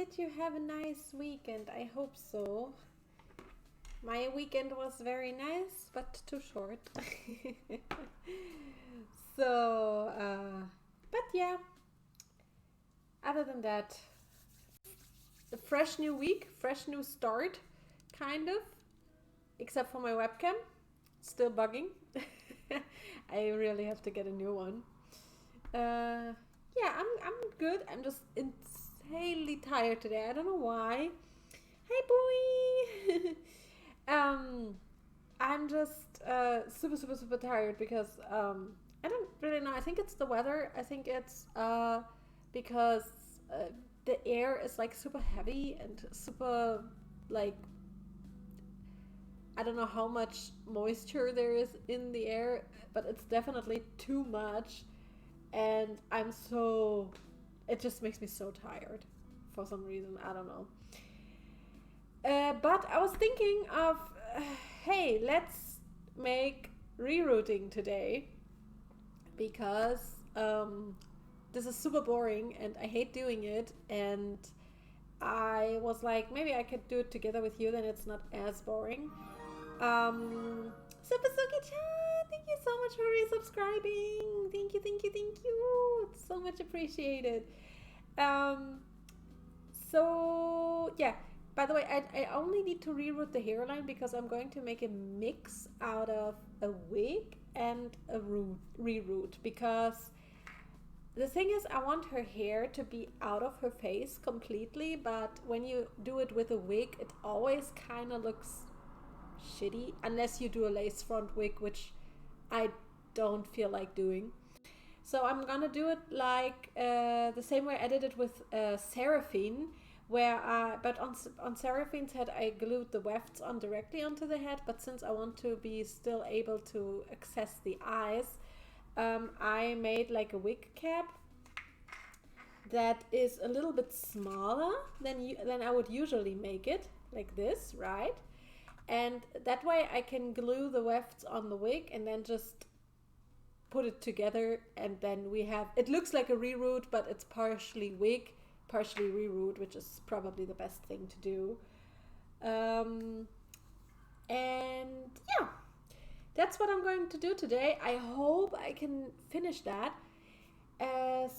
did you have a nice weekend? I hope so. My weekend was very nice, but too short. But yeah, other than that, a fresh new week, fresh new start, kind of, except for my webcam, still bugging. I really have to get a new one. Yeah, I'm good. I'm just insanely tired today. I don't know why. Hey, boy. I'm just super tired because I don't really know. I think it's the weather. I think it's because uh, the air is like super heavy and super like I don't know how much moisture there is in the air, but it's definitely too much. And it just makes me so tired for some reason. I don't know. But I was thinking of, hey, let's make rerouting today because this is super boring and I hate doing it. And I was like, maybe I could do it together with you, then it's not as boring. Supasuki-chan, thank you so much for resubscribing. Thank you. It's so much appreciated. Um, so yeah. By the way, I only need to reroot the hairline because I'm going to make a mix out of a wig and a reroot because the thing is I want her hair to be out of her face completely, but when you do it with a wig, it always kind of looks shitty unless you do a lace front wig, which I don't feel like doing. So I'm gonna do it like the same way I did it with Seraphine, but on Seraphine's head I glued the wefts on directly onto the head. But since I want to be still able to access the eyes, I made like a wig cap that is a little bit smaller than I would usually make it, like this, right? And that way I can glue the wefts on the wig and then just put it together, and then we have it looks like a reroot, but it's partially wig, partially reroot, which is probably the best thing to do. And yeah, that's what I'm going to do today. I hope I can finish that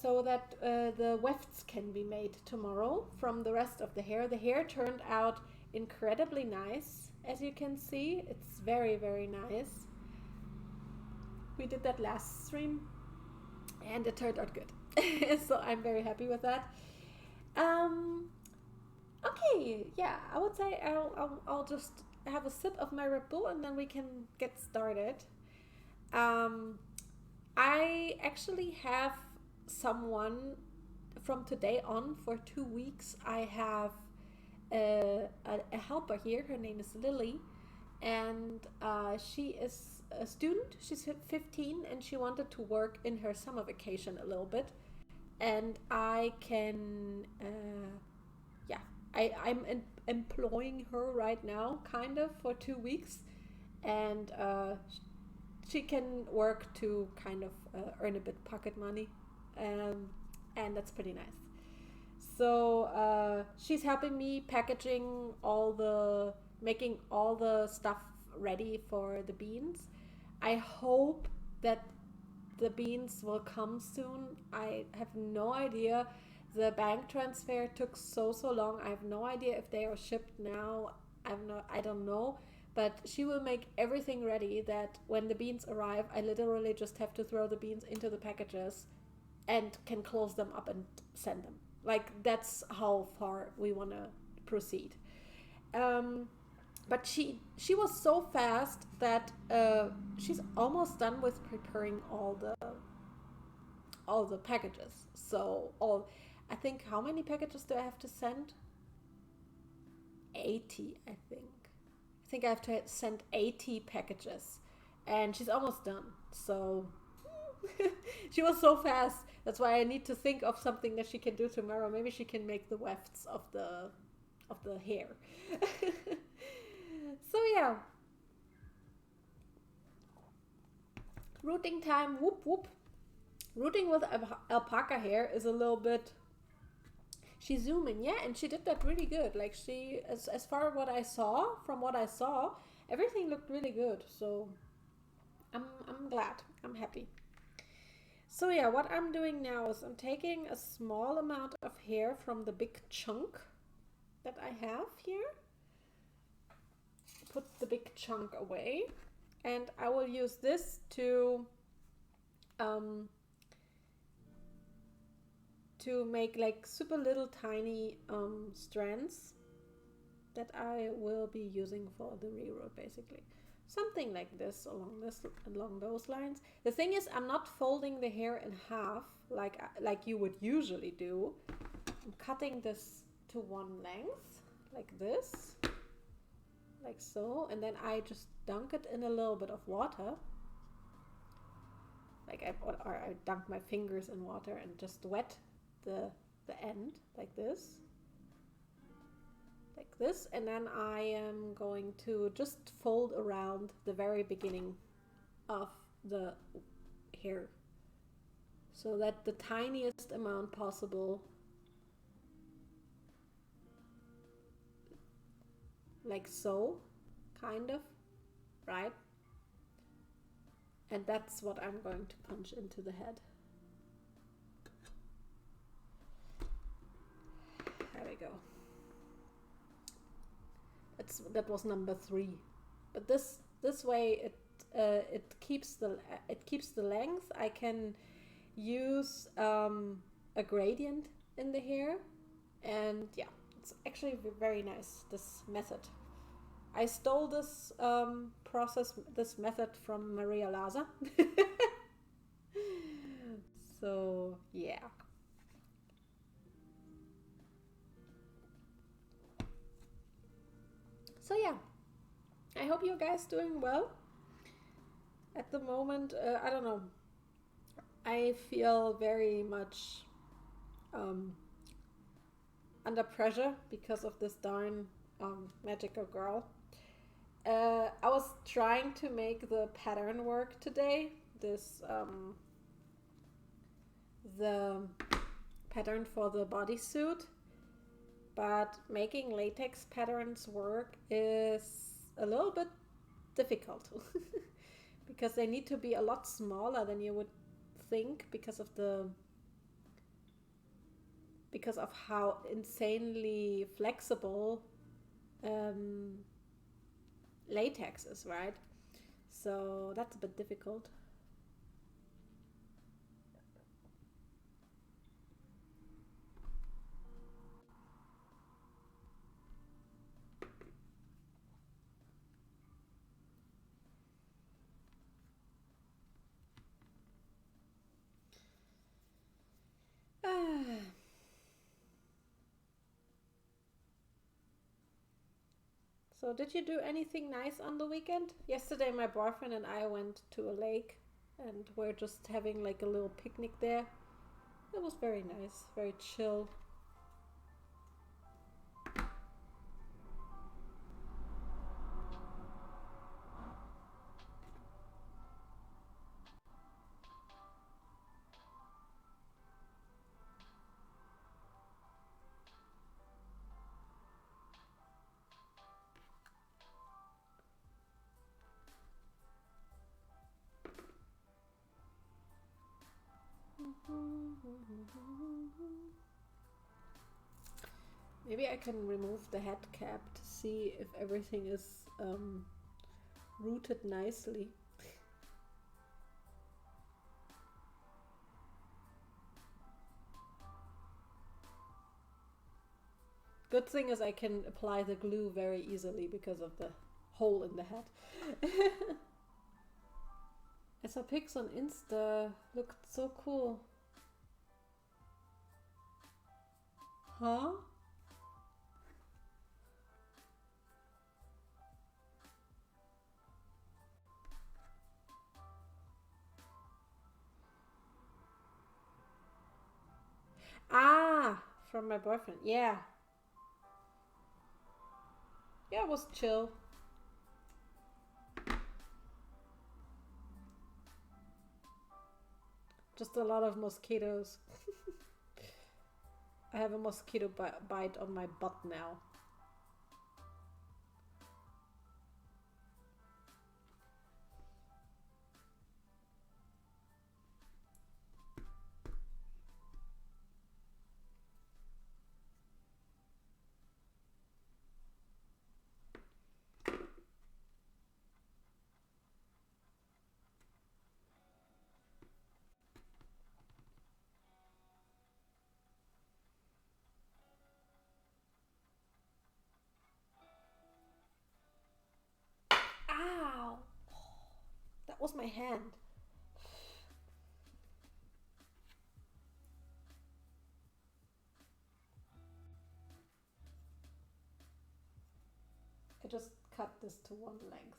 so that the wefts can be made tomorrow from the rest of the hair. The hair turned out incredibly nice, as you can see. It's very nice. We did that last stream and it turned out good. So I'm very happy with that. Okay, yeah, I would say I'll just have a sip of my Red Bull and then we can get started. I actually have someone from today on for 2 weeks. I have a helper here. Her name is Lily, and she is a student. She's 15 and she wanted to work in her summer vacation a little bit. And I can, I'm employing her right now, kind of, for 2 weeks. And she can work to kind of earn a bit pocket money. And that's pretty nice. So she's helping me making all the stuff ready for the beans. I hope that the beans will come soon. I have no idea. The bank transfer took so long. I have no idea if they are shipped now. I don't know. But she will make everything ready that when the beans arrive, I literally just have to throw the beans into the packages and can close them up and send them. Like, that's how far we want to proceed. But she was so fast that she's almost done with preparing all the packages. I think, how many packages do I have to send? 80, I think. I think I have to send 80 packages, and she's almost done. So she was so fast. That's why I need to think of something that she can do tomorrow. Maybe she can make the wefts of the hair. So yeah, rooting time. Whoop whoop. Rooting with alpaca hair is a little bit. She's zooming, yeah, and she did that really good. Like she, as far as what I saw, from what I saw, everything looked really good. So I'm glad. I'm happy. So yeah, what I'm doing now is I'm taking a small amount of hair from the big chunk that I have here. Put the big chunk away, and I will use this to make like super little tiny strands that I will be using for the reroot, basically. Something like this, along those lines. The thing is, I'm not folding the hair in half like you would usually do. I'm cutting this to one length, like this, like so, and then I just dunk it in a little bit of water. Like I dunk my fingers in water and just wet the end like this, and then I am going to just fold around the very beginning of the hair so that the tiniest amount possible, like so, kind of, right? And that's what I'm going to punch into the head. There we go. That was number 3, but this way it keeps the length. I can use a gradient in the hair, and yeah, it's actually very nice, this method. I stole this this method from Maria Laza. So yeah. So yeah, I hope you guys doing well. At the moment, I don't know. I feel very much under pressure because of this darn magical girl. I was trying to make the pattern work today. This the pattern for the bodysuit, but making latex patterns work is a little bit difficult because they need to be a lot smaller than you would think because of how insanely flexible latex is, right? So that's a bit difficult. So did you do anything nice on the weekend? Yesterday my boyfriend and I went to a lake and we're just having like a little picnic there. It was very nice, very chill. Maybe I can remove the head cap to see if everything is rooted nicely. Good thing is I can apply the glue very easily because of the hole in the head. I saw pics on Insta, looked so cool. Huh? Ah, from my boyfriend. Yeah. Yeah, it was chill. Just a lot of mosquitoes. I have a mosquito bite on my butt now. Ow! That was my hand. I just cut this to one length.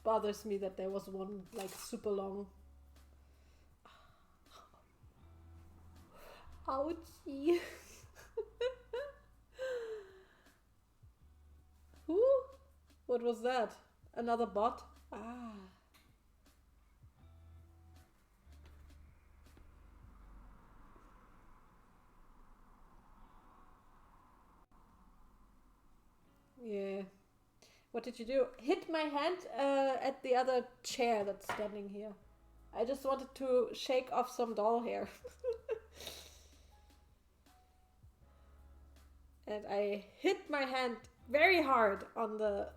Bothers me that there was one like super long. Ouchie. Who? What was that? Another bot? Ah. Yeah. What did you do? Hit my hand at the other chair that's standing here. I just wanted to shake off some doll hair. And I hit my hand very hard on the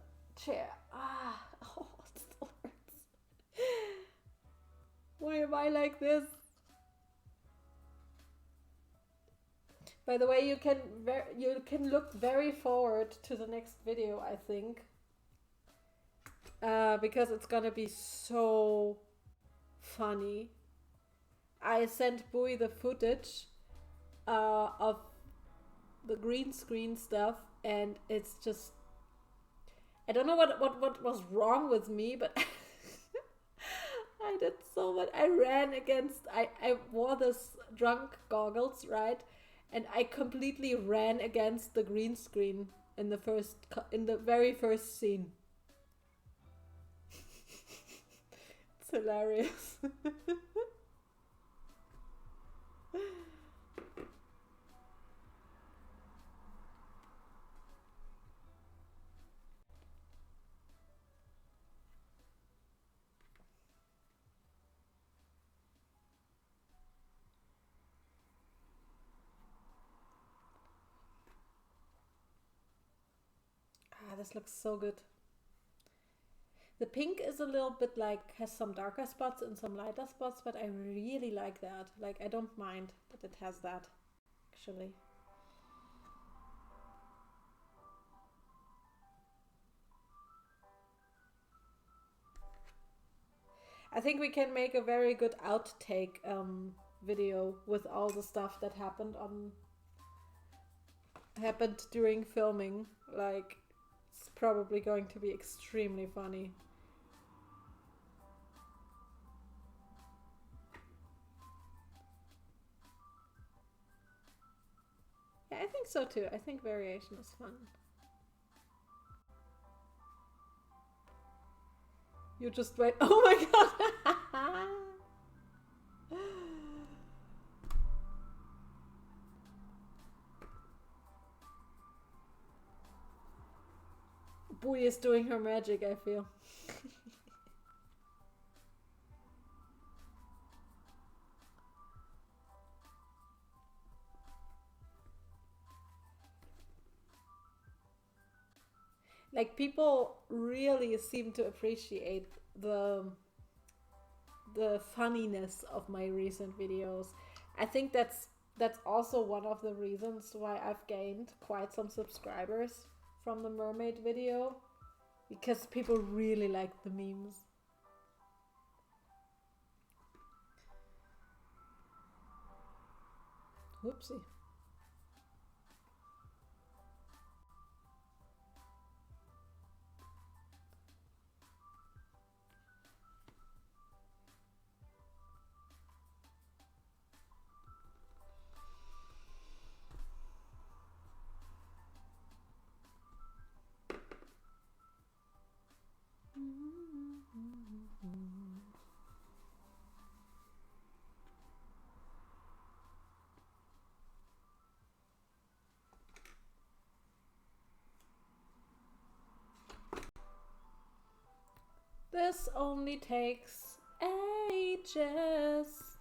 chair. Ah, oh, it still hurts. Why am I like this? By the way, you can look very forward to the next video, I think. Because it's gonna be so funny. I sent Bowie the footage of the green screen stuff, and it's just, I don't know what was wrong with me, but I did so much. I ran against, I wore this drunk goggles, right? And I completely ran against the green screen in the very first scene. It's hilarious. Ah, this looks so good. The pink is a little bit like, has some darker spots and some lighter spots, but I really like that. Like, I don't mind that it has that, actually. I think we can make a very good outtake video with all the stuff that happened during filming. Like, it's probably going to be extremely funny. Yeah, I think so too. I think variation is fun. You just wait. Oh my god! Bui is doing her magic, I feel. Like, people really seem to appreciate the funniness of my recent videos. I think that's also one of the reasons why I've gained quite some subscribers from the mermaid video, because people really like the memes. Whoopsie. This only takes ages.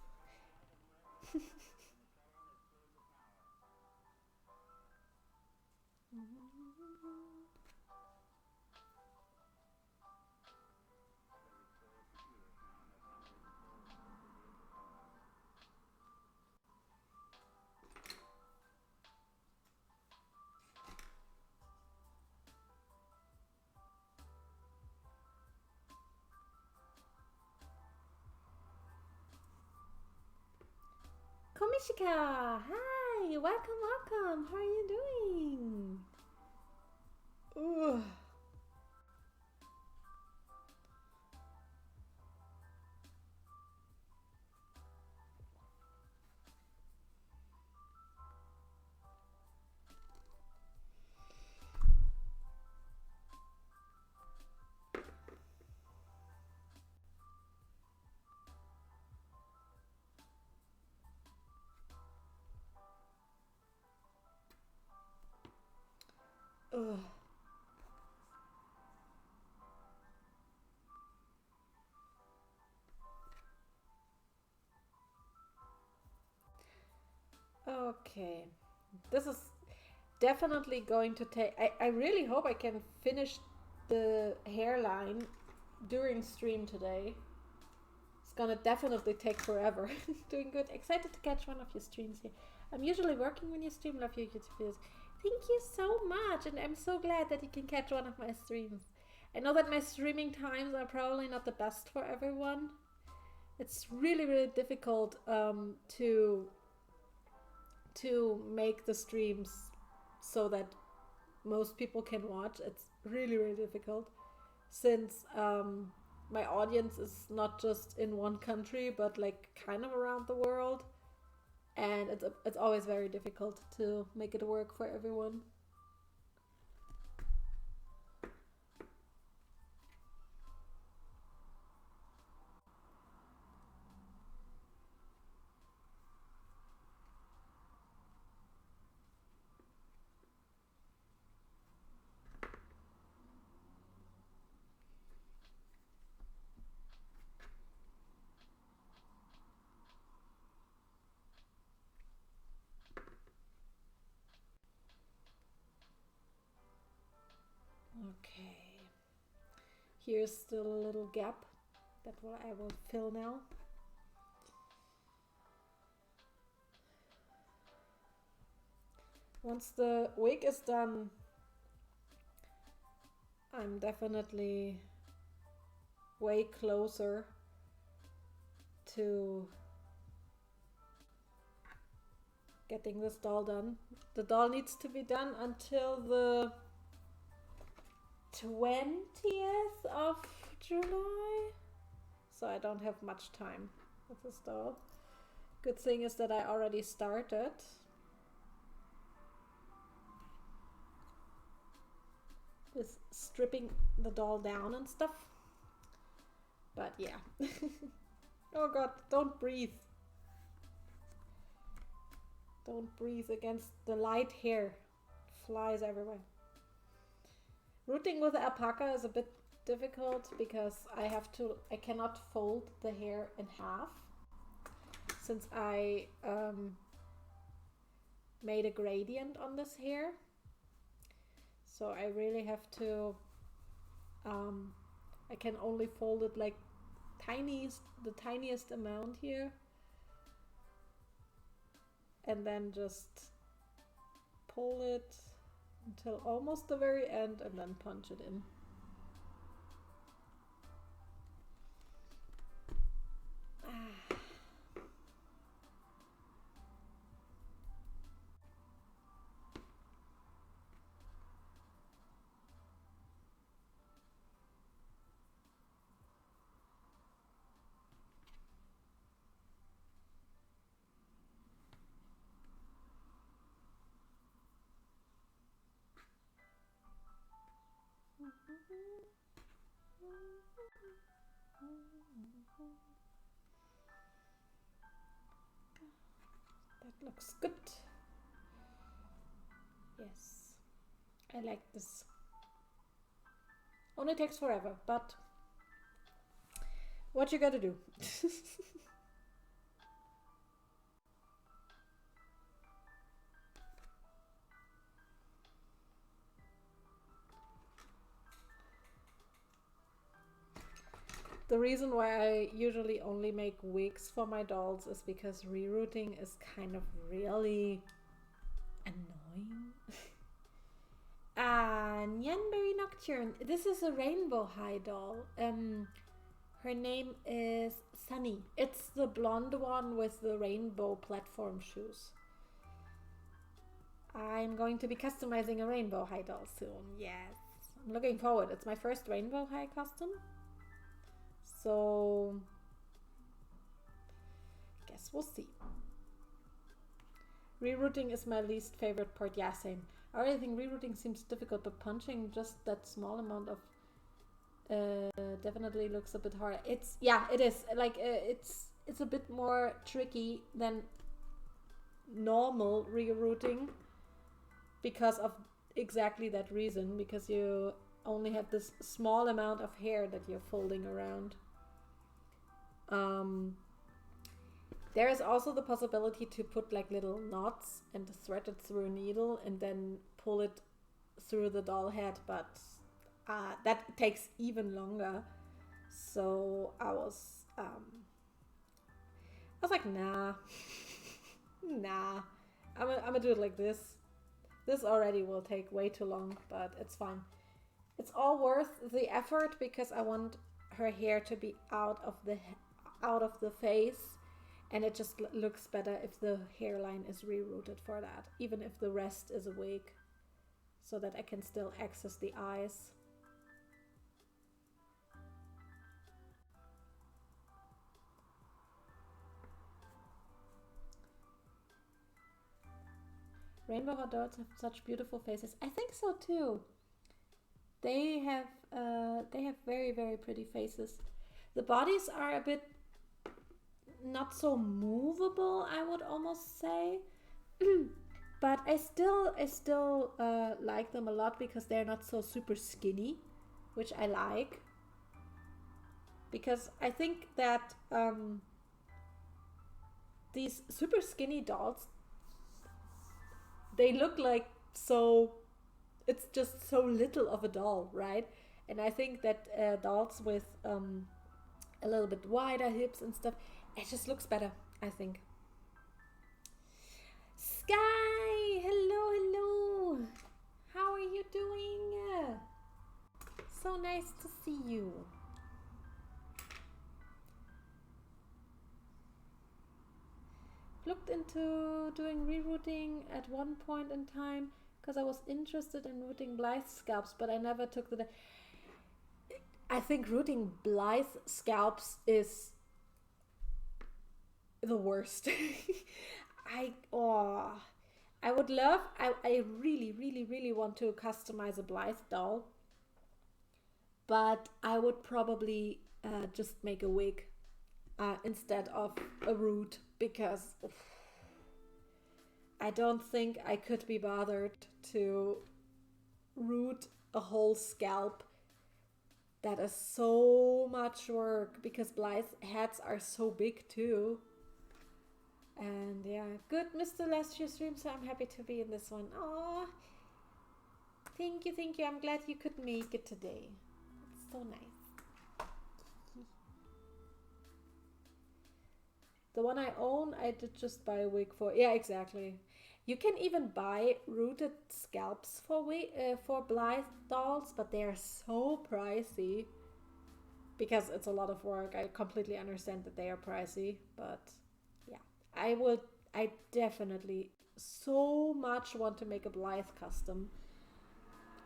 Komishika, hi, welcome. How are you doing? Ugh. Ugh. Okay, this is definitely going to take. I really hope I can finish the hairline during stream today. It's gonna definitely take forever. Doing good. Excited to catch one of your streams here. I'm usually working when you stream. Love your YouTube videos. Thank you so much, and I'm so glad that you can catch one of my streams. I know that my streaming times are probably not the best for everyone. It's really difficult to make the streams so that most people can watch. It's really difficult since my audience is not just in one country but like kind of around the world, and it's always very difficult to make it work for everyone. Okay, here's still a little gap that I will fill now. Once the wig is done, I'm definitely way closer to getting this doll done. The doll needs to be done until the 20th of July, so I don't have much time with this doll. Good thing is that I already started. With stripping the doll down and stuff. But yeah. Oh god, don't breathe. Don't breathe against the light hair. Flies everywhere. Rooting with the alpaca is a bit difficult because I cannot fold the hair in half since I made a gradient on this hair. So I really have to, I can only fold it like the tiniest amount here. And then just pull it until almost the very end and then punch it in. That looks good. Yes, I like this. Only takes forever, but What you gotta do? The reason why I usually only make wigs for my dolls is because rerouting is kind of really annoying. Nyanberry Nocturne. This is a rainbow high doll. Her name is Sunny. It's the blonde one with the rainbow platform shoes. I'm going to be customizing a rainbow high doll soon. Yes. I'm looking forward. It's my first rainbow high custom. So, guess we'll see. Rerouting is my least favorite part. Yeah, same. I already think rerouting seems difficult, but punching just that small amount of definitely looks a bit hard. It's, yeah, it is. Like, it's a bit more tricky than normal rerouting because of exactly that reason, because you only have this small amount of hair that you're folding around. There is also the possibility to put like little knots and thread it through a needle and then pull it through the doll head, but that takes even longer. So I was like, nah, nah, I'm gonna do it like this. This already will take way too long, but it's fine. It's all worth the effort because I want her hair to be out of the face, and it just looks better if the hairline is rerouted for that, even if the rest is a wig, so that I can still access the eyes. Rainbow hot dogs have such beautiful faces. I think so too. They have very, very pretty faces. The bodies are a bit not so movable, I would almost say. But I still like them a lot because they're not so super skinny, which I like. Because I think that these super skinny dolls, they look like so, it's just so little of a doll, right? And I think that dolls with a little bit wider hips and stuff, it just looks better, I think. Sky, hello, hello. How are you doing? So nice to see you. Looked into doing rerouting at one point in time because I was interested in rooting Blythe scalps, but I never took the... I think rooting Blythe scalps is the worst. I would love, I really, really, really want to customize a Blythe doll, but I would probably just make a wig instead of a root, because I don't think I could be bothered to root a whole scalp. That is so much work because Blythe heads are so big too. And yeah, good, Mr. Last year's stream, so I'm happy to be in this one. Aww. Thank you, thank you. I'm glad you could make it today. It's so nice. The one I own, I did just buy a wig for. Yeah, exactly. You can even buy rooted scalps for Blythe dolls, but they are so pricey because it's a lot of work. I completely understand that they are pricey, but yeah, I definitely so much want to make a Blythe custom,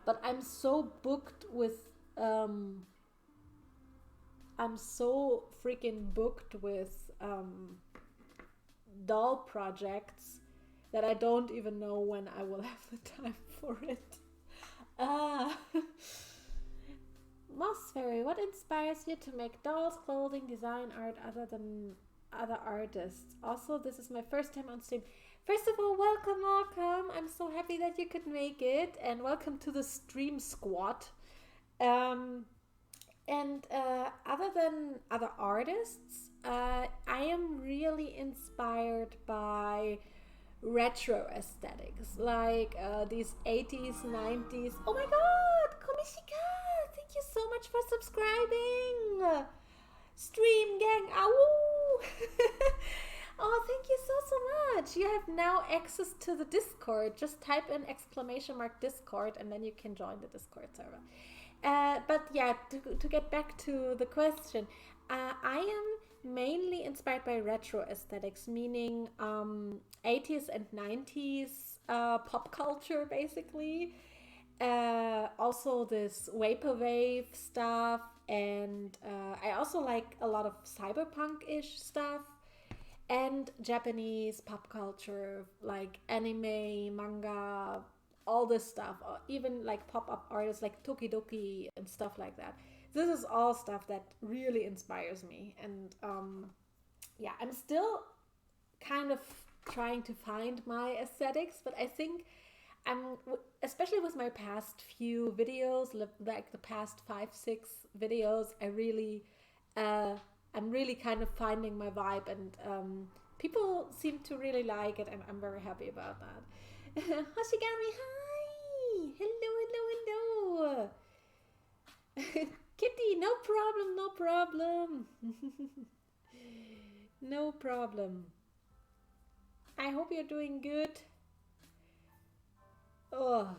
but I'm so booked with I'm so freaking booked with doll projects that I don't even know when I will have the time for it. Moss Fairy, what inspires you to make dolls, clothing, design, art other than other artists? Also, this is my first time on stream. First of all, welcome. I'm so happy that you could make it, and welcome to the stream squad. And other than other artists, I am really inspired by retro aesthetics, like these 80s, 90s. Oh my god, Komishika! Thank you so much for subscribing! Stream gang, ow! Oh, thank you so much. You have now access to the Discord. Just type in exclamation mark Discord and then you can join the Discord server. But yeah, to get back to the question, I am mainly inspired by retro aesthetics, meaning 80s and 90s pop culture, basically. Also, this vaporwave stuff, and I also like a lot of cyberpunk ish stuff and Japanese pop culture like anime, manga, all this stuff, or even like pop up artists like Tokidoki and stuff like that. This is all stuff that really inspires me, and yeah, I'm still kind of trying to find my aesthetics, but I think I'm, especially with my past few videos, like the past 5, 6 videos, uh, I'm really kind of finding my vibe, and people seem to really like it, and I'm very happy about that. Hoshigami, hi! Hello, hello, hello! Kitty, no problem, no problem. No problem. I hope you're doing good. Oh,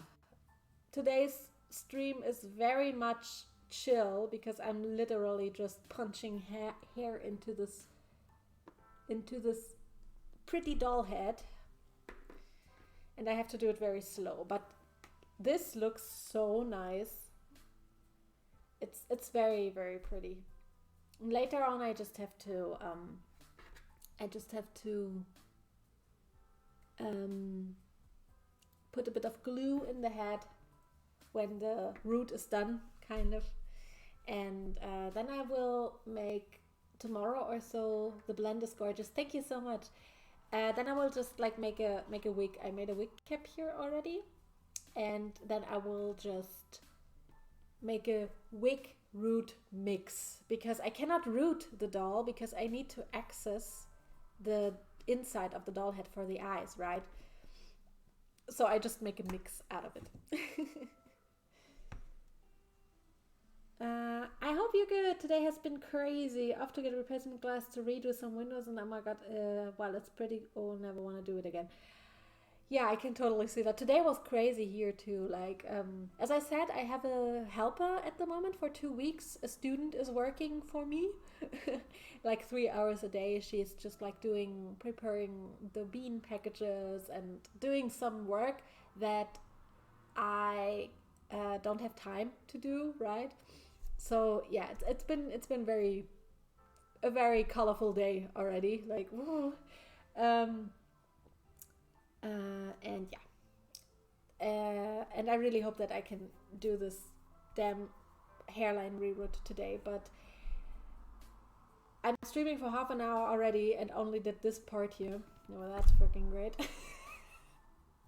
today's stream is very much chill because I'm literally just punching hair into this pretty doll head, and I have to do it very slow. But this looks so nice. It's very very pretty. And later on, I just have to um, put a bit of glue in the head when the root is done, kind of, and then I will make tomorrow or so. The blend is gorgeous. Thank you so much. Then I will just like make a wig. I made a wig cap here already, and then I will just make a wig root mix because I cannot root the doll because I need to access the inside of the doll head for the eyes, right? So I just make a mix out of it. I hope you're good. Today has been crazy. I have to get a replacement glass to redo some windows, and oh my god, well, it's pretty. Oh, never want to do it again. Yeah, I can totally see that. Today was crazy here too. Like, as I said, I have a helper at the moment for 2 weeks. A student is working for me, like 3 hours a day. She's just like preparing the bean packages and doing some work that I don't have time to do. Right. So yeah, it's been a very colorful day already. Like, whoa. Um, and yeah, and I really hope that I can do this damn hairline reroot today. But I'm streaming for half an hour already and only did this part here. No, that's freaking great.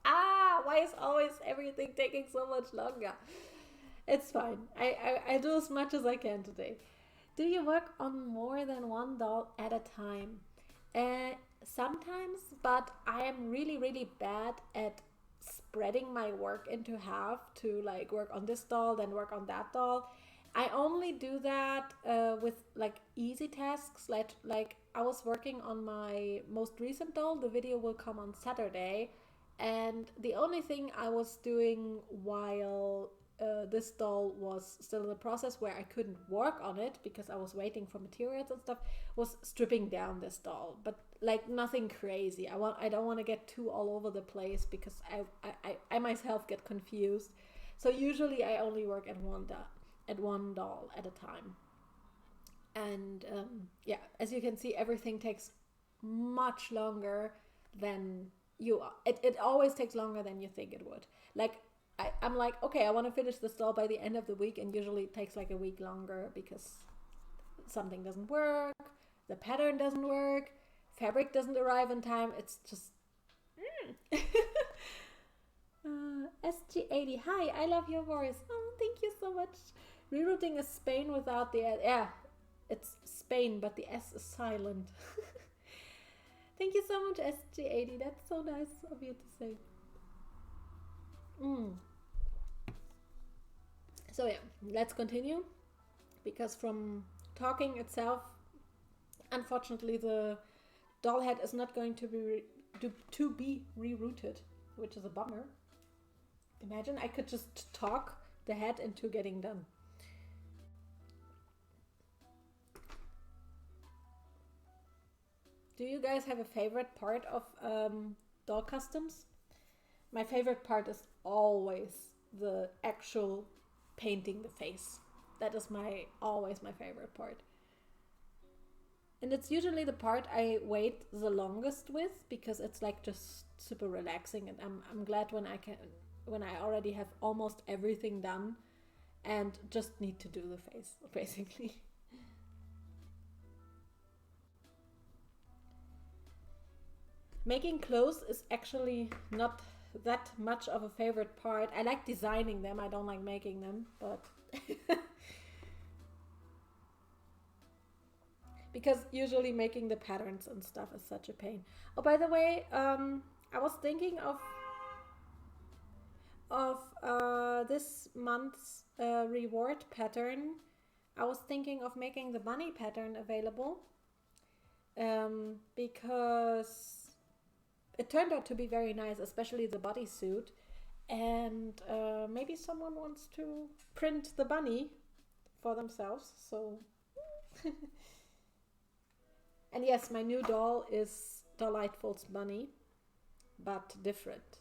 Why is always everything taking so much longer? It's fine. I do as much as I can today. Do you work on more than one doll at a time? Sometimes, but I am really, really bad at spreading my work into half to like work on this doll, then work on that doll. I only do that with like easy tasks. Like I was working on my most recent doll. The video will come on Saturday, and the only thing I was doing while this doll was still in the process where I couldn't work on it because I was waiting for materials and stuff was stripping down this doll, but like nothing crazy. I don't want to get too all over the place because I myself get confused. So usually I only work at one doll at a time. And yeah, as you can see, everything takes much longer than it always takes longer than you think it would. Like I'm like, okay, I want to finish this doll by the end of the week, and usually it takes like a week longer because something doesn't work, the pattern doesn't work, fabric doesn't arrive in time. It's just SG80, hi, I love your voice. Oh, thank you so much. Rerouting is Spain without the S. Yeah, it's Spain, but the S is silent. Thank you so much, SG80. That's so nice of you to say. So yeah, let's continue. Because from talking itself, unfortunately, the doll head is not going to be rerouted, which is a bummer. Imagine I could just talk the head into getting done. Do you guys have a favorite part of doll customs? My favorite part is always the actual painting the face. That is always my favorite part. And it's usually the part I wait the longest with because it's like just super relaxing, and I'm glad when I already have almost everything done and just need to do the face, basically. Making clothes is actually not that much of a favorite part. I like designing them, I don't like making them, but because usually making the patterns and stuff is such a pain. Oh, by the way, I was thinking of this month's reward pattern. I was thinking of making the bunny pattern available because it turned out to be very nice, especially the bodysuit. And maybe someone wants to print the bunny for themselves. So, and yes, my new doll is Delightful's bunny, but different.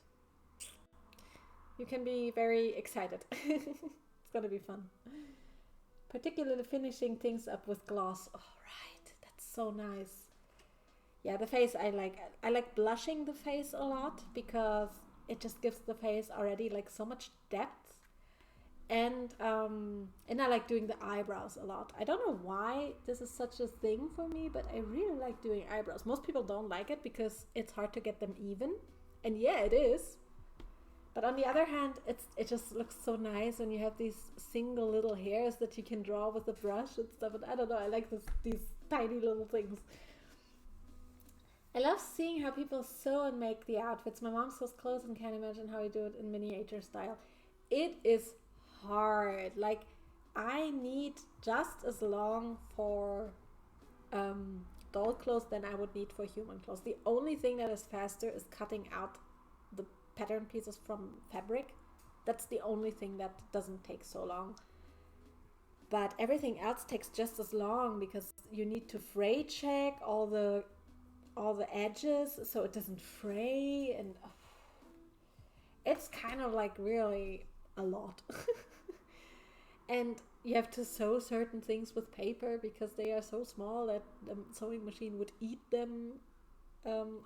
You can be very excited. It's gonna be fun. Particularly finishing things up with gloss. All right, that's so nice. Yeah, the face I like blushing the face a lot because it just gives the face already like so much depth. And I like doing the eyebrows a lot. I don't know why this is such a thing for me, but I really like doing eyebrows. Most people don't like it because it's hard to get them even. And yeah, it is. But on the other hand, it just looks so nice when you have these single little hairs that you can draw with a brush and stuff. And I don't know, I like these tiny little things. I love seeing how people sew and make the outfits. My mom sews clothes and can't imagine how I do it in miniature style. It is hard. Like, I need just as long for doll clothes than I would need for human clothes. The only thing that is faster is cutting out the pattern pieces from fabric. That's the only thing that doesn't take so long. But everything else takes just as long because you need to fray check all the edges so it doesn't fray, and it's kind of like really a lot. And you have to sew certain things with paper because they are so small that the sewing machine would eat them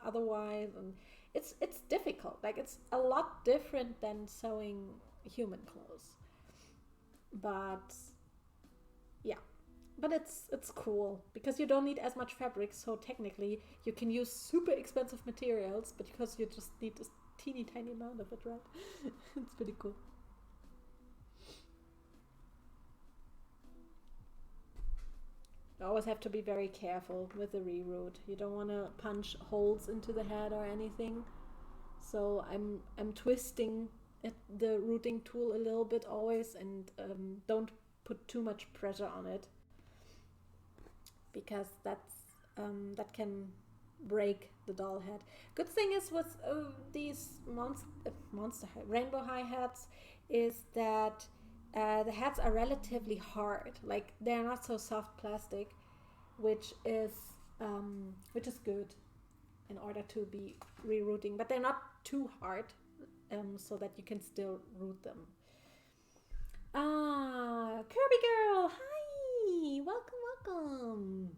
otherwise, and it's difficult. Like, it's a lot different than sewing human clothes, but yeah. But it's cool because you don't need as much fabric, so technically you can use super expensive materials, but because you just need this teeny tiny amount of it, right? It's pretty cool. You always have to be very careful with the reroot. You don't want to punch holes into the head or anything. So I'm twisting the rooting tool a little bit always, and don't put too much pressure on it, because that can break the doll head. Good thing is with these rainbow hi-hats is that the heads are relatively hard. Like, they're not so soft plastic, which is good in order to be rerouting, but they're not too hard, so that you can still root them. Kirby girl, hi, welcome.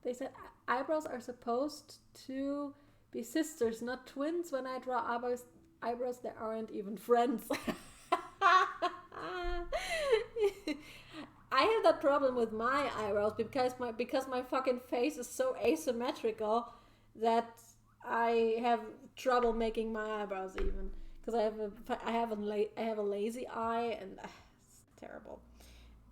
They said eyebrows are supposed to be sisters, not twins. When I draw eyebrows, they aren't even friends. I have that problem with my eyebrows because my fucking face is so asymmetrical that I have trouble making my eyebrows even. because I have a lazy eye, and it's terrible.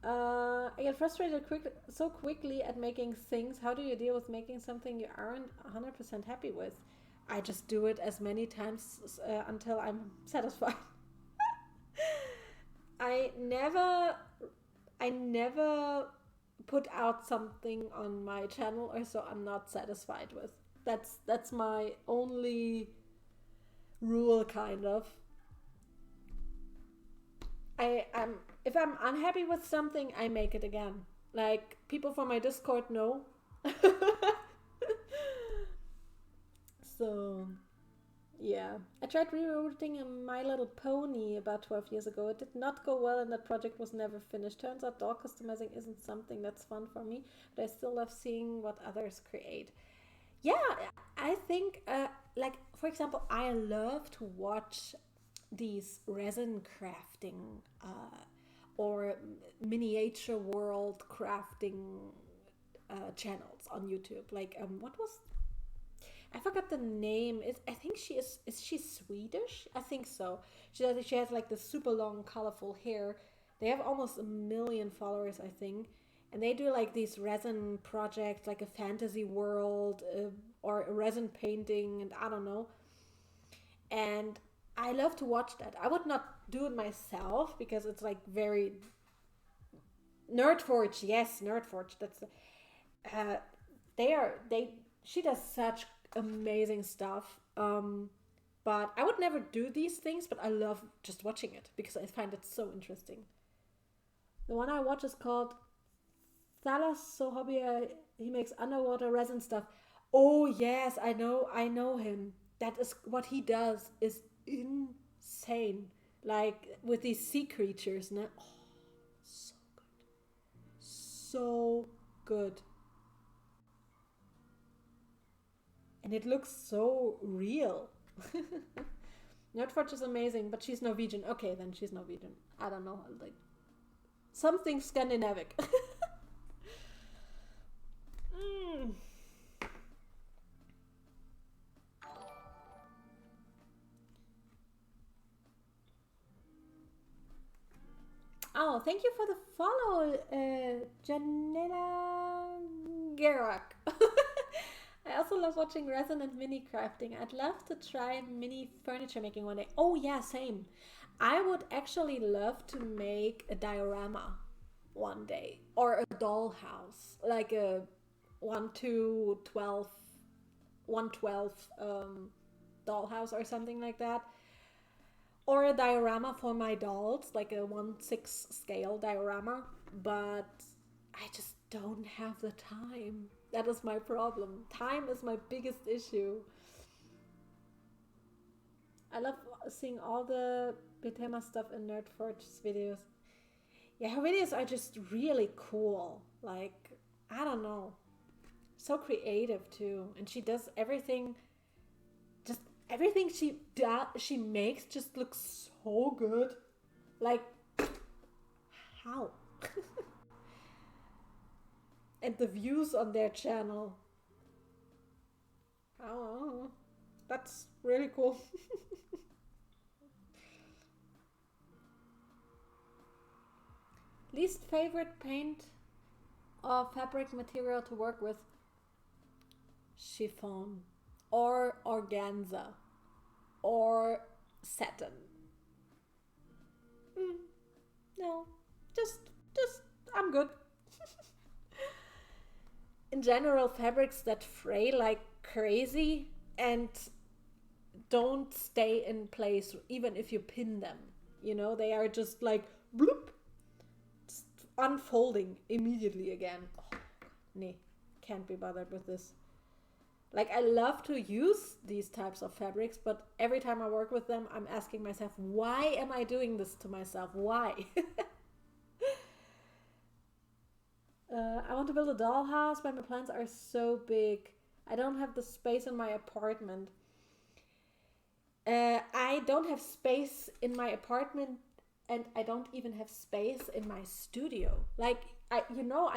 I get frustrated so quickly at making things. How do you deal with making something you aren't 100% happy with? I just do it as many times until I'm satisfied. I never, I never put out something on my channel or so I'm not satisfied with. That's my only rule, kind of. I'm if I'm unhappy with something, I make it again. Like people from my Discord know. So yeah, I tried rerouting a My Little Pony about 12 years ago. It did not go well, and that project was never finished. Turns out doll customizing isn't something that's fun for me, but I still love seeing what others create. Yeah, I think, like, for example, I love to watch these resin crafting or miniature world crafting channels on YouTube. Like, what was I forgot the name. I think she is she Swedish? I think so. She has like the super long colorful hair. They have almost 1 million followers, I think. And they do like these resin projects, like a fantasy world or a resin painting, and I don't know. And I love to watch that. I would not do it myself because it's like very Nerdforge. Yes, Nerdforge. That's uh, they. She does such amazing stuff. But I would never do these things. But I love just watching it because I find it so interesting. The one I watch is called Thalas So Hobby. He makes underwater resin stuff. Oh yes, I know him. That is what he does is insane. Like with these sea creatures, no? Oh, so good, so good. And it looks so real. Nerdforge is amazing, but she's Norwegian. Okay, then she's Norwegian. I don't know, like something Scandinavic. mm. Oh, thank you for the follow, Janela Gerak. I also love watching resin and mini crafting. I'd love to try mini furniture making one day. Oh yeah, same. I would actually love to make a diorama one day or a dollhouse, like a 1 to 12, 112 dollhouse or something like that, or a diorama for my dolls, like a 1/6 scale diorama. But I just don't have the time. That is my problem. Time is my biggest issue. I love seeing all the Betema stuff in Nerdforge's videos. Yeah, her videos are just really cool. Like, I don't know. So creative too. And she does everything, just everything she makes just looks so good. Like, how? And the views on their channel. Oh, that's really cool. Least favorite paint or fabric material to work with? Chiffon or organza or satin. Mm, no, just I'm good. In general, fabrics that fray like crazy and don't stay in place even if you pin them. You know, they are just like bloop, just unfolding immediately again. Oh, nee, can't be bothered with this. Like, I love to use these types of fabrics, but every time I work with them, I'm asking myself, why am I doing this to myself? Why? I want to build a dollhouse, but my plans are so big. I don't have the space in my apartment. I don't have space in my apartment, and I don't even have space in my studio. Like, I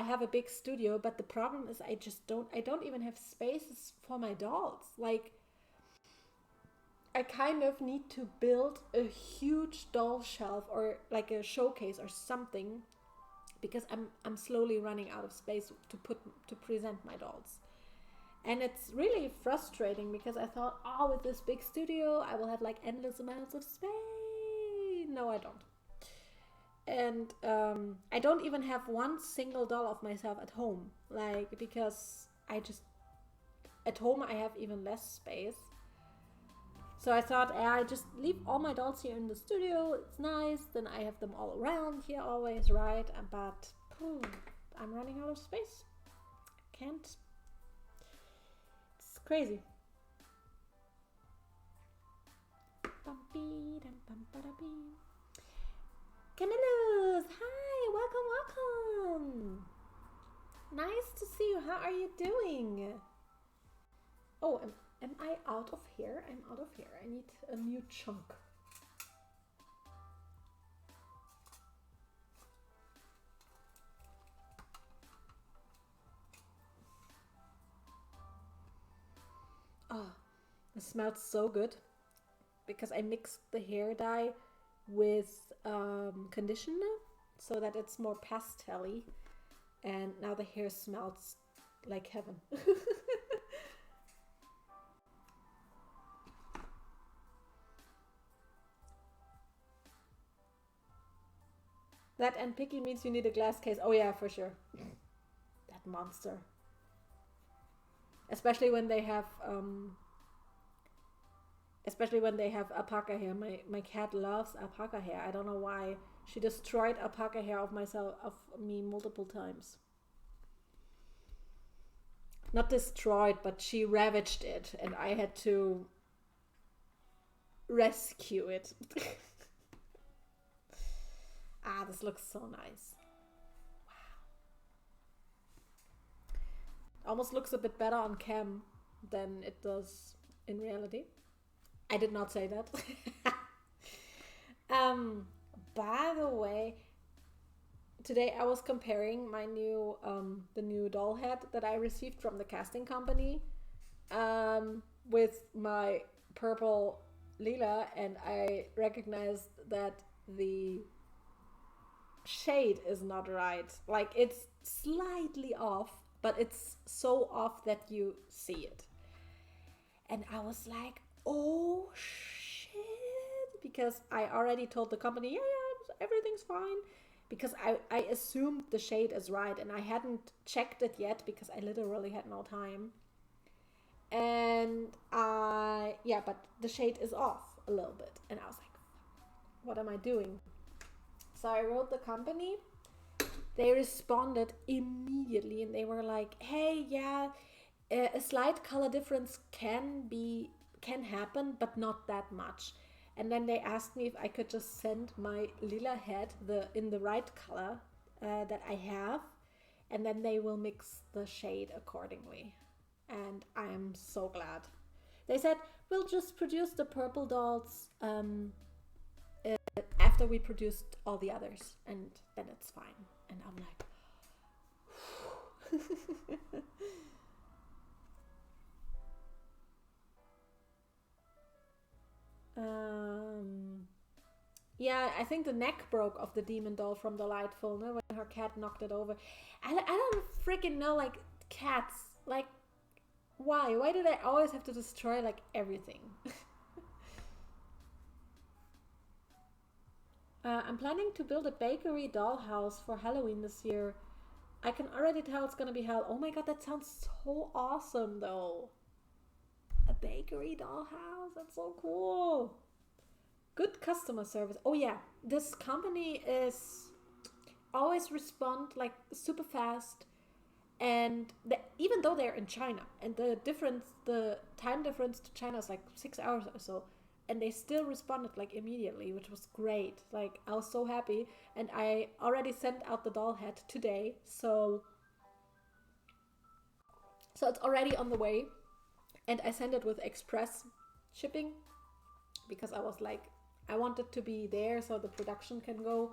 have a big studio, but the problem is I don't even have spaces for my dolls. Like, I kind of need to build a huge doll shelf or like a showcase or something, because I'm slowly running out of space to present my dolls. And it's really frustrating because I thought, oh, with this big studio, I will have like endless amounts of space. No, I don't. And I don't even have one single doll of myself at home, like, because at home I have even less space. So I thought, I just leave all my dolls here in the studio. It's nice. Then I have them all around here always, right? But I'm running out of space. Can't. It's crazy. Camillus, hi, welcome. Nice to see you. How are you doing? Oh, am I out of hair? I'm out of hair. I need a new chunk. Oh, it smells so good because I mixed the hair dye with conditioner so that it's more pastel-y, and now the hair smells like heaven. That and picky means you need a glass case. Oh yeah, for sure. That monster. Especially when they have alpaca hair. My cat loves alpaca hair. I don't know why. She destroyed alpaca hair of me multiple times. Not destroyed, but she ravaged it, and I had to rescue it. Ah, this looks so nice. Wow. Almost looks a bit better on cam than it does in reality. I did not say that. By the way, today I was comparing my new the new doll head that I received from the casting company with my purple lila, and I recognized that the shade is not right. Like, it's slightly off, but it's so off that you see it. And I was like, oh shit, because I already told the company, yeah, everything's fine, because I assumed the shade is right, and I hadn't checked it yet because I literally had no time. And but the shade is off a little bit, and I was like, what am I doing? So I wrote the company. They responded immediately, and they were like, hey, yeah, a slight color difference can happen, but not that much. And then they asked me if I could just send my lila head in the right color that I have, and then they will mix the shade accordingly. And I am so glad. They said, we'll just produce the purple dolls after we produced all the others, and then it's fine. And I'm like, yeah, I think the neck broke of the demon doll from the Lightful, no? When her cat knocked it over. I don't freaking know, like, cats. Like, why? Why do they always have to destroy, like, everything? I'm planning to build a bakery dollhouse for Halloween this year. I can already tell it's gonna be hell. Oh my god, that sounds so awesome, though. A bakery dollhouse? That's so cool. Good customer service. Oh yeah, this company is always respond like super fast, and even though they're in China, and the time difference to China is like 6 hours or so, and they still responded like immediately, which was great. Like, I was so happy, and I already sent out the doll head today, so it's already on the way, and I sent it with express shipping because I was like, I want it to be there so the production can go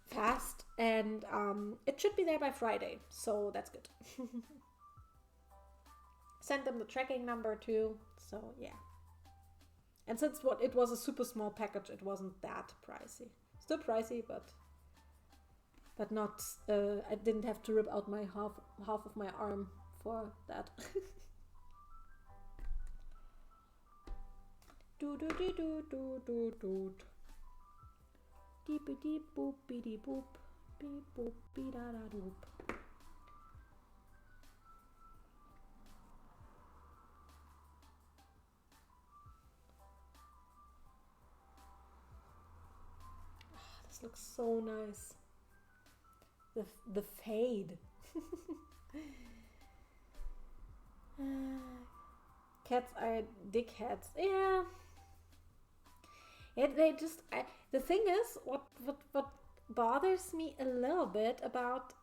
fast, and it should be there by Friday, so that's good. Send them the tracking number too, so yeah. And since it was a super small package, it wasn't that pricey. Still pricey, but not. I didn't have to rip out my half of my arm for that. Do do do do do do do. Deep deep boop beady boop beep boop be da da doop. This looks so nice. The fade. Cats are dickheads. Yeah. They just. The thing is, what bothers me a little bit about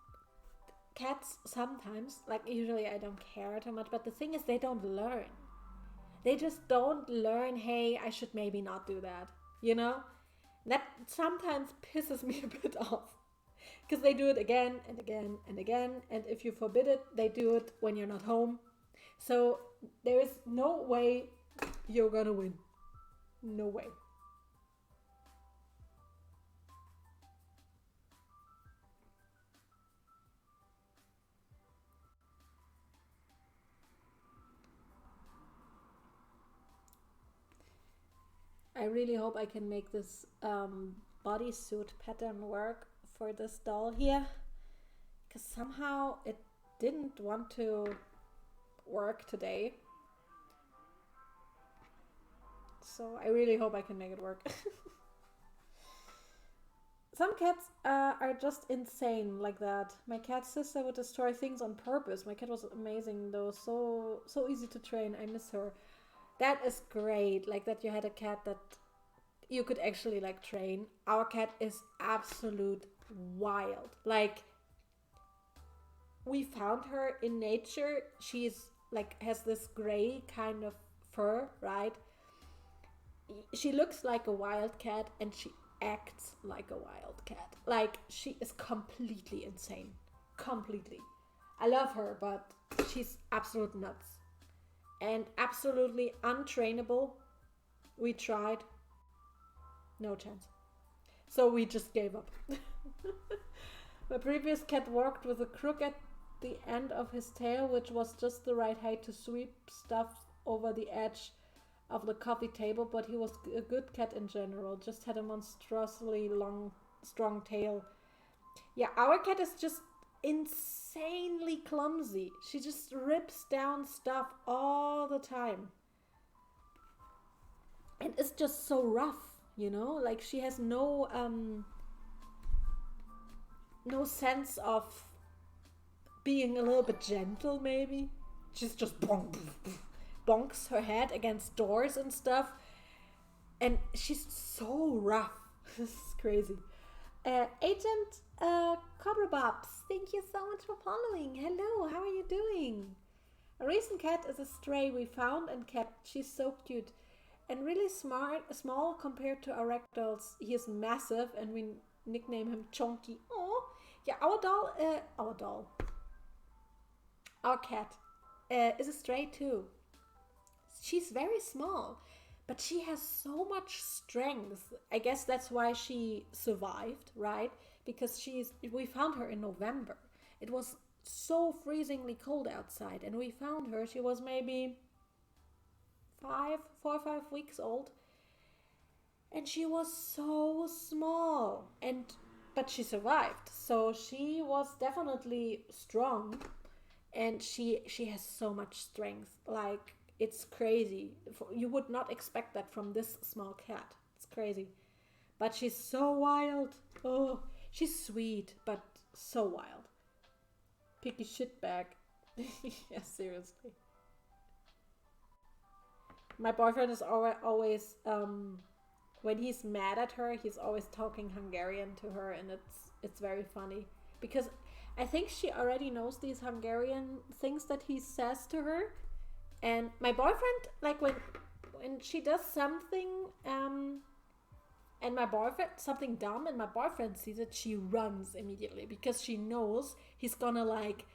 cats sometimes, like usually I don't care too much, but the thing is they don't learn. They just don't learn, hey, I should maybe not do that. You know? That sometimes pisses me a bit off. Because they do it again and again and again, and if you forbid it, they do it when you're not home. So there is no way you're gonna win. No way. I really hope I can make this bodysuit pattern work for this doll here, because somehow it didn't want to work today. So I really hope I can make it work. Some cats are just insane like that. My cat's sister would destroy things on purpose. My cat was amazing though, so easy to train. I miss her. That is great, like that you had a cat that you could actually like train. Our cat is absolute wild. Like, we found her in nature. She's like has this gray kind of fur, right? She looks like a wild cat and she acts like a wild cat. Like, she is completely insane. Completely. I love her, but she's absolute nuts. And absolutely untrainable. We tried. No chance. So we just gave up. My previous cat walked with a crook at the end of his tail, which was just the right height to sweep stuff over the edge of the coffee table, but he was a good cat in general. Just had a monstrously long, strong tail. Yeah, our cat is just insanely clumsy. She just rips down stuff all the time. And it's just so rough, you know? Like, she has no sense of being a little bit gentle, maybe. She's just bonks her head against doors and stuff. And she's so rough. This is crazy. Agent Cobra Bobs, thank you so much for following. Hello, how are you doing? A recent cat is a stray we found and kept. She's so cute and really small compared to our ragdolls. He is massive and we nickname him Chonky. Oh, yeah, our cat is a stray too. She's very small, but she has so much strength. I guess that's why she survived, right? Because we found her in November. It was so freezingly cold outside, and we found her. She was maybe 4 or 5 weeks old, and she was so small. But she survived, so she was definitely strong, and she has so much strength. Like, it's crazy. You would not expect that from this small cat. It's crazy. But she's so wild. Oh, she's sweet, but so wild. Picky shitbag. Yeah, seriously. My boyfriend is always when he's mad at her, he's always talking Hungarian to her, and it's very funny. Because I think she already knows these Hungarian things that he says to her. And my boyfriend, like when she does something, and my boyfriend, something dumb, and my boyfriend sees it, she runs immediately because she knows he's gonna like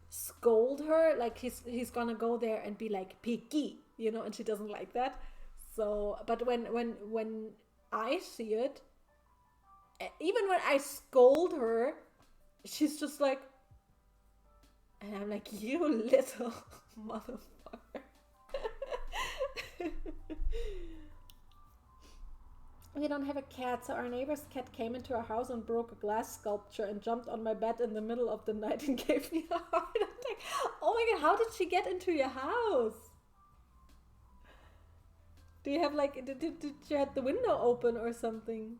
scold her, like he's gonna go there and be like picky, you know, and she doesn't like that. So, but when I see it, even when I scold her, she's just like, and I'm like, you little motherfucker. We don't have a cat, so our neighbor's cat came into our house and broke a glass sculpture and jumped on my bed in the middle of the night and gave me a heart attack. Oh my god, how did she get into your house? Do you have like, did you have the window open or something?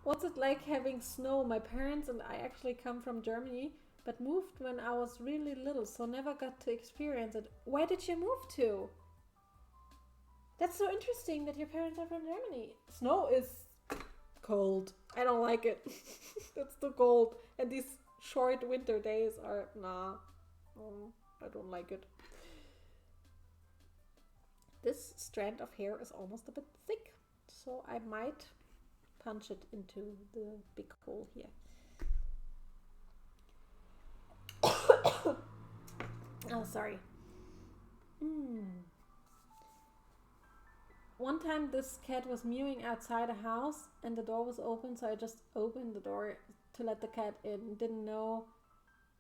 What's it like having snow? My parents and I actually come from Germany, but moved when I was really little, so never got to experience it. Where did you move to? That's so interesting that your parents are from Germany. Snow is cold. I don't like it. It's too cold. And these short winter days are, nah. I don't like it. This strand of hair is almost a bit thick, so I might punch it into the big hole here. Oh, sorry. One time this cat was mewing outside a house and the door was open, so I just opened the door to let the cat in. Didn't know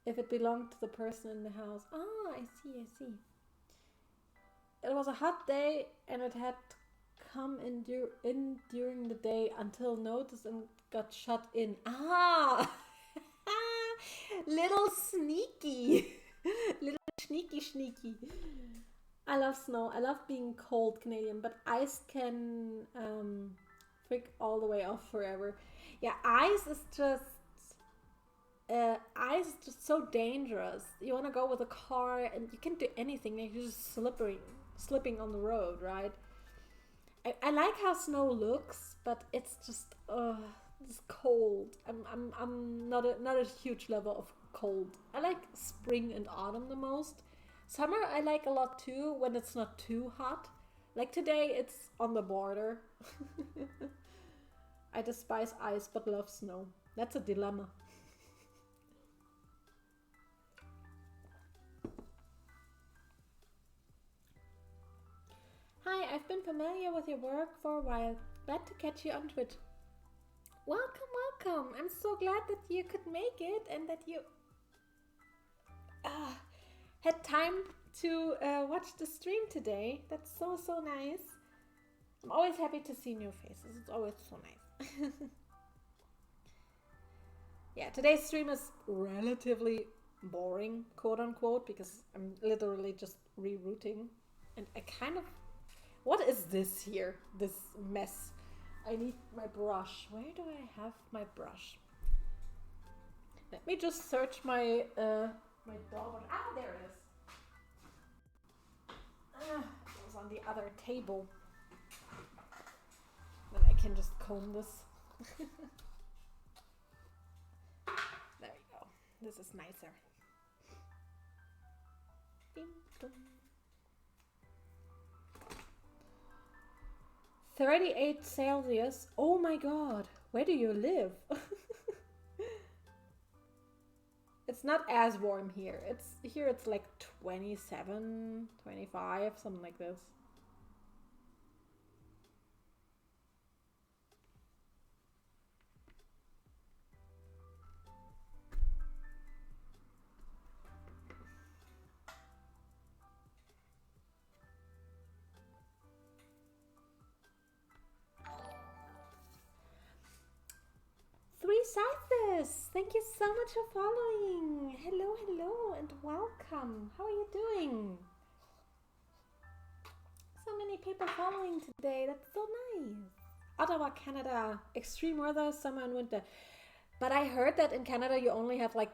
if it belonged to the person in the house. Ah, I see. It was a hot day and it had come in during the day until noticed and got shut in. Ah! Little sneaky. Little sneaky. I love snow. I love being cold Canadian, but ice can freak all the way off forever. Yeah, ice is just so dangerous. You want to go with a car and you can't do anything. Like, you're just slipping on the road, right? I like how snow looks, but it's just it's cold. I'm not a huge level of cold. I like spring and autumn the most. Summer I like a lot too when it's not too hot. Like today it's on the border. I despise ice but love snow. That's a dilemma. Hi, I've been familiar with your work for a while. Glad to catch you on Twitch. Welcome. I'm so glad that you could make it and that you had time to watch the stream today. That's so nice. I'm always happy to see new faces. It's always so nice. Yeah, today's stream is relatively boring, quote unquote, because I'm literally just rerouting. And I kind of... What is this here? This mess. I need my brush. Where do I have my brush? Let me just search my my door. Ah, there it is. It was on the other table. Then I can just comb this. There we go. This is nicer. Ding dong. 38 Celsius. Oh my god. Where do you live? It's not as warm here. It's like 27, 25, something like this. Scythus, thank you so much for following. Hello, and welcome. How are you doing? So many people following today. That's so nice. Ottawa, Canada. Extreme weather, summer and winter. But I heard that in Canada you only have like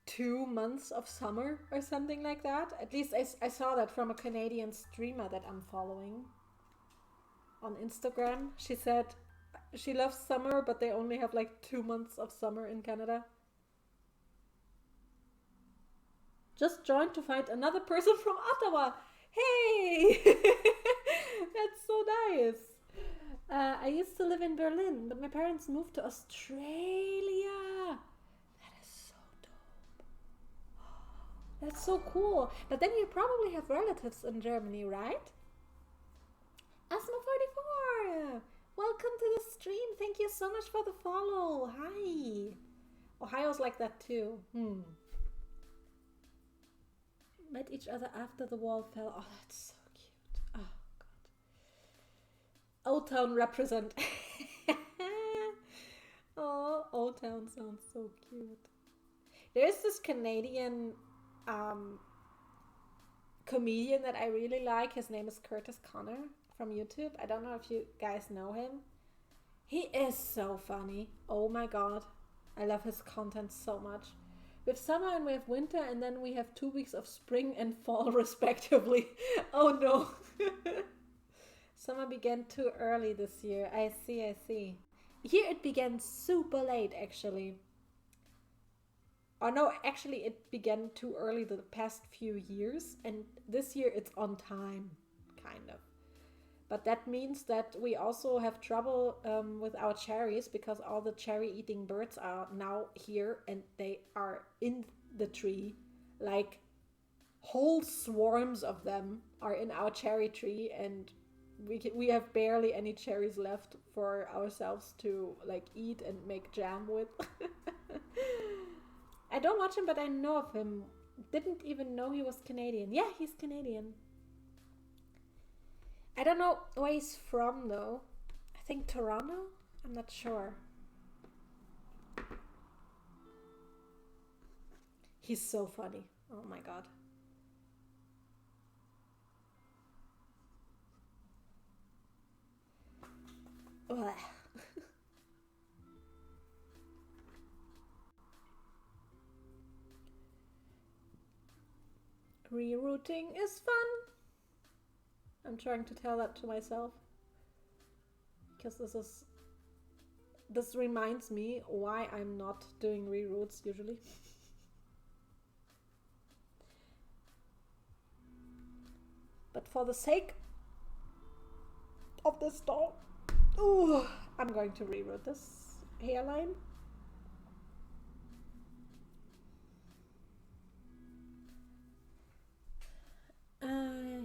2 months of summer or something like that. At least I saw that from a Canadian streamer that I'm following on Instagram. She said she loves summer, but they only have like 2 months of summer in Canada. Just joined to find another person from Ottawa. Hey! That's so nice. I used to live in Berlin, but my parents moved to Australia. That is so That's so cool. But then you probably have relatives in Germany, right? Asma44! Welcome to the stream. Thank you so much for the follow. Hi. Ohio's like that too. Met each other after the wall fell. Oh, that's so cute. Oh, God. Old Town represent. Oh, Old Town sounds so cute. There's this Canadian comedian that I really like. His name is Curtis Connor from YouTube. I don't know if you guys know him. He is so funny. Oh my God. I love his content so much. We have summer and we have winter, and then we have 2 weeks of spring and fall respectively. Oh no. Summer began too early this year. I see. Here it began super late actually. Oh no, actually it began too early the past few years, and this year it's on time, kind of. But that means that we also have trouble with our cherries, because all the cherry eating birds are now here and they are in the tree. Like whole swarms of them are in our cherry tree, and we have barely any cherries left for ourselves to like eat and make jam with. I don't watch him, but I know of him. Didn't even know he was Canadian. Yeah, he's Canadian. I don't know where he's from though. I think Toronto? I'm not sure. He's so funny. Oh my God. Ugh. Rerouting is fun. I'm trying to tell that to myself, because this reminds me why I'm not doing reroutes usually. But for the sake of this doll, I'm going to reroute this hairline.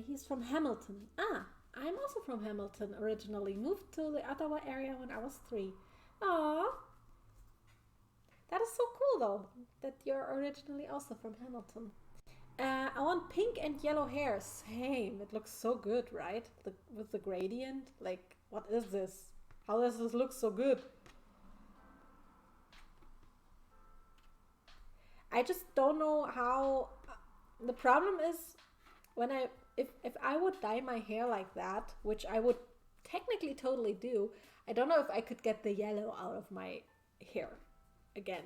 He's from Hamilton. I'm also from Hamilton originally. Moved to the Ottawa area when I was 3. Aww. That is so cool though, that you're originally also from Hamilton. I want pink and yellow hair. Same. It looks so good, right? With the gradient. Like, what is this? How does this look so good? I just don't know how. The problem is when if I would dye my hair like that, which I would technically totally do, I don't know if I could get the yellow out of my hair again.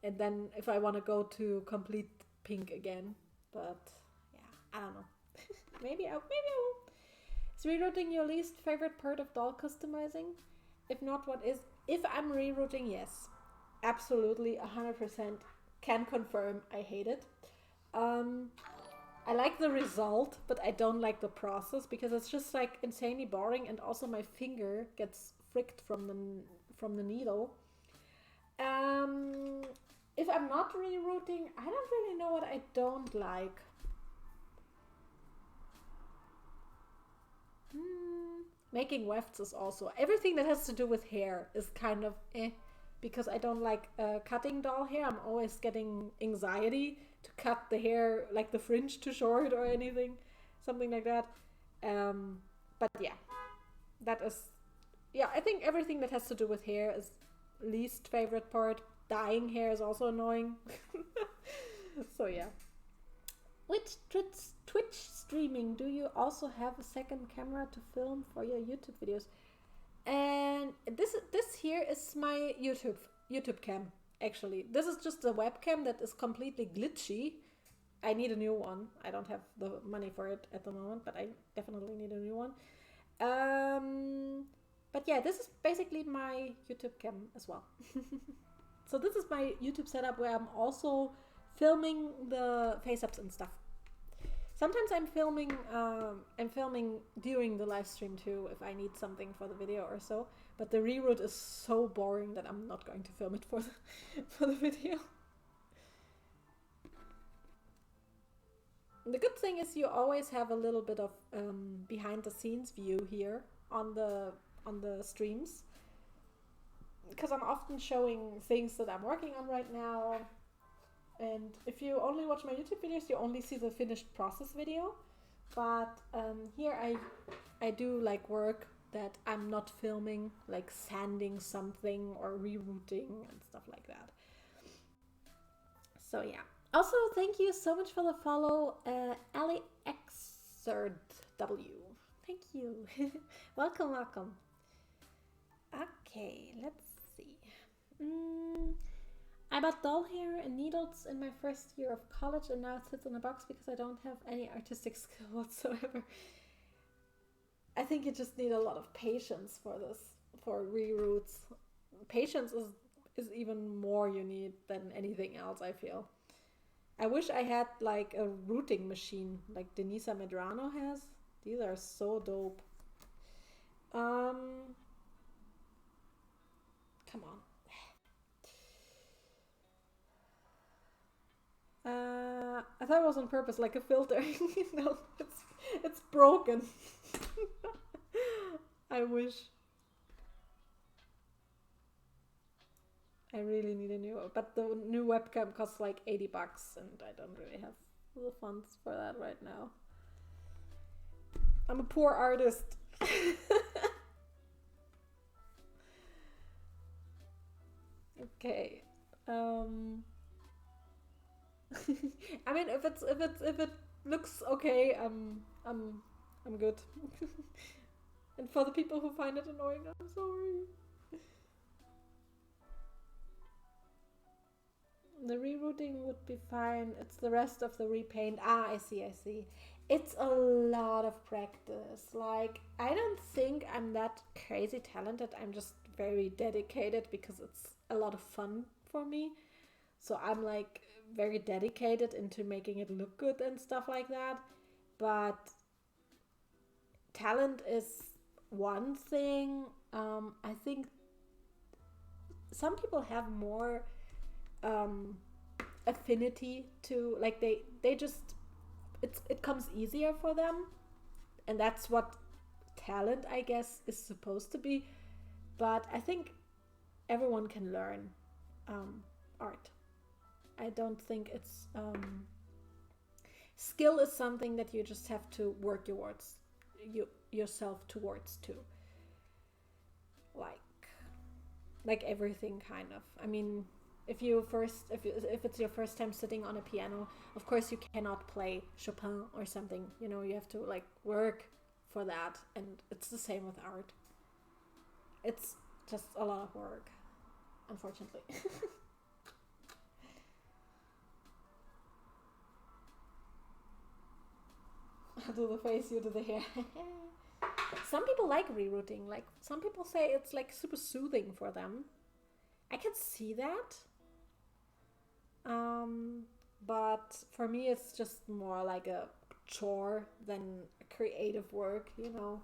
And then if I want to go to complete pink again. But yeah, I don't know. maybe I will. Is rerouting your least favorite part of doll customizing? If not, what is? If I'm rerouting, yes. Absolutely, 100% can confirm I hate it. I like the result, but I don't like the process, because it's just like insanely boring, and also my finger gets fricked from the needle. If I'm not rerouting, I don't really know what I don't like. Making wefts is also, everything that has to do with hair is kind of because I don't like cutting doll hair. I'm always getting anxiety to cut the hair, like the fringe too short or anything, something like that. But yeah, that is, yeah, I think everything that has to do with hair is least favorite part. Dyeing hair is also annoying. So yeah. With Twitch streaming, do you also have a second camera to film for your YouTube videos? And this here is my YouTube cam. Actually, this is just a webcam that is completely glitchy. I need a new one. I don't have the money for it at the moment, but I definitely need a new one. But yeah, this is basically my YouTube cam as well. So this is my YouTube setup where I'm also filming the face-ups and stuff. Sometimes I'm filming during the live stream too, if I need something for the video or so. But the reroute is so boring that I'm not going to film it for the video. The good thing is you always have a little bit of behind the scenes view here on the streams, because I'm often showing things that I'm working on right now. And if you only watch my YouTube videos, you only see the finished process video. But here I do like work that I'm not filming, like sanding something or rerouting and stuff like that. So yeah. Also, thank you so much for the follow, AliXerdW. Thank you. Welcome, welcome. Okay, let's see. I bought doll hair and needles in my first year of college, and now it sits in a box because I don't have any artistic skill whatsoever. I think you just need a lot of patience for this, for reroots. Patience is even more you need than anything else, I feel. I wish I had like a rooting machine like Denisa Medrano has. These are so dope. Come on. I thought it was on purpose, like a filter. No, it's broken. I wish. I really need a new, but the new webcam costs like 80 bucks, and I don't really have the funds for that right now. I'm a poor artist. Okay. I mean, if it looks okay, I'm good. And for the people who find it annoying, I'm sorry. The rerouting would be fine. It's the rest of the repaint. Ah, I see. It's a lot of practice. Like, I don't think I'm that crazy talented. I'm just very dedicated because it's a lot of fun for me. So I'm like very dedicated into making it look good and stuff like that. But talent is one thing. I think some people have more affinity to, like, they just, it comes easier for them, and that's what talent, I guess, is supposed to be. But I think everyone can learn art. I don't think it's skill is something that you just have to work yourself towards too. Like everything, kind of. I mean, if it's your first time sitting on a piano, of course you cannot play Chopin or something. You know, you have to like work for that, and it's the same with art. It's just a lot of work, unfortunately. I do the face, you do the hair. Some people like rerouting. Like, some people say it's like super soothing for them. I can see that. But for me, it's just more like a chore than a creative work, you know.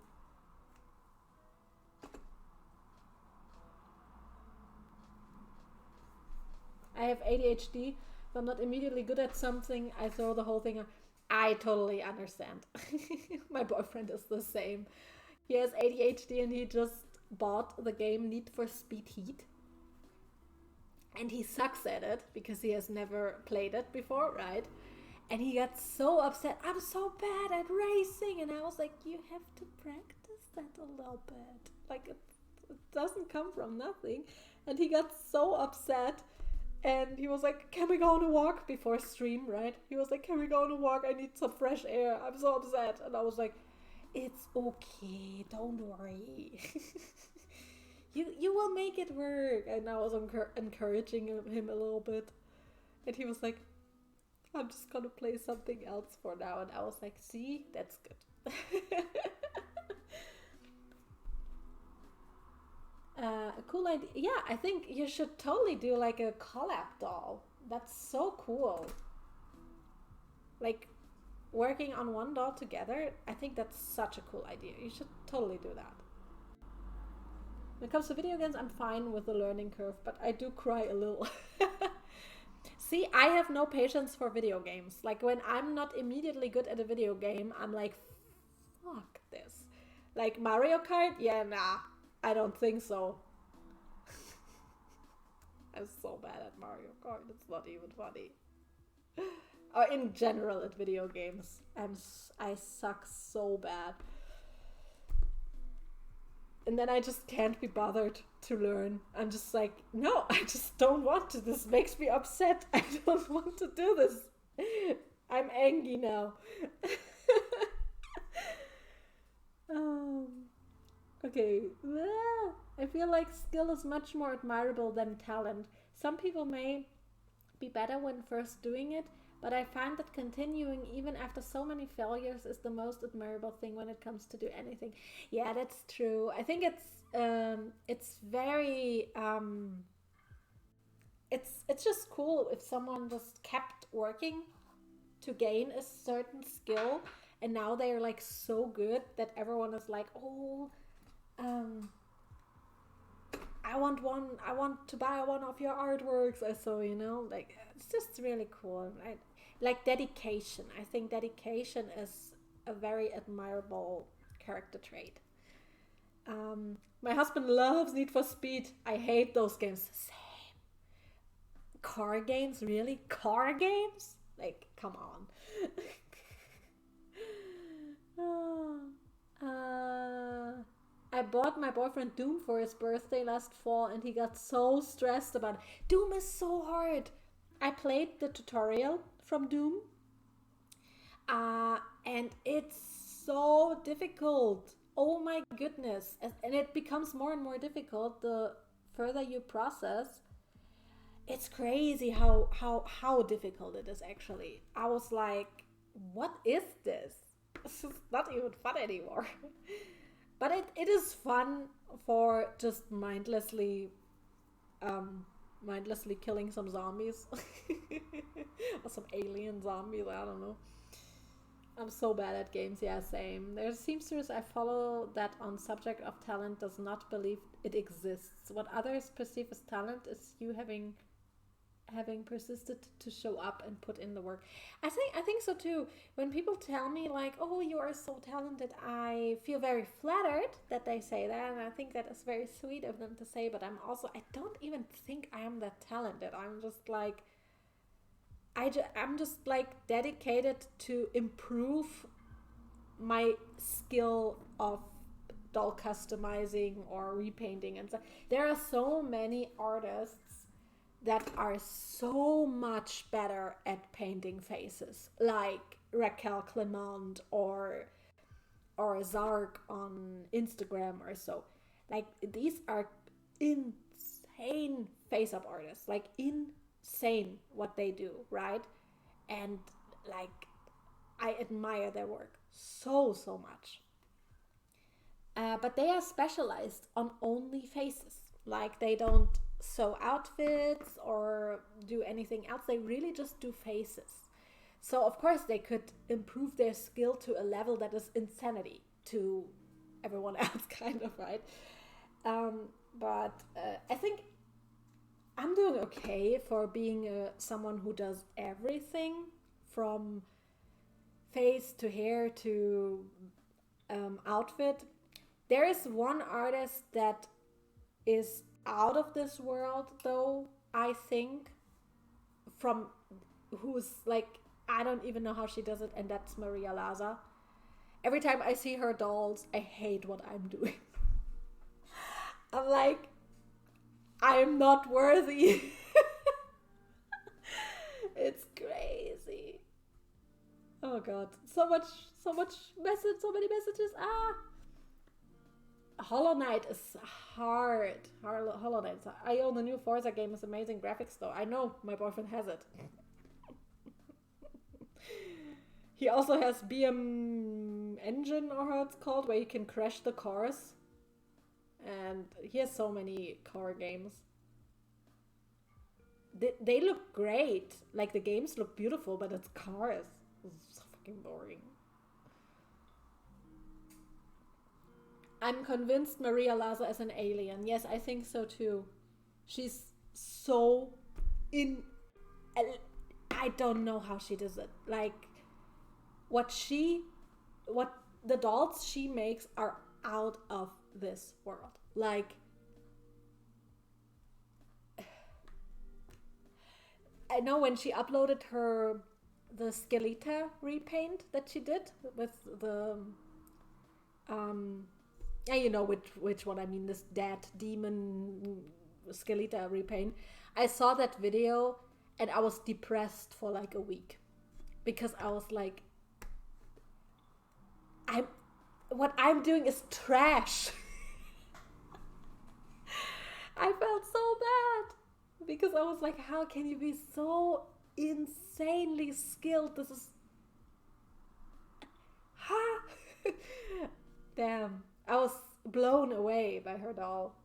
I have ADHD. If I'm not immediately good at something, I throw the whole thing out. I totally understand. My boyfriend is the same. He has ADHD and he just bought the game Need for Speed Heat. And he sucks at it because he has never played it before, right? And he got so upset. I'm so bad at racing. And I was like, you have to practice that a little bit. Like, it doesn't come from nothing. And he got so upset. And he was like, can we go on a walk before stream, right? He was like, can we go on a walk? I need some fresh air. I'm so upset. And I was like, it's okay. Don't worry. You will make it work. And I was encouraging him a little bit. And he was like, I'm just going to play something else for now. And I was like, see, that's good. A cool idea. Yeah, I think you should totally do like a collab doll. That's so cool. Like, working on one doll together, I think that's such a cool idea. You should totally do that. When it comes to video games, I'm fine with the learning curve, but I do cry a little. See, I have no patience for video games. Like when I'm not immediately good at a video game, I'm like, fuck this. Like Mario Kart? Yeah, nah, I don't think so. I'm so bad at Mario Kart, it's not even funny. Or in general at video games, I suck so bad. And then I just can't be bothered to learn. I'm just like, no, I just don't want to. This makes me upset. I don't want to do this. I'm angry now. Okay. I feel like skill is much more admirable than talent. Some people may be better when first doing it, but I find that continuing even after so many failures is the most admirable thing when it comes to do anything. Yeah, that's true. I think it's very it's just cool if someone just kept working to gain a certain skill, and now they're like so good that everyone is like, oh, um I want to buy one of your artworks. I saw, like it's just really cool. Like dedication. I think dedication is a very admirable character trait. My husband loves Need for Speed. I hate those games. Same. Car games, really? Car games? Like, come on. I bought my boyfriend Doom for his birthday last fall, and he got so stressed about it. Doom is so hard. I played the tutorial from Doom, and it's so difficult. Oh my goodness. And it becomes more and more difficult the further you process. It's crazy how difficult it is actually. I was like, what is this? This is not even fun anymore. But it is fun for just mindlessly killing some zombies. Or some alien zombies, I don't know. I'm so bad at games, yeah, same. There's seamstress I follow that on subject of talent does not believe it exists. What others perceive as talent is you having persisted to show up and put in the work. I think so too. When people tell me like, oh, you are so talented, I feel very flattered that they say that, and I think that is very sweet of them to say, but I don't even think I am that talented. I'm just like, I'm just like dedicated to improve my skill of doll customizing or repainting and stuff. There are so many artists that are so much better at painting faces, like Raquel Clement or Zark on Instagram or so. Like these are insane face up artists, like insane what they do, right? And like I admire their work so much. But they are specialized on only faces. Like they don't sew outfits or do anything else. They really just do faces. So of course they could improve their skill to a level that is insanity to everyone else, kind of, right? But I think I'm doing okay for being someone who does everything from face to hair to outfit. There is one artist that is out of this world, though, I think, from who's like, I don't even know how she does it, and that's Maria Laza. Every time I see her dolls, I hate what I'm doing. I'm like, I'm not worthy. It's crazy. Oh god, so many messages. Hollow Knight is hard. Hollow Knight. I own the new Forza game. It's amazing graphics though. I know my boyfriend has it. He also has BM Engine, or how it's called, where you can crash the cars. And he has so many car games. They look great. Like the games look beautiful, but it's cars. It's so fucking boring. I'm convinced Maria Laza is an alien. Yes, I think so too. She's so I don't know how she does it. Like, what the dolls she makes are out of this world. Like, I know when she uploaded the Skeleta repaint that she did with the yeah, you know which one I mean, this dead demon Skeleta repaint. I saw that video and I was depressed for like a week because I was like, what I'm doing is trash. I felt so bad because I was like, how can you be so insanely skilled? This is damn. I was blown away by her doll.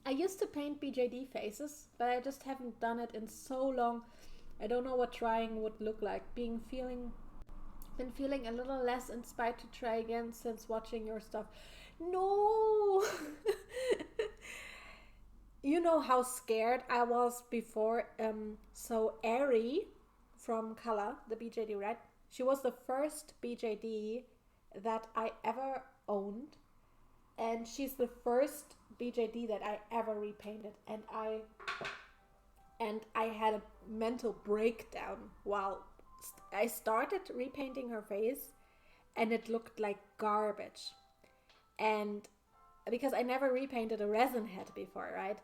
I used to paint BJD faces, but I just haven't done it in so long. I don't know what trying would look like. Been feeling a little less inspired to try again since watching your stuff. No. You know how scared I was before. So Ari from Color, the BJD, right? She was the first BJD that I ever owned, and she's the first BJD that I ever repainted, and I had a mental breakdown while I started repainting her face, and it looked like garbage. And because I never repainted a resin head before, right?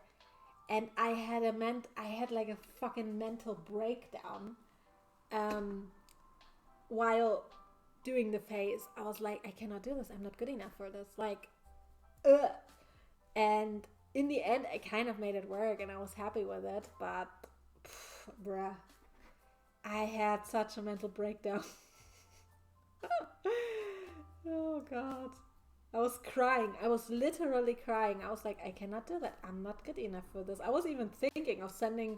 And I had like a fucking mental breakdown while doing the face. I was like, I cannot do this. I'm not good enough for this. Like, ugh. And in the end, I kind of made it work, and I was happy with it. But, bruh, I had such a mental breakdown. Oh God. I was crying. I was literally crying. I was like, I cannot do that. I'm not good enough for this. I was even thinking of sending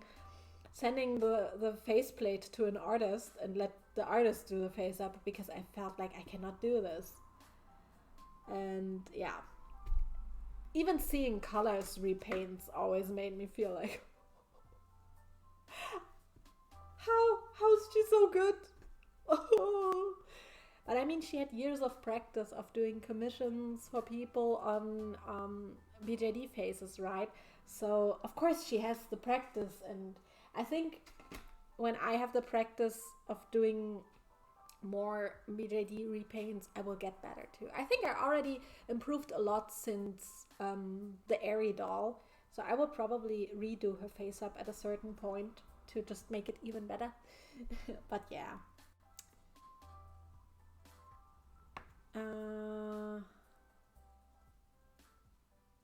the faceplate to an artist and let the artist do the face up because I felt like I cannot do this. And yeah. Even seeing Colors repaints always made me feel like, how's she so good? Oh. But I mean, she had years of practice of doing commissions for people on BJD faces, right? So of course she has the practice, and I think when I have the practice of doing more BJD repaints, I will get better too. I think I already improved a lot since the Airy doll, so I will probably redo her face up at a certain point to just make it even better. But yeah.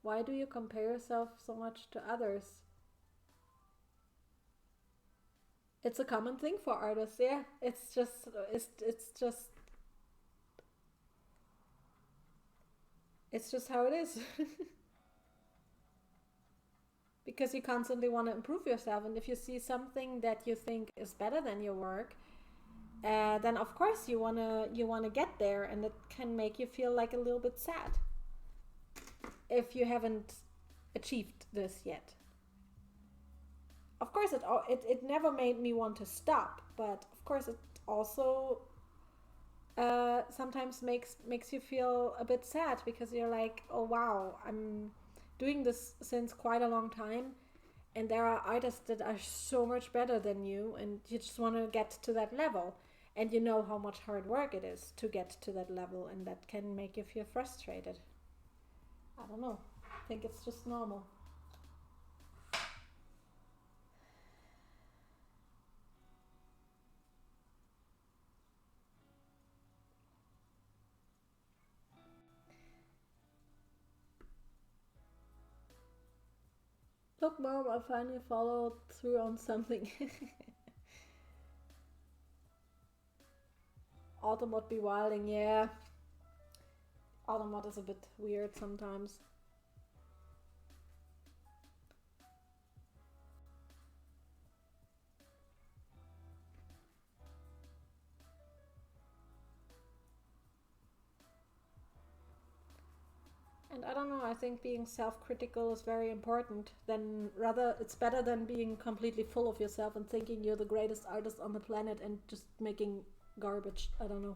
Why do you compare yourself so much to others? It's a common thing for artists, yeah. It's just how it is. Because you constantly want to improve yourself, and if you see something that you think is better than your work, then of course you wanna get there, and it can make you feel like a little bit sad if you haven't achieved this yet. Of course, it never made me want to stop, but of course it also sometimes makes you feel a bit sad because you're like, oh wow, I'm doing this since quite a long time, and there are artists that are so much better than you, and you just want to get to that level, and you know how much hard work it is to get to that level, and that can make you feel frustrated. I don't know. I think it's just normal. Look, Mom, I finally followed through on something. Automod be wilding, yeah. Automod is a bit weird sometimes. And I don't know, I think being self-critical is very important. Then rather, it's better than being completely full of yourself and thinking you're the greatest artist on the planet and just making garbage. I don't know.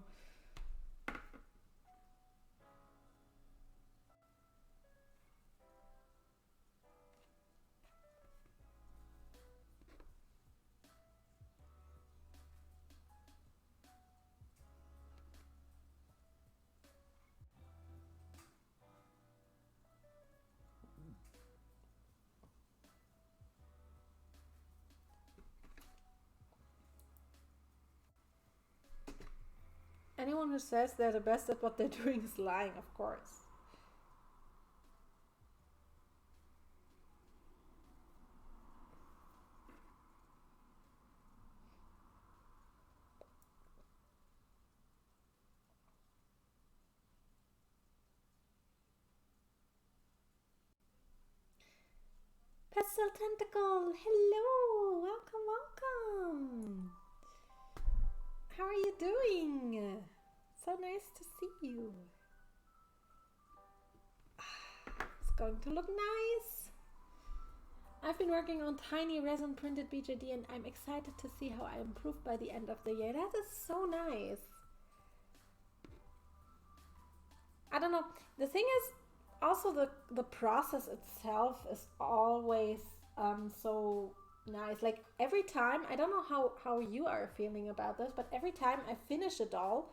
Anyone who says they're the best at what they're doing is lying, of course. Pestle Tentacle, hello, welcome. How are you doing? So nice to see you. It's going to look nice. I've been working on tiny resin printed BJD and I'm excited to see how I improve by the end of the year. That is so nice. I don't know. The thing is, also the process itself is always so nice. Like every time, I don't know how you are feeling about this, but every time I finish a doll,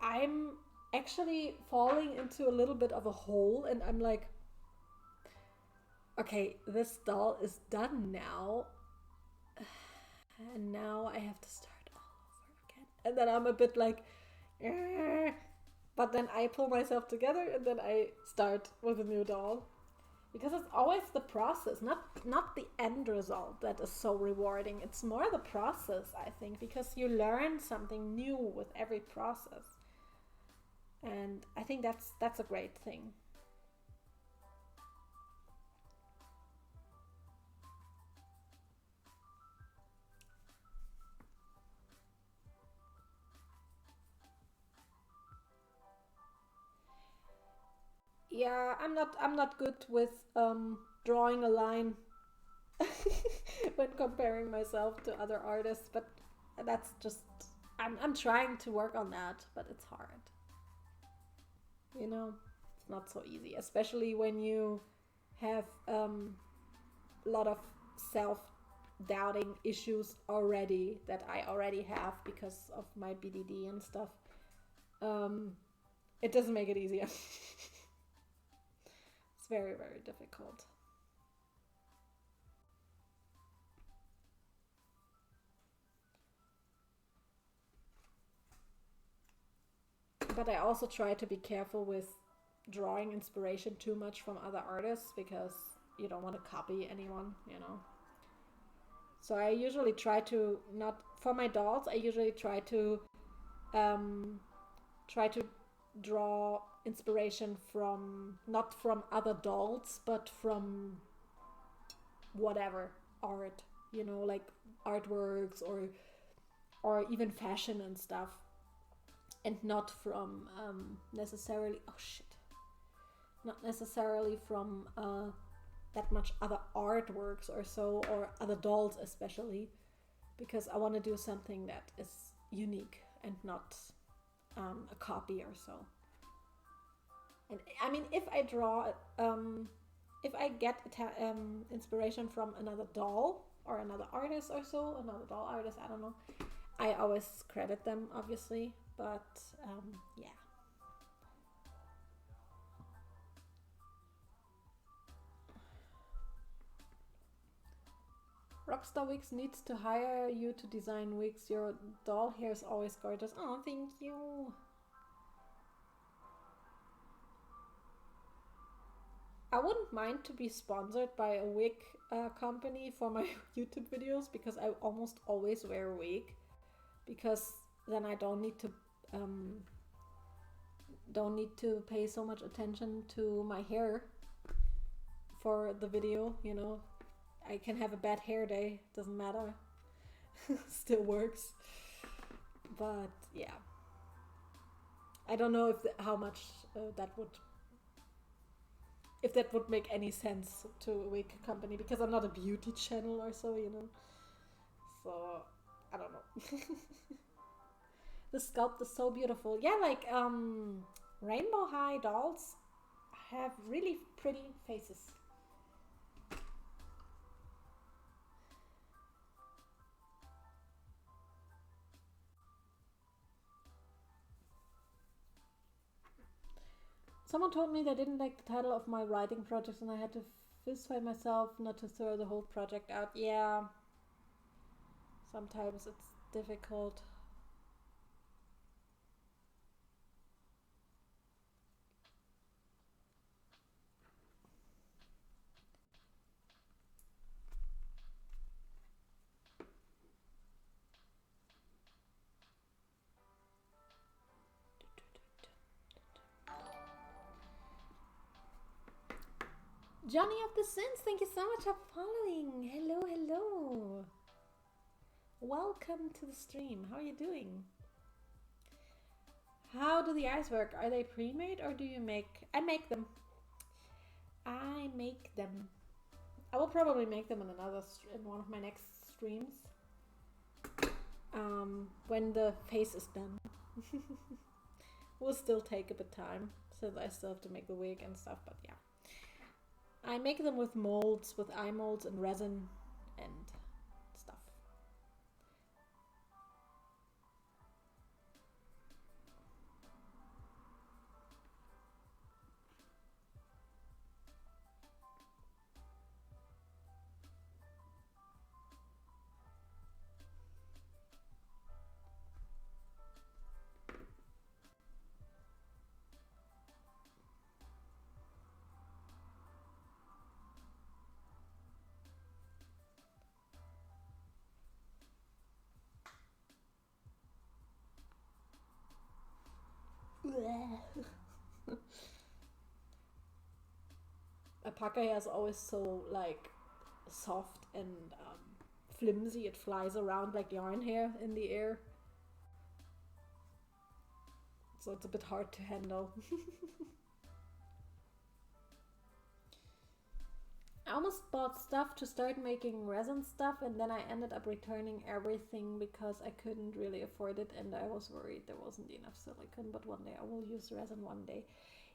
I'm actually falling into a little bit of a hole and I'm like, okay, this doll is done now. And now I have to start all over again. And then I'm a bit like, but then I pull myself together and then I start with a new doll. Because it's always the process, not the end result that is so rewarding. It's more the process, I think, because you learn something new with every process. And I think that's a great thing. Yeah, I'm not good with drawing a line when comparing myself to other artists, but that's just I'm trying to work on that, but it's hard. You know, it's not so easy, especially when you have a lot of self-doubting issues already that I already have because of my BDD and stuff. It doesn't make it easier. It's very, very difficult. But I also try to be careful with drawing inspiration too much from other artists because you don't want to copy anyone, you know. So I usually try to not for my dolls. I usually um, try to draw inspiration from not from other dolls, but from whatever art, you know, like artworks or even fashion and stuff, and not from necessarily not necessarily from that much other artworks or so, or other dolls especially, because I want to do something that is unique and not a copy or so. And I mean, if I draw, if I get inspiration from another doll or another artist or so, another doll artist, I don't know, I always credit them, obviously, but yeah. Rockstar Wigs needs to hire you to design wigs. Your doll hair is always gorgeous. Oh, thank you. I wouldn't mind to be sponsored by a wig company for my YouTube videos because I almost always wear a wig, because then I don't need to pay so much attention to my hair for the video, you know. I can have a bad hair day, doesn't matter. Still works. But yeah, I don't know if how much that would If that would make any sense to a wig company, because I'm not a beauty channel or so, you know. So, I don't know. The sculpt is so beautiful. Yeah, like Rainbow High dolls have really pretty faces. Someone told me they didn't like the title of my writing project and I had to fist-fight myself not to throw the whole project out. Yeah, sometimes it's difficult. Johnny of the Sins, thank you so much for following. Hello, hello. Welcome to the stream. How are you doing? How do the eyes work? Are they pre-made or do you make... I make them. I make them. I will probably make them in one of my next streams. When the face is done. Will still take a bit of time since I still have to make the wig and stuff, but yeah. I make them with molds, with eye molds and resin and stuff. Alpaca hair is always so like soft and flimsy. It flies around like yarn hair in the air. So it's a bit hard to handle. I almost bought stuff to start making resin stuff and then I ended up returning everything because I couldn't really afford it and I was worried there wasn't enough silicone, but one day I will use resin one day.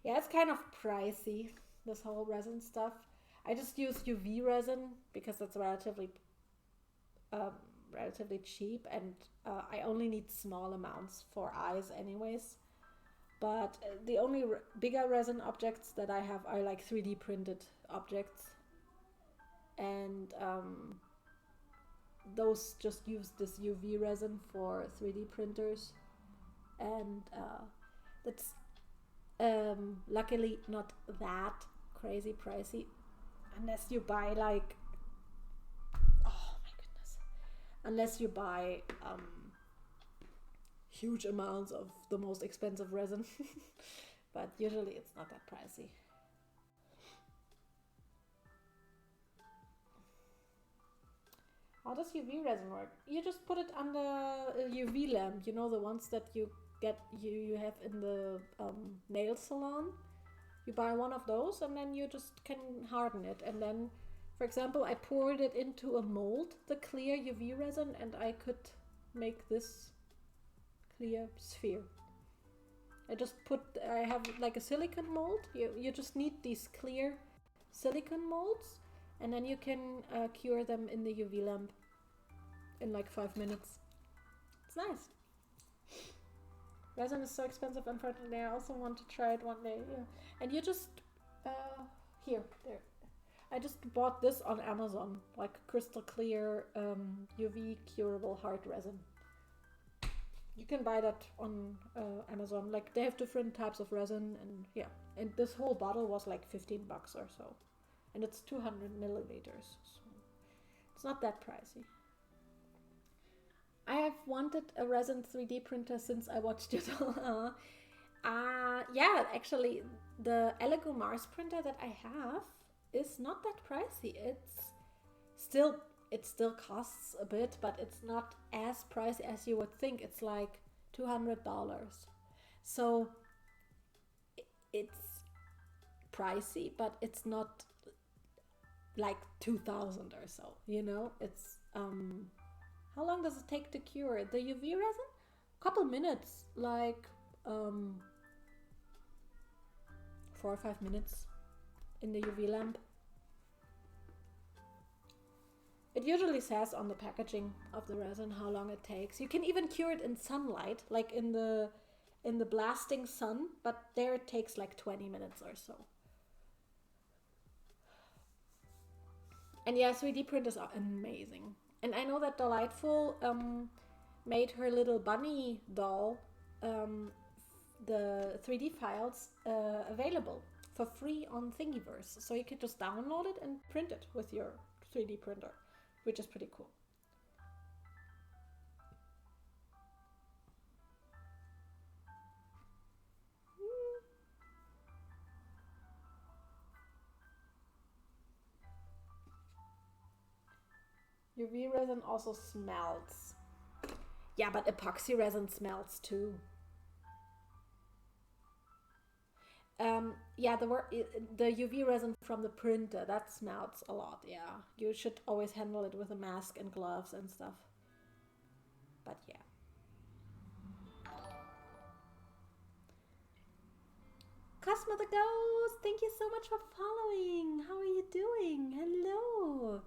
Yeah, it's kind of pricey, this whole resin stuff. I just use UV resin because that's relatively cheap and I only need small amounts for eyes anyways. But the only bigger resin objects that I have are like 3D printed objects. And those just use this UV resin for 3D printers. And that's luckily not that crazy pricey. Unless you buy like... Oh my goodness. Unless you buy... huge amounts of the most expensive resin. But usually it's not that pricey. How does UV resin work? You just put it under a UV lamp, you know, the ones that you have in the nail salon. You buy one of those and then you just can harden it. And then, for example, I poured it into a mold, the clear UV resin, and I could make this clear sphere. I have like a silicone mold. You just need these clear silicone molds and then you can cure them in the UV lamp in like 5 minutes. It's nice. Resin is so expensive, unfortunately. I also want to try it one day. Yeah. And you just there. I just bought this on Amazon, like crystal clear UV curable hard resin. You can buy that on Amazon. Like they have different types of resin, and yeah. And this whole bottle was like $15 or so, and it's 200 milliliters. So it's not that pricey. I have wanted a resin 3D printer since I watched it. Yeah, actually, the Elegoo Mars printer that I have is not that pricey. It still costs a bit, but it's not as pricey as you would think. It's like $200. So it's pricey, but it's not like 2,000 or so, you know? It's how long does it take to cure the UV resin? A couple minutes, like 4 or 5 minutes in the UV lamp. It usually says on the packaging of the resin how long it takes. You can even cure it in sunlight, like in the blasting sun, but there it takes like 20 minutes or so. And yeah, 3D printers are amazing. And I know that Delightful made her little bunny doll, the 3D files available for free on Thingiverse. So you can just download it and print it with your 3D printer, which is pretty cool. UV resin also smells. Yeah, but epoxy resin smells too. Yeah, the UV resin from the printer, that smells a lot, yeah. You should always handle it with a mask and gloves and stuff. But yeah. Cosmo the Ghost, thank you so much for following. How are you doing? Hello.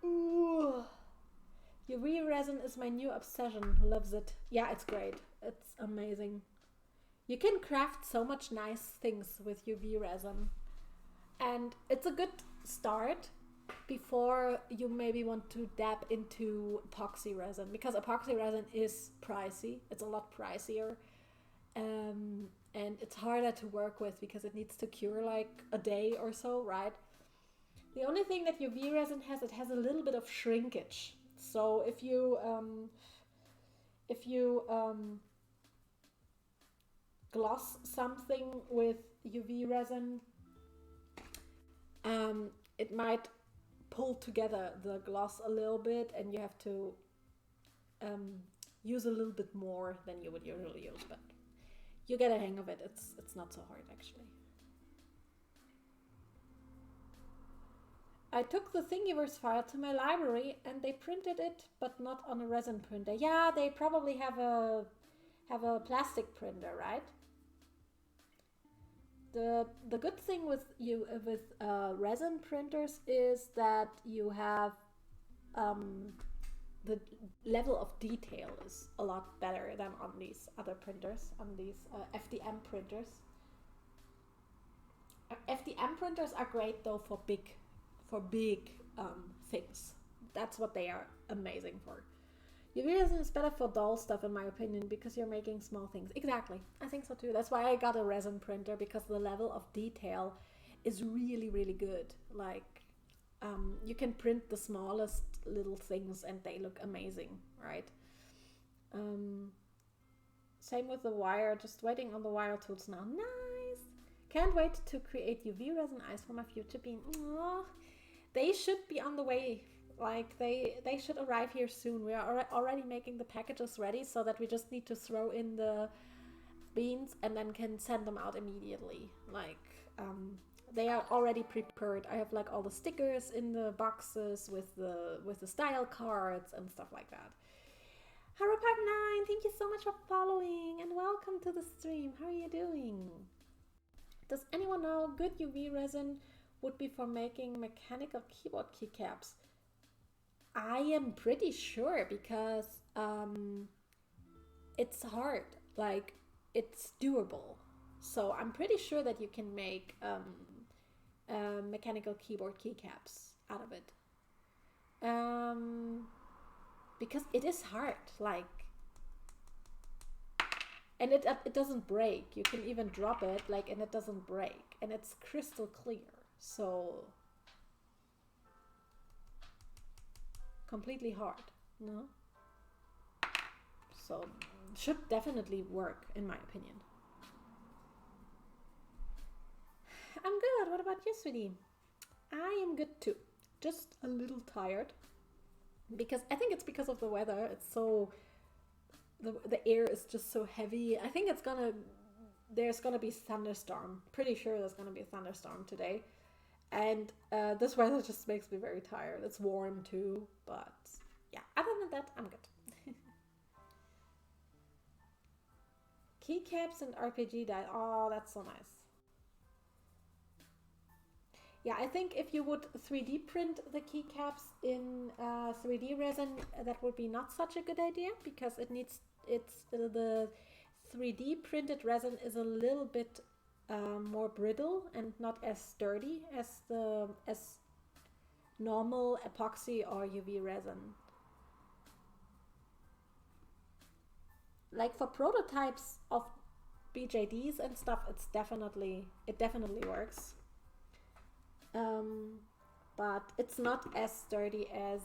Ooh. UV resin is my new obsession. Loves it. Yeah, it's great. It's amazing. You can craft so much nice things with UV resin. And it's a good start before you maybe want to dab into epoxy resin, because epoxy resin is pricey. It's a lot pricier. And it's harder to work with because it needs to cure like a day or so, right? The only thing that UV resin has, it has a little bit of shrinkage. So if you gloss something with UV resin, it might pull together the gloss a little bit, and you have to use a little bit more than you would usually use, but you get a hang of it. It's not so hard actually. I took the Thingiverse file to my library and they printed it, but not on a resin printer. Yeah, they probably have a plastic printer, right? The good thing with resin printers is that you have the level of detail is a lot better than on these other printers, on these FDM printers. FDM printers are great though for big things. That's what they are amazing for. UV resin is better for dull stuff in my opinion, because you're making small things. Exactly, I think so too. That's why I got a resin printer, because the level of detail is really, really good. Like you can print the smallest little things and they look amazing, right? Same with the wire, just waiting on the wire tools now. Nice! Can't wait to create UV resin eyes for my future bean. Aww. They should be on the way. Like they should arrive here soon. We are already making the packages ready, so that we just need to throw in the beans and then can send them out immediately. Like they are already prepared. I have like all the stickers in the boxes with the style cards and stuff like that. HarrowPark9, thank you so much for following and welcome to the stream. How are you doing? Does anyone know good UV resin would be for making mechanical keyboard keycaps? I am pretty sure, because it's hard, like it's doable. So I'm pretty sure that you can make mechanical keyboard keycaps out of it. Because it is hard, like, and it doesn't break. You can even drop it, like, and it doesn't break, and it's crystal clear. So completely hard, no? So should definitely work in my opinion. I'm good. What about you, sweetie? I am good too. Just a little tired, because I think it's because of the weather. It's so the air is just so heavy. I think it's gonna there's gonna be thunderstorm. Pretty sure there's gonna be a thunderstorm today. And this weather just makes me very tired. It's warm too, but yeah, other than that, I'm good. Keycaps and RPG die. Oh, that's so nice. Yeah, I think if you would 3D print the keycaps in 3D resin, that would be not such a good idea because the 3D printed resin is a little bit more brittle and not as sturdy as normal epoxy or UV resin. Like for prototypes of BJDs and stuff, it definitely works. But it's not as sturdy as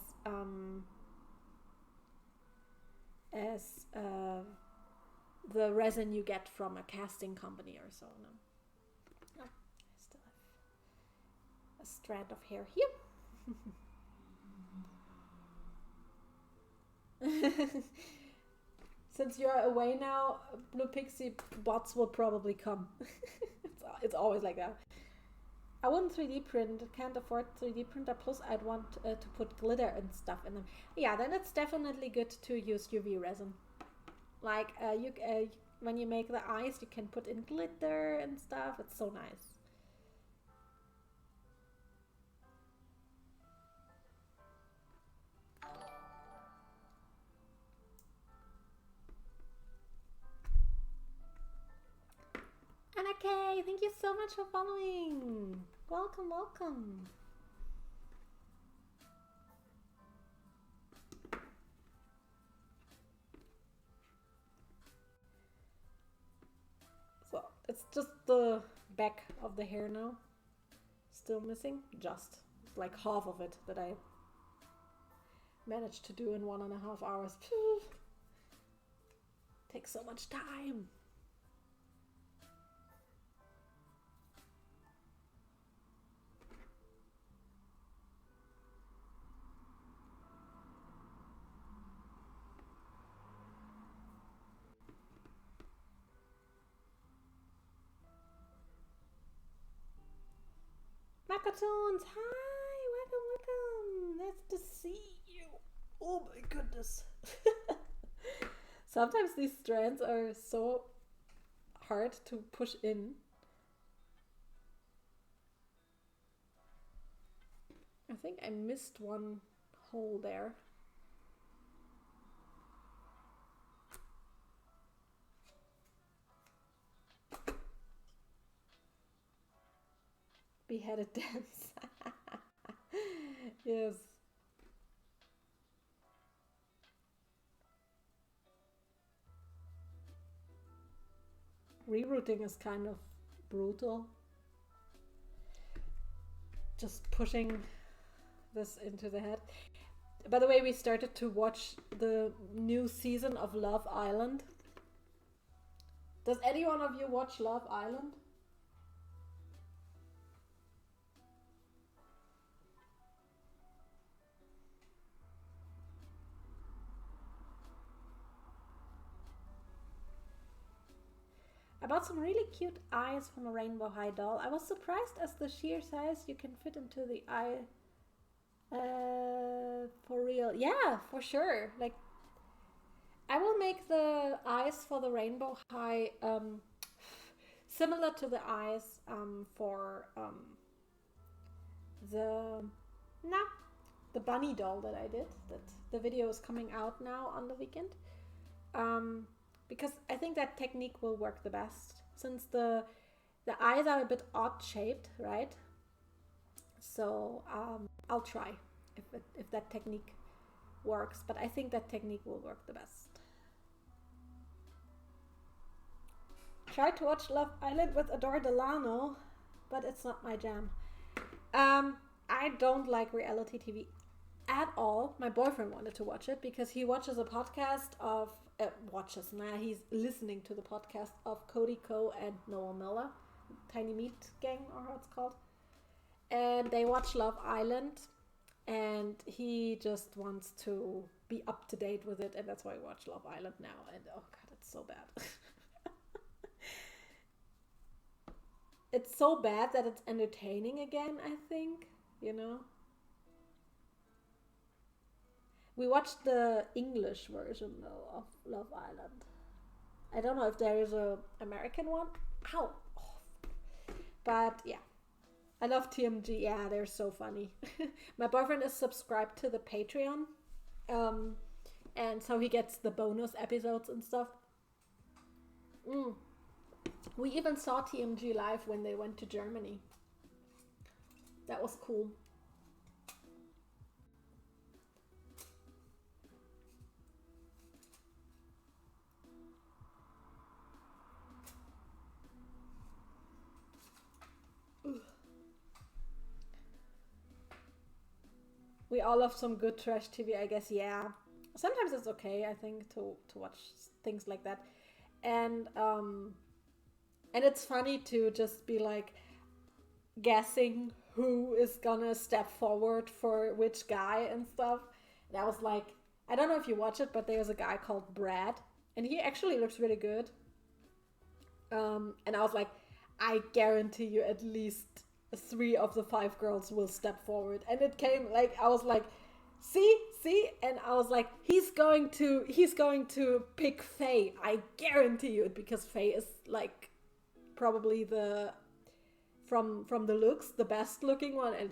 the resin you get from a casting company or so. No, I still have a strand of hair here. Since you're away now, Blue Pixie bots will probably come. It's always like that. I wouldn't 3D print, can't afford 3D printer, plus I'd want to put glitter and stuff in them. Yeah, then it's definitely good to use UV resin. Like, when you make the eyes, you can put in glitter and stuff. It's so nice. Anake, thank you so much for following. Welcome, welcome. So it's just the back of the hair now. Still missing, just like half of it that I managed to do in 1.5 hours. Takes so much time. Macatoons, hi, welcome. Nice to see you. Oh my goodness. Sometimes these strands are so hard to push in. I think I missed one hole there. Beheaded dance. Yes. Rerouting is kind of brutal. Just pushing this into the head. By the way, we started to watch the new season of Love Island. Does any one of you watch Love Island? I bought some really cute eyes from a Rainbow High doll. I was surprised as the sheer size you can fit into the eye. For real. Yeah, for sure. Like, I will make the eyes for the Rainbow High similar to the eyes for the the bunny doll that I did. That the video is coming out now on the weekend. Because I think that technique will work the best, since the eyes are a bit odd shaped, right? So I'll try if that technique works, but I think that technique will work the best. Try to watch Love Island with Adore Delano, but it's not my jam. I don't like reality TV at all. My boyfriend wanted to watch it because he watches a podcast of he's listening to the podcast of Cody Ko and Noah Miller, Tiny Meat Gang, or how it's called, and they watch Love Island, and he just wants to be up to date with it, and that's why I watch Love Island now. And oh god, it's so bad. it's so bad that it's entertaining again, I think, you know. We watched the English version though of Love Island. I don't know if there is a American one. Ow. Oh. But yeah. I love TMG. Yeah, they're so funny. My boyfriend is subscribed to the Patreon. Um, and so he gets the bonus episodes and stuff. Mm. We even saw TMG live when they went to Germany. That was cool. We all love some good trash TV, I guess. Yeah, sometimes it's okay, I think, to watch things like that, and and it's funny to just be like guessing who is gonna step forward for which guy and stuff. And I was like, I don't know if you watch it, but there's a guy called Brad, and he actually looks really good. And I was like, I guarantee you at least 3 of the 5 girls will step forward. And it came like I was like, see, and I was like, he's going to pick Faye. I guarantee you it, because Faye is like probably the from the looks the best looking one, and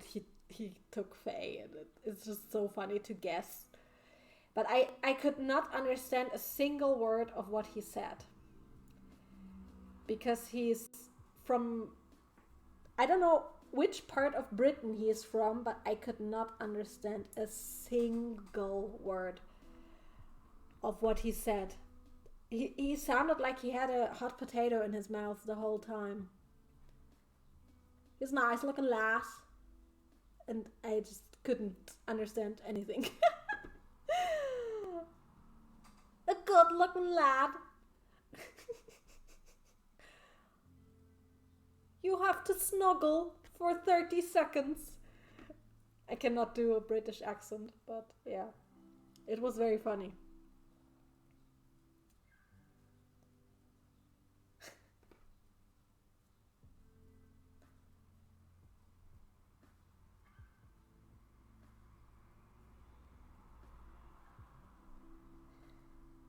he took Faye, and it's just so funny to guess. But I could not understand a single word of what he said, because he's from, I don't know which part of Britain he is from, but I could not understand a single word of what he said. He sounded like he had a hot potato in his mouth the whole time. He's a nice looking lass, and I just couldn't understand anything. A good looking lad. You have to snuggle for 30 seconds. I cannot do a British accent, but yeah, it was very funny.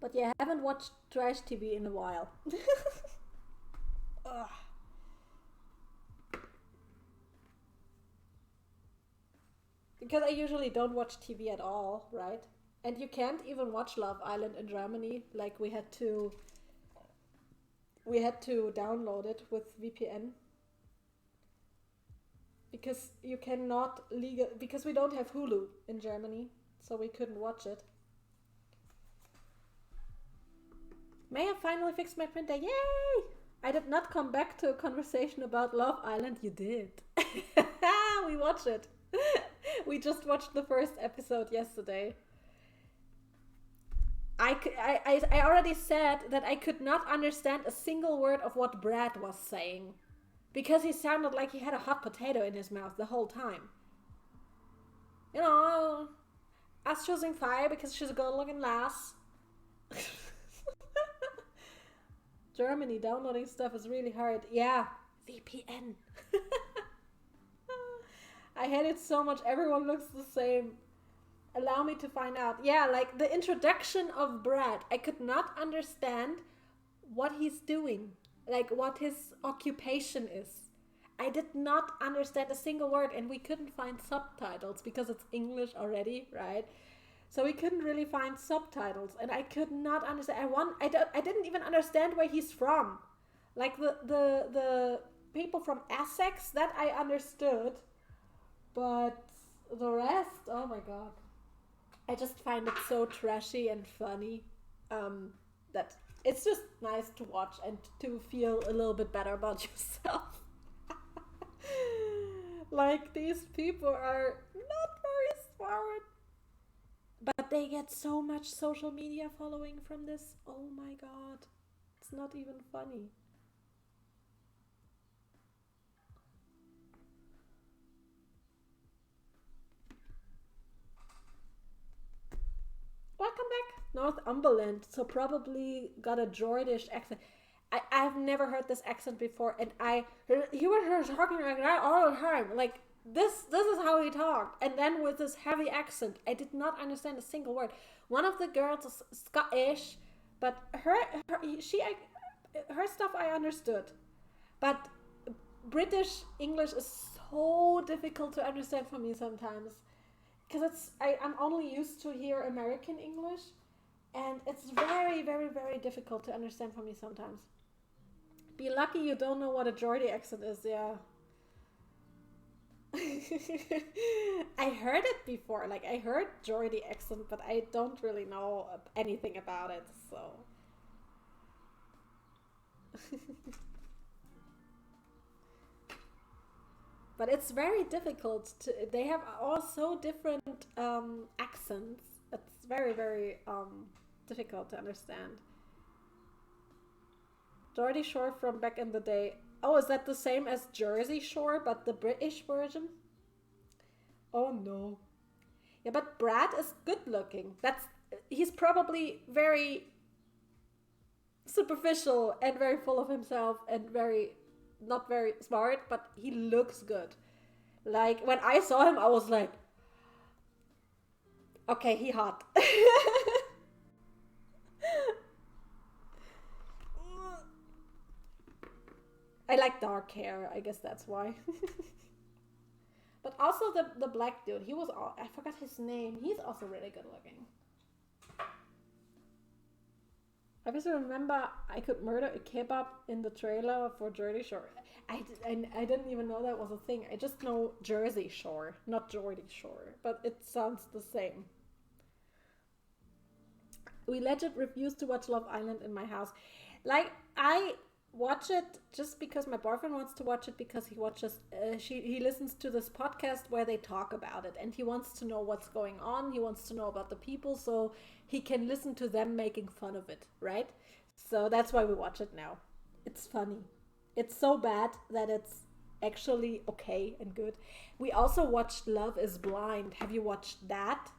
But yeah, I haven't watched trash TV in a while. Ugh. Because I usually don't watch TV at all, right? And you can't even watch Love Island in Germany. Like we had to download it with VPN, because you cannot legal, because we don't have Hulu in Germany, so we couldn't watch it. May I finally fix my printer? Yay! I did not come back to a conversation about Love Island. You did. We watched it. We just watched the first episode yesterday. I already said that I could not understand a single word of what Brad was saying, because he sounded like he had a hot potato in his mouth the whole time. You know, us choosing Fire because she's a good looking lass. Germany, downloading stuff is really hard. Yeah, VPN. I hate it so much. Everyone looks the same. Allow me to find out. Yeah, like the introduction of Brad, I could not understand what he's doing, like what his occupation is. I did not understand a single word, and we couldn't find subtitles because it's English already, right? So we couldn't really find subtitles, and I could not understand. I didn't even understand where he's from. Like the people from Essex, that I understood, but the rest, oh my god. I just find it so trashy and funny, that it's just nice to watch and to feel a little bit better about yourself. Like, these people are not very smart, but they get so much social media following from this. Oh my god. It's not even funny. Welcome back. Northumberland, so probably got a Jordish accent. I I've never heard this accent before, and he was talking like that all the time. Like this is how he talked, and then with this heavy accent, I did not understand a single word. One of the girls is Scottish, but her stuff I understood, but British English is so difficult to understand for me sometimes, because I'm only used to hear American English, and it's very, very, very difficult to understand for me sometimes. Be lucky you don't know what a Geordie accent is, yeah. I heard it before, like I heard Geordie accent, but I don't really know anything about it, so. But it's very difficult to. They have all so different accents. It's very, very difficult to understand. Geordie Shore from back in the day. Oh, is that the same as Jersey Shore, but the British version? Oh no. Yeah, but Brad is good looking. He's probably very superficial and very full of himself and very not very smart, but he looks good. Like when I saw him, I was like, okay, he hot. I like dark hair. I guess that's why. But also the black dude. I forgot his name. He's also really good looking. I just remember I could murder a kebab in the trailer for Jersey Shore. I didn't even know that was a thing. I just know Jersey Shore, not Geordie Shore. But it sounds the same. We legit refused to watch Love Island in my house. Like, I watch it just because my boyfriend wants to watch it, because he watches he listens to this podcast where they talk about it, and he wants to know what's going on. He wants to know about the people, so he can listen to them making fun of it, right? So that's why we watch it now. It's funny. It's so bad that it's actually okay and good. We also watched Love is Blind. Have you watched that?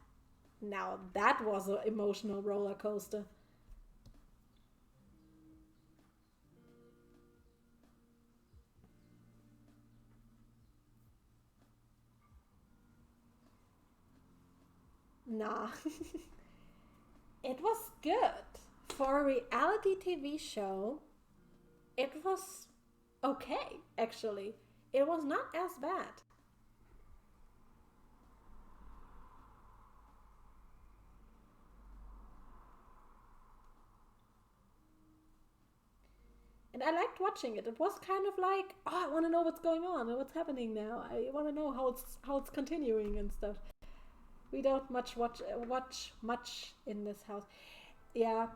Now that was an emotional roller coaster. Nah. It was good. For a reality TV show, it was okay, actually. It was not as bad. And I liked watching it. It was kind of like, oh, I want to know what's going on and what's happening now. I want to know how it's continuing and stuff. We don't much watch much in this house. Yeah,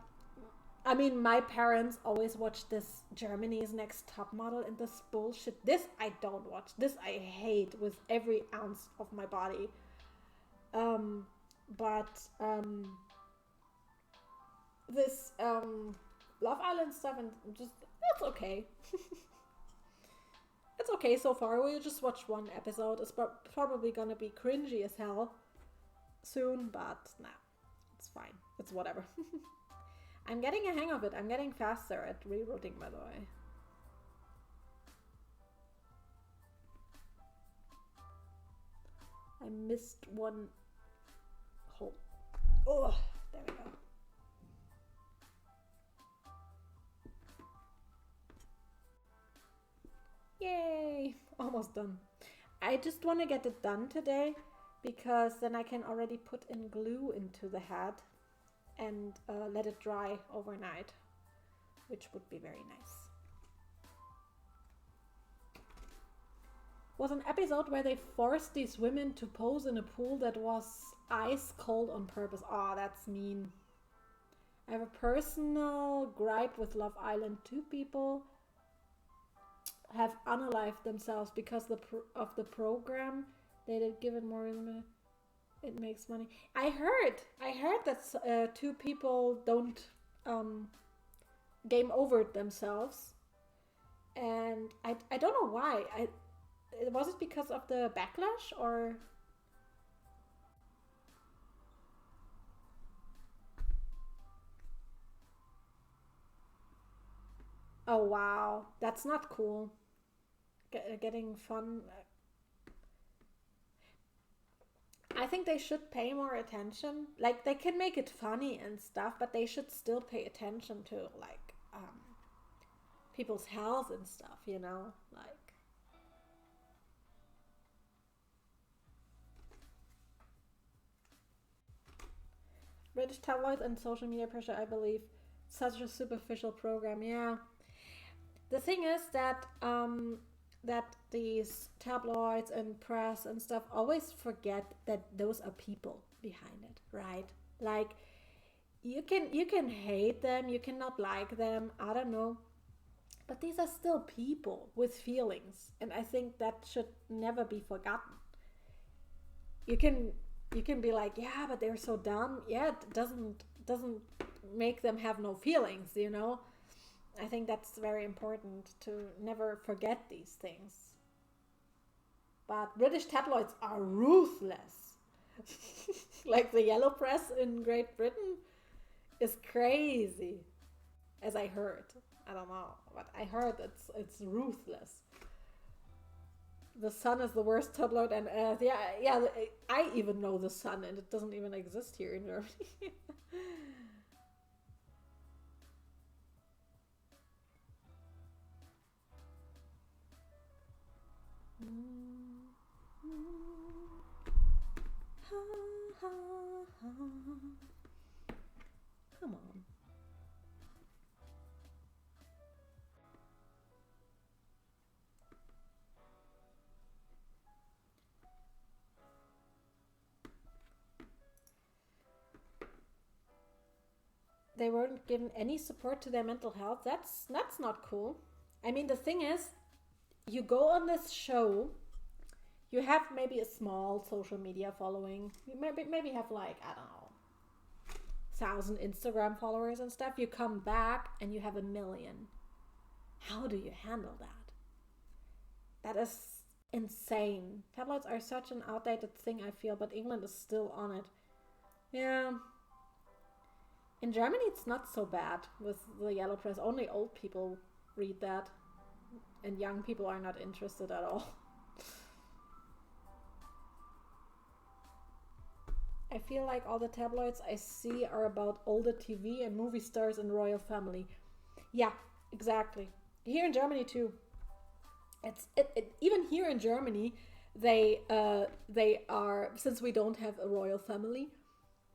I mean, my parents always watch this Germany's Next Top Model and this bullshit. This I don't watch. This I hate with every ounce of my body. Um, but this Love Island stuff and just it's okay. It's okay so far. We just watched one episode. It's probably gonna be cringy as hell soon, but nah, it's fine. It's whatever. I'm getting a hang of it. I'm getting faster at rerouting, by the way. I missed one hole. Oh, there we go. Yay! Almost done. I just want to get it done today because then I can already put in glue into the head and let it dry overnight, which would be very nice. Was an episode where they forced these women to pose in a pool that was ice cold on purpose. Oh, that's mean. I have a personal gripe with Love Island. Two people have unalived themselves because of the program. They did give it more. It makes money. I heard that two people don't game over themselves, and I don't know why. Was it because of the backlash or? Oh wow, that's not cool. Getting fun. I think they should pay more attention. Like they can make it funny and stuff, but they should still pay attention to like people's health and stuff. You know, like British tabloids and social media pressure. I believe such a superficial program. Yeah. The thing is that that these tabloids and press and stuff always forget that those are people behind it, right? Like you can hate them, you cannot like them, I don't know, but these are still people with feelings, and I think that should never be forgotten. You can you can be like, yeah, but they're so dumb. Yeah, it doesn't make them have no feelings, you know. I think that's very important to never forget these things. But British tabloids are ruthless. Like the yellow press in Great Britain is crazy, as I heard. I don't know, but I heard it's ruthless. The Sun is the worst tabloid on earth. Yeah, yeah. I even know the Sun, and it doesn't even exist here in Germany. Come on. They weren't given any support to their mental health. That's not cool. I mean, the thing is, you go on this show, you have maybe a small social media following. You maybe have like, I don't know, 1,000 Instagram followers and stuff. You come back and you have 1 million. How do you handle that? That is insane. Tabloids are such an outdated thing, I feel, but England is still on it. Yeah. In Germany, it's not so bad with the yellow press. Only old people read that, and young people are not interested at all. I feel like all the tabloids I see are about older TV and movie stars and royal family. Yeah, exactly. Here in Germany too. Even here in Germany, they are, since we don't have a royal family,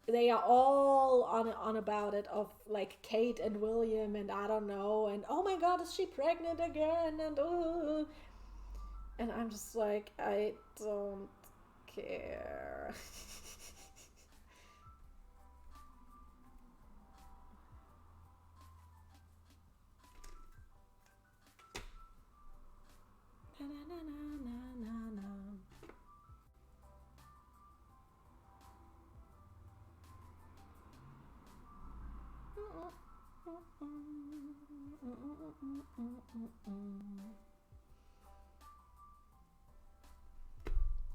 they are all on about it, of like Kate and William and I don't know, and oh my god, is she pregnant again, and I'm just like, I don't care. Na, na, na, na, na, na.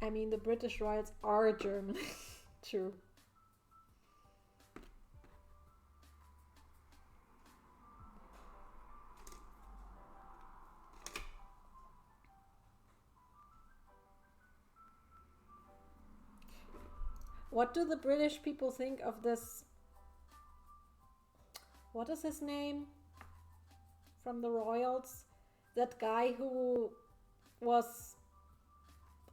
I mean, the British royals are German. True. What do the British people think of this? What is his name from the royals? That guy who was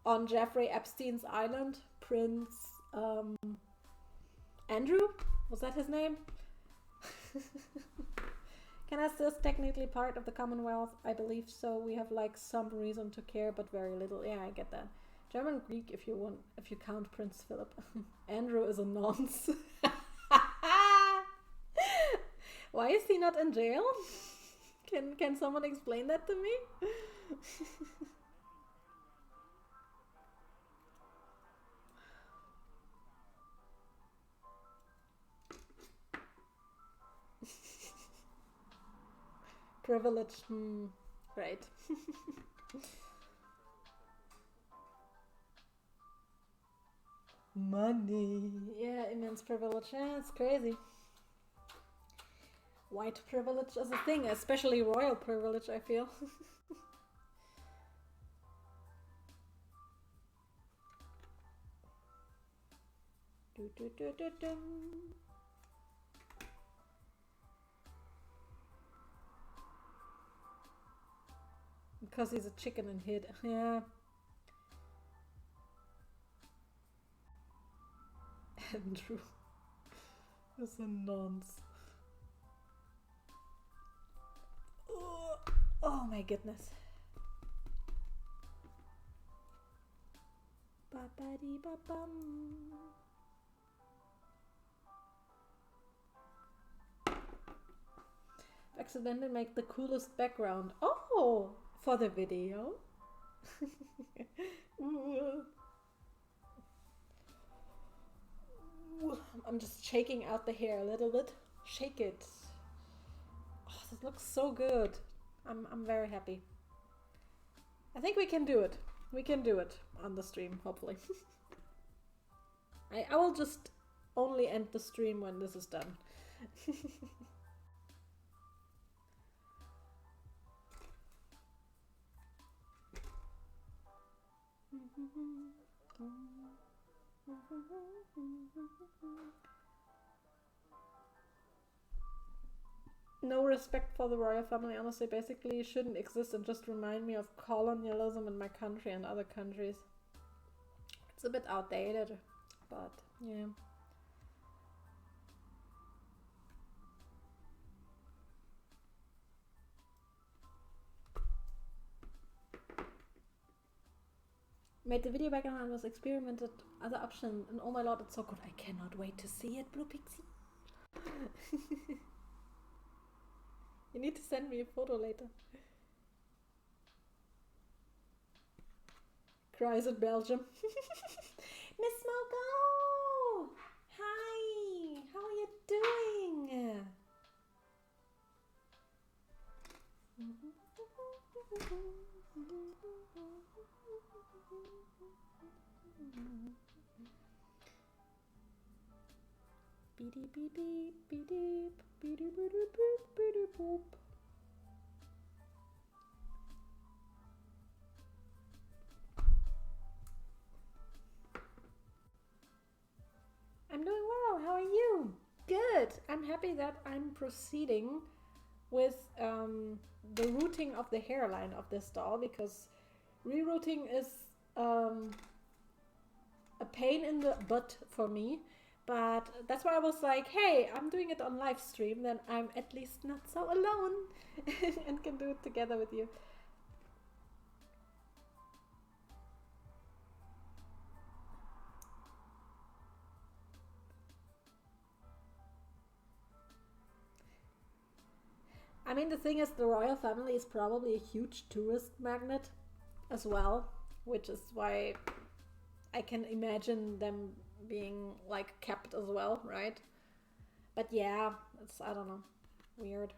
on Jeffrey Epstein's island, Prince Andrew? Was that his name? Canada is technically part of the Commonwealth. I believe so. We have like some reason to care, but very little. Yeah, I get that. German Greek, if you want, if you count Prince Philip. Andrew is a nonce. Why is he not in jail? Can someone explain that to me? Privilege. Right. Money. Yeah, immense privilege. Yeah, it's crazy. White privilege is a thing, especially royal privilege, I feel. Because he's a chicken and hid. Yeah. Andrew is a nonce. Oh my goodness. Ba-ba-dee-ba-bum. Accidentally make the coolest background. Oh, for the video. I'm just shaking out the hair a little bit. Shake it. Oh, this looks so good. I'm very happy. I think we can do it. We can do it on the stream, hopefully. I will just only end the stream when this is done. No respect for the royal family, honestly, basically shouldn't exist and just remind me of colonialism in my country and other countries. It's a bit outdated, but yeah. Made the video background and was experimented other options, and oh my lord, it's so good. I cannot wait to see it, Blue Pixie. You need to send me a photo later. Cries in Belgium. Miss Mogo! Hi! How are you doing? Beep beep beep beep beep beep beep beep boop. I'm doing well. How are you? Good. I'm happy that I'm proceeding with the rooting of the hairline of this doll, because rerooting is a pain in the butt for me. But that's why I was like, hey, I'm doing it on live stream, then I'm at least not so alone and can do it together with you. I mean, the thing is, the royal family is probably a huge tourist magnet as well, which is why I can imagine them being like kept as well, right? But yeah, it's, I don't know, weird.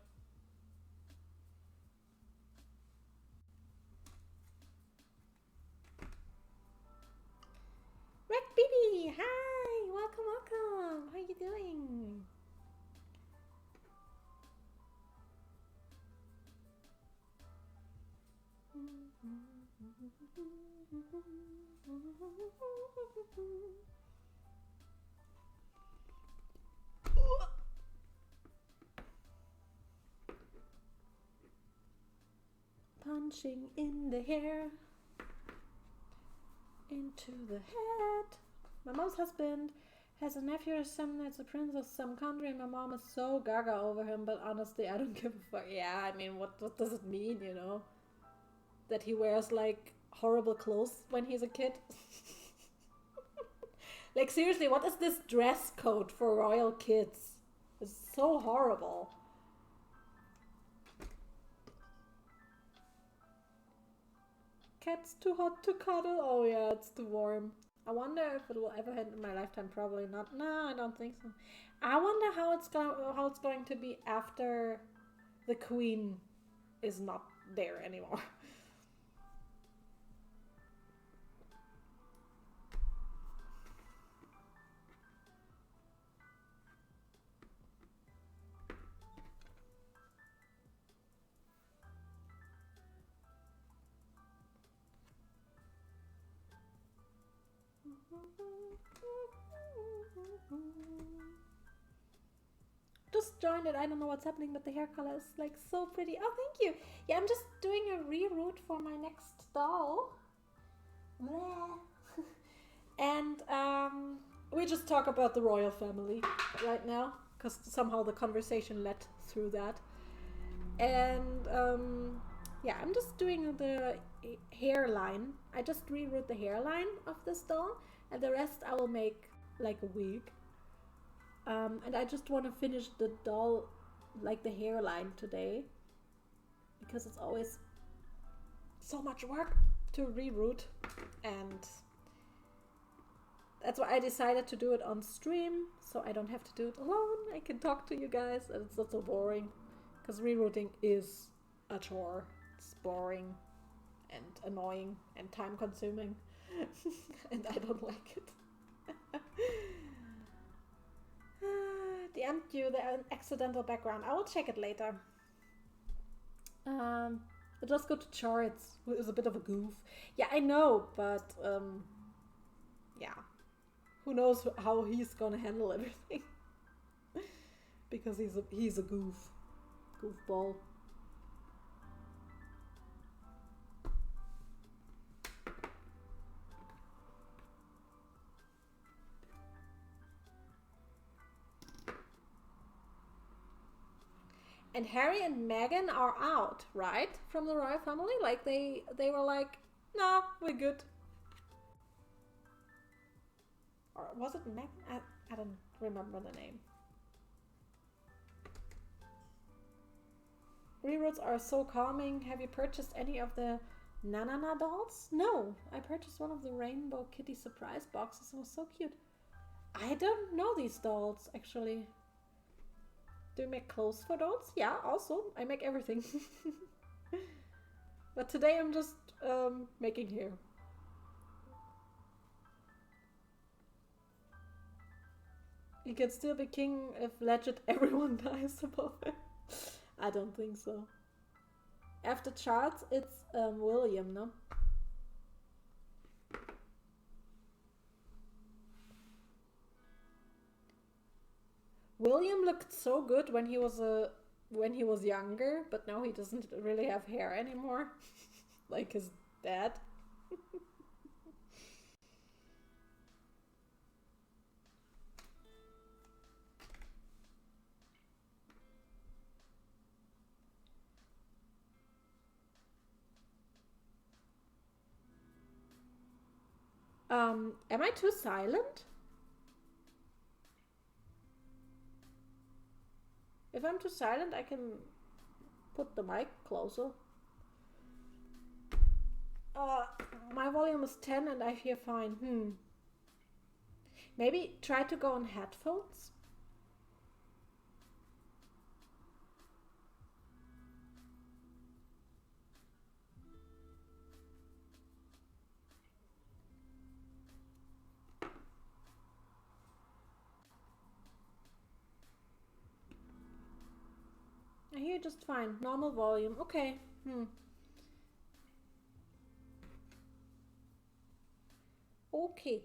Red Baby, hi, welcome, welcome. How are you doing? Punching in the hair, into the head. My mom's husband has a nephew or son that's a prince of some country, and my mom is so gaga over him, but honestly, I don't give a fuck. Yeah, I mean, what does it mean, you know? That he wears, like, horrible clothes when he's a kid? Like, seriously, what is this dress code for royal kids? It's so horrible. Cat's too hot to cuddle. Oh yeah, it's too warm. I wonder if it will ever happen in my lifetime. Probably not. No, I don't think so. I wonder how it's going to be after the queen is not there anymore. Just joined it. I don't know what's happening, but the hair color is like so pretty. Oh, thank you. Yeah, I'm just doing a reroot for my next doll. And we just talk about the royal family right now because somehow the conversation led through that. And yeah, I'm just doing the hairline. I just reroot the hairline of this doll, and the rest I will make like a wig. And I just want to finish the doll, like the hairline today, because it's always so much work to reroot, and that's why I decided to do it on stream, so I don't have to do it alone. I can talk to you guys, and it's not so boring, because rerooting is a chore. It's boring and annoying and time consuming, and I don't like it. DM'd you the accidental background. I will check it later. It was good to Charts, who is a bit of a goof. Yeah, I know, but yeah, who knows how he's gonna handle everything? Because he's a goofball. And Harry and Meghan are out, right? From the royal family? Like they were like, no, we're good. Or was it Meghan? I don't remember the name. Reroots are so calming. Have you purchased any of the Nanana dolls? No, I purchased one of the Rainbow Kitty surprise boxes. It was so cute. I don't know these dolls, actually. Do you make clothes for dolls? Yeah, also. I make everything. But today I'm just making hair. You can still be king if legit everyone dies above it. I don't think so. After Charles, it's William, no? William looked so good when he was younger, but now he doesn't really have hair anymore, like his dad. Am I too silent? If I'm too silent, I can put the mic closer. My volume is 10 and I hear fine. Maybe try to go on headphones. I hear just fine. Normal volume. Okay. Okay.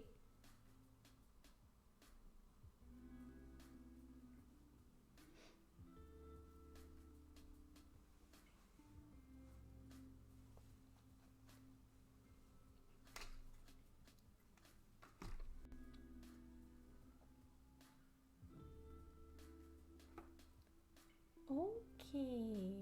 Okay.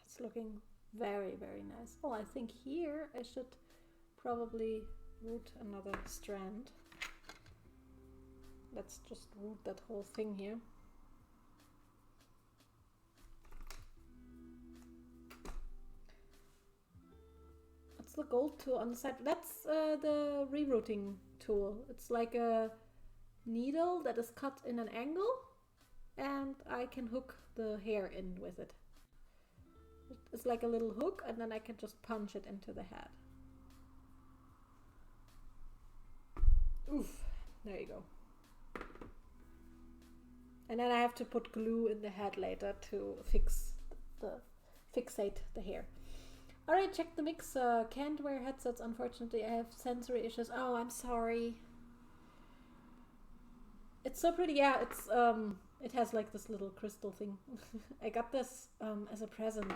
It's looking very, very nice. Oh, I think here I should probably root another strand. Let's just root that whole thing here. What's the gold tool on the side? That's the rerooting tool. It's like a needle that is cut in an angle, and I can hook the hair in with it. It's like a little hook, and then I can just punch it into the head. Oof, there you go. And then I have to put glue in the head later to fixate the hair. Alright, check the mix. Can't wear headsets, unfortunately. I have sensory issues. Oh, I'm sorry. It's so pretty. Yeah, it has like this little crystal thing. I got this as a present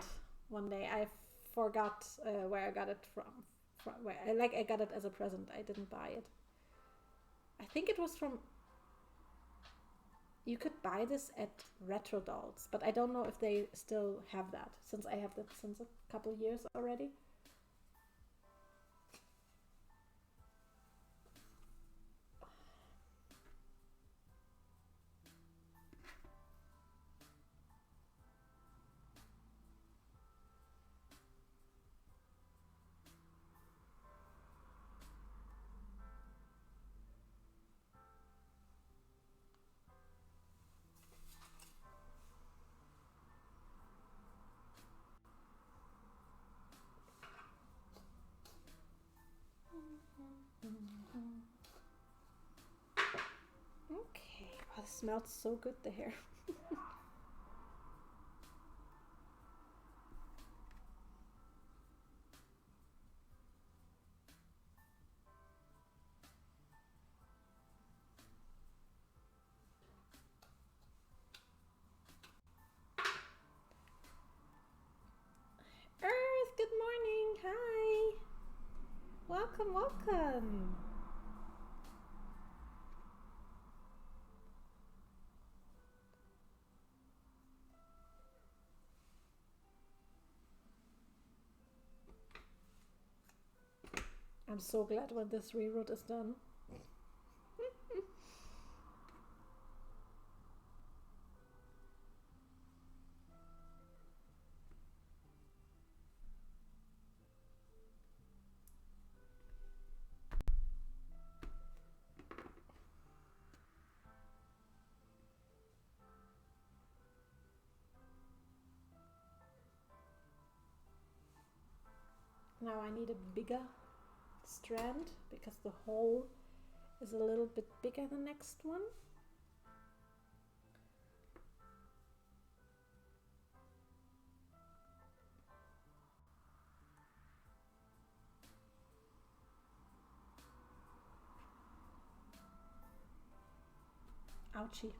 one day. I forgot where I got it from where I got it as a present. I didn't buy it. I think it was from. You could buy this at Retro Dolls, but I don't know if they still have that, since I have that since a couple years already. Okay, oh, it smells so good, the hair. Earth, good morning. Hi. Welcome, welcome. I'm so glad when this reroute is done. Now I need a bigger strand because the hole is a little bit bigger than the next one. Ouchie.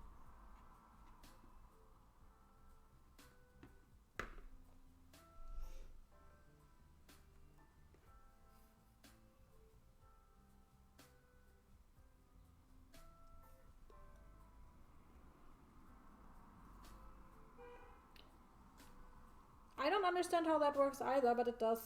I don't understand how that works either, but it does.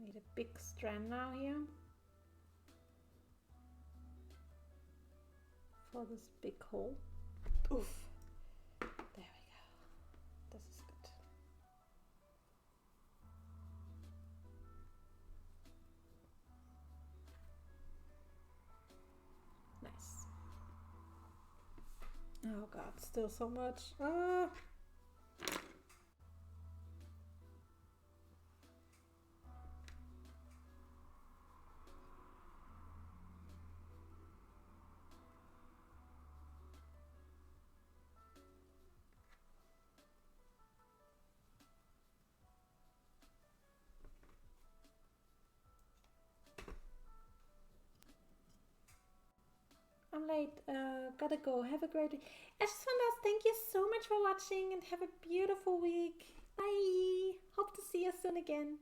Need a big strand now here for this big hole. Oof. There we go. This is good. Nice. Oh god, still so much. Ah. I'm late. Gotta go. Have a great week. I just want to thank you so much for watching and have a beautiful week. Bye. Hope to see you soon again.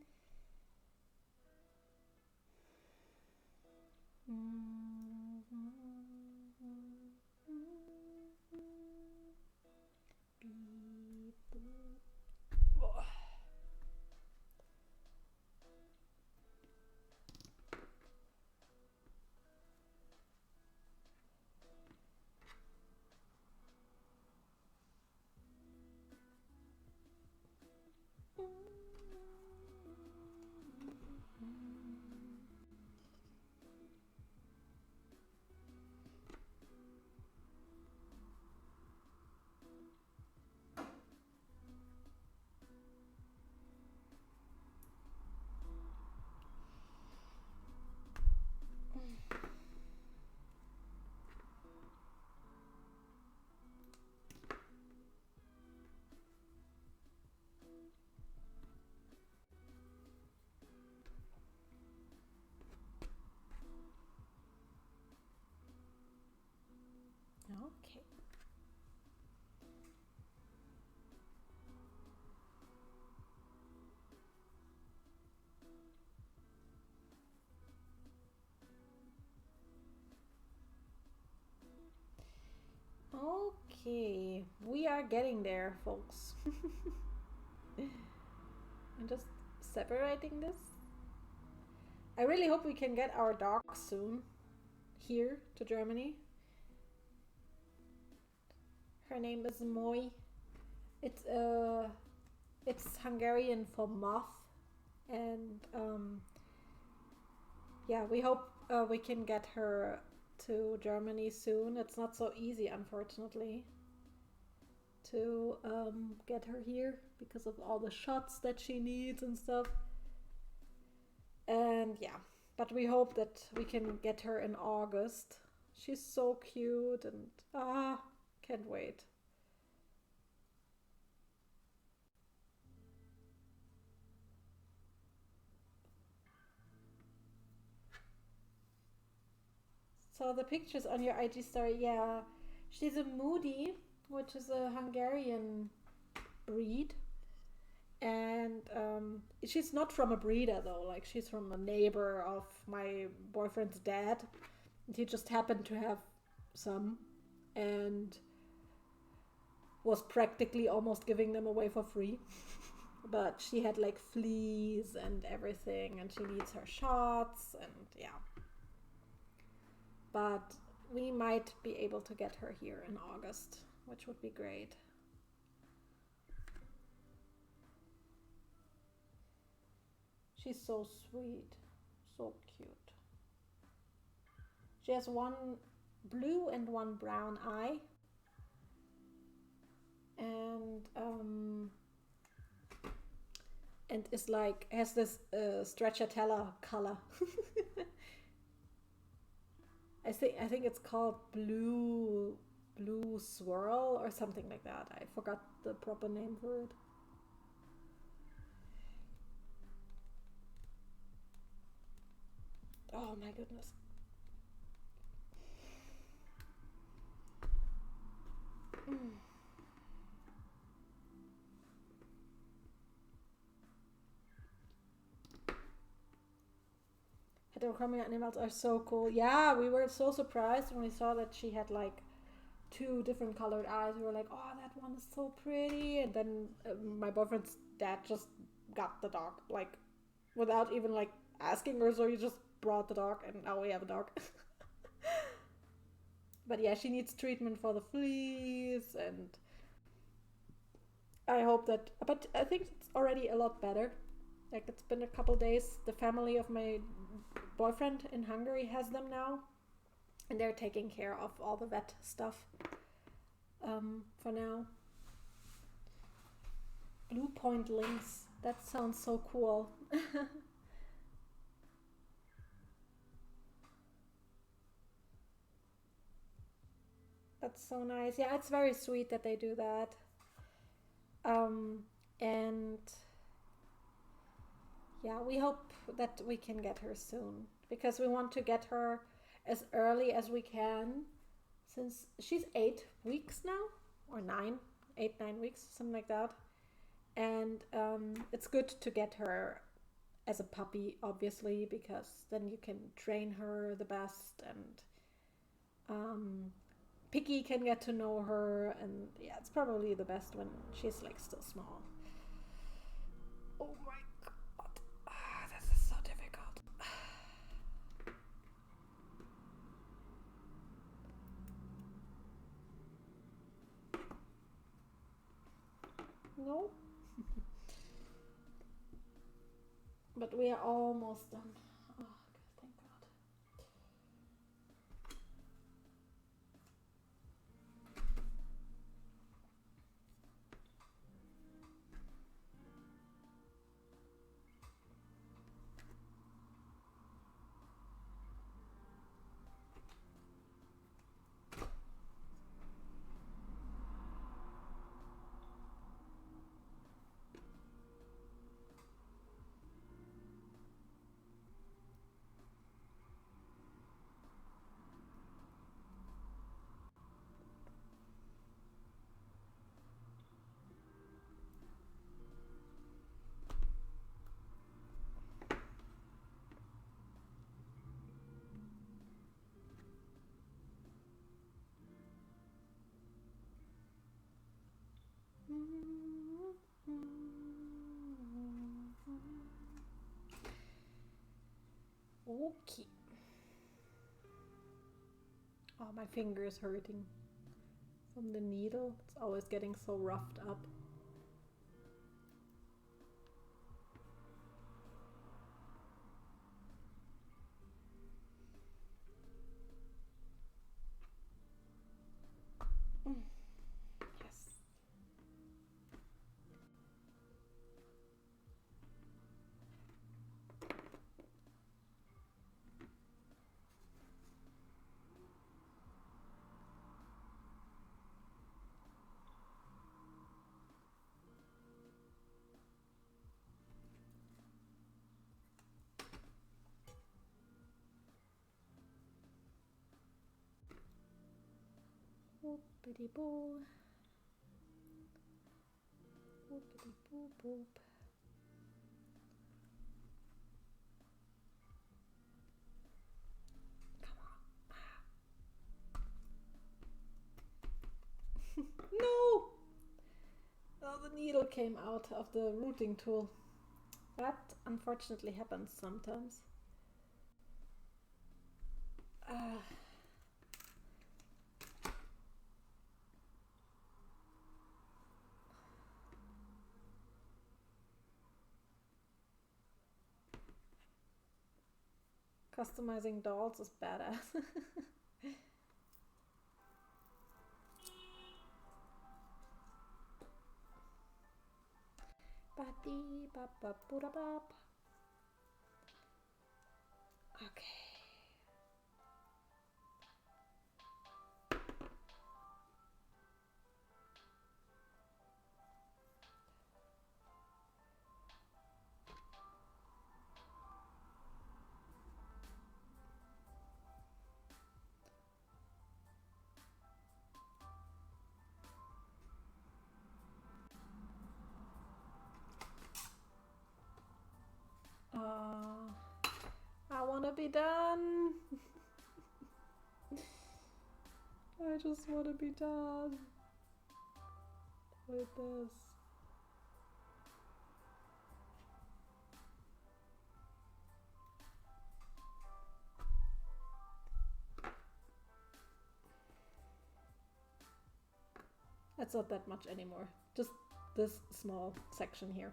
Okay. Okay, we are getting there, folks. I'm just separating this. I really hope we can get our dog soon here to Germany. Her name is Moi. It's Hungarian for moth, and yeah, we hope we can get her to Germany soon. It's not so easy, unfortunately, to get her here because of all the shots that she needs and stuff. And yeah, but we hope that we can get her in August. She's so cute and can't wait. So the pictures on your IG story, yeah, she's a Moody, which is a Hungarian breed, and she's not from a breeder though. Like she's from a neighbor of my boyfriend's dad. He just happened to have some, and was practically almost giving them away for free. But she had like fleas and everything, and she needs her shots, and yeah. But we might be able to get her here in August, which would be great. She's so sweet, so cute. She has one blue and one brown eye, and is like has this stracciatella color. I think it's called blue swirl or something like that. I forgot the proper name for it. Oh my goodness. Heterochromia animals are so cool. Yeah, we were so surprised when we saw that she had like 2 different colored eyes. We were like, oh, that one is so pretty. And then my boyfriend's dad just got the dog like without even like asking her. So you just brought the dog, and now we have a dog. But yeah, she needs treatment for the fleas, and I hope that. But I think it's already a lot better. Like it's been a couple days. The family of my boyfriend in Hungary has them now, and they're taking care of all the vet stuff for now. Blue Point Lynx. That sounds so cool. That's so nice. Yeah, it's very sweet that they do that. Um, and yeah, we hope that we can get her soon because we want to get her as early as we can since she's 8 weeks now, or 9 weeks, something like that. And it's good to get her as a puppy, obviously, because then you can train her the best, and Picky can get to know her, and yeah, it's probably the best when she's like still small. Oh my god, this is so difficult. No, but we are almost done. Oh, thank God. Okay. Oh, my finger is hurting from the needle. It's always getting so roughed up. Yes. Boopity boo. Boopity boop boop. No! Oh, the needle came out of the rooting tool. That unfortunately happens sometimes. Uh, Customizing dolls is badass. Okay. I wanna be done. I just wanna be done with this. It's not that much anymore. Just this small section here.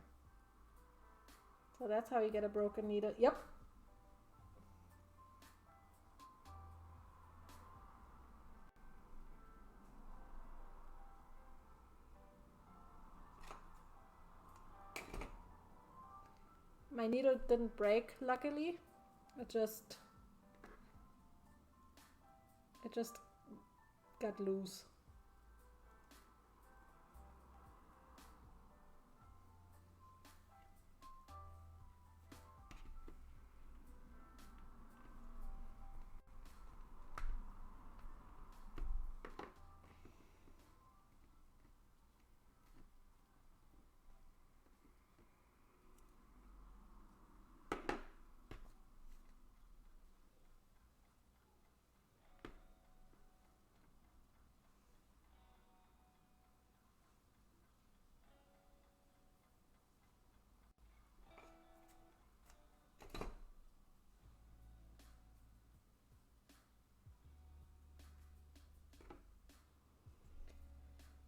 So that's how you get a broken needle. Yep. My needle didn't break, luckily. It just got loose.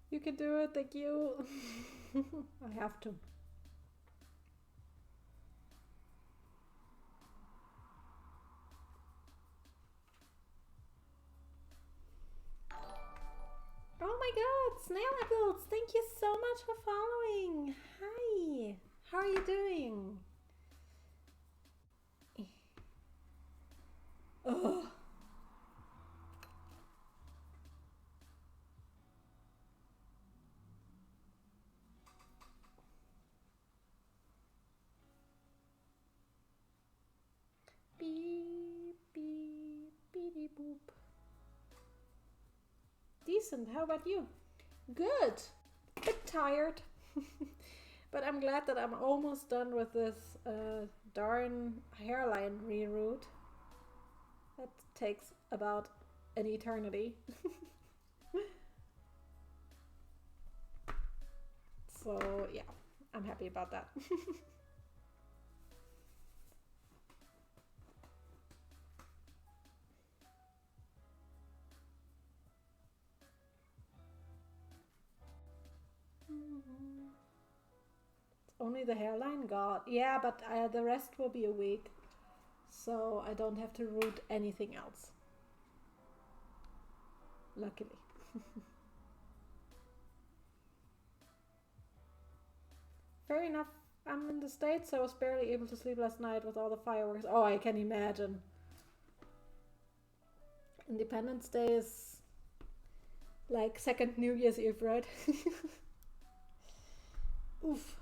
You can do it, thank you. I have to. Oh my god, Snailagles, thank you so much for following. Hi, how are you doing? Ugh. Beep, beep, beep, boop. Decent, how about you? Good. A bit tired. But I'm glad that I'm almost done with this darn hairline reroot. That takes about an eternity. So yeah, I'm happy about that. Only the hairline? God. Yeah, but the rest will be a week. So I don't have to root anything else. Luckily. Fair enough. I'm in the States, so I was barely able to sleep last night with all the fireworks. Oh, I can imagine. Independence Day is like second New Year's Eve, right? Oof.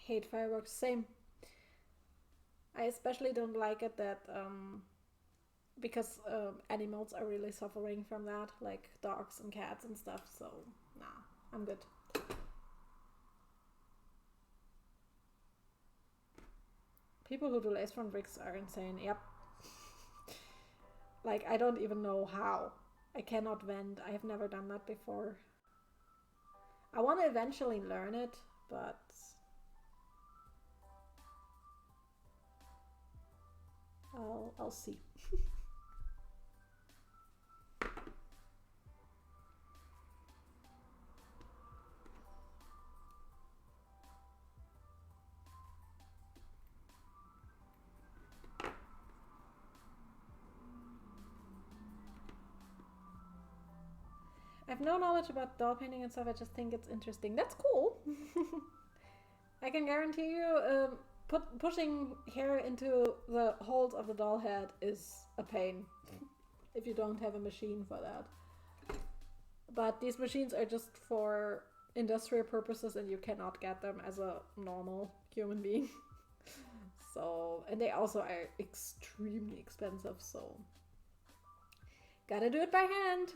Hate fireworks, same. I especially don't like it that because animals are really suffering from that, like dogs and cats and stuff. So nah, I'm good. People who do lace front wigs are insane. Yep. Like I don't even know how. I cannot vent. I have never done that before. I want to eventually learn it, but I'll see. I have no knowledge about doll painting and stuff. I just think it's interesting. That's cool. I can guarantee you, pushing hair into the holes of the doll head is a pain if you don't have a machine for that. But these machines are just for industrial purposes, and you cannot get them as a normal human being. So, and they also are extremely expensive. So, gotta do it by hand.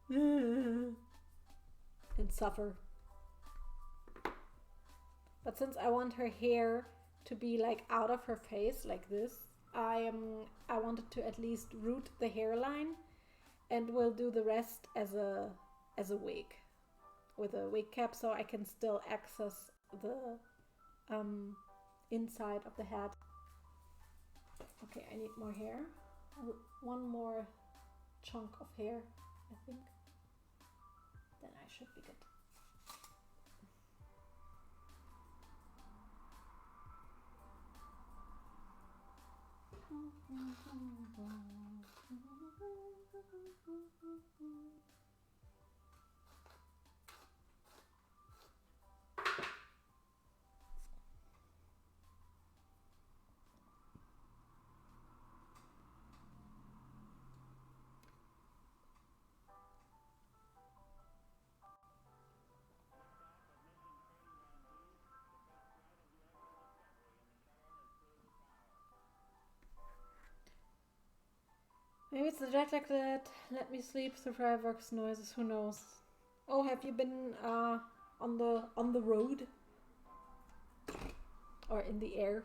And suffer. But since I want her hair to be like out of her face like this, I wanted to at least root the hairline, and we'll do the rest as a wig with a wig cap, so I can still access the inside of the head. Okay, I need more hair. One more chunk of hair, I think. Then I should be good. Maybe it's the jet lag that let me sleep through fireworks noises. Who knows? Oh, have you been on the road or in the air?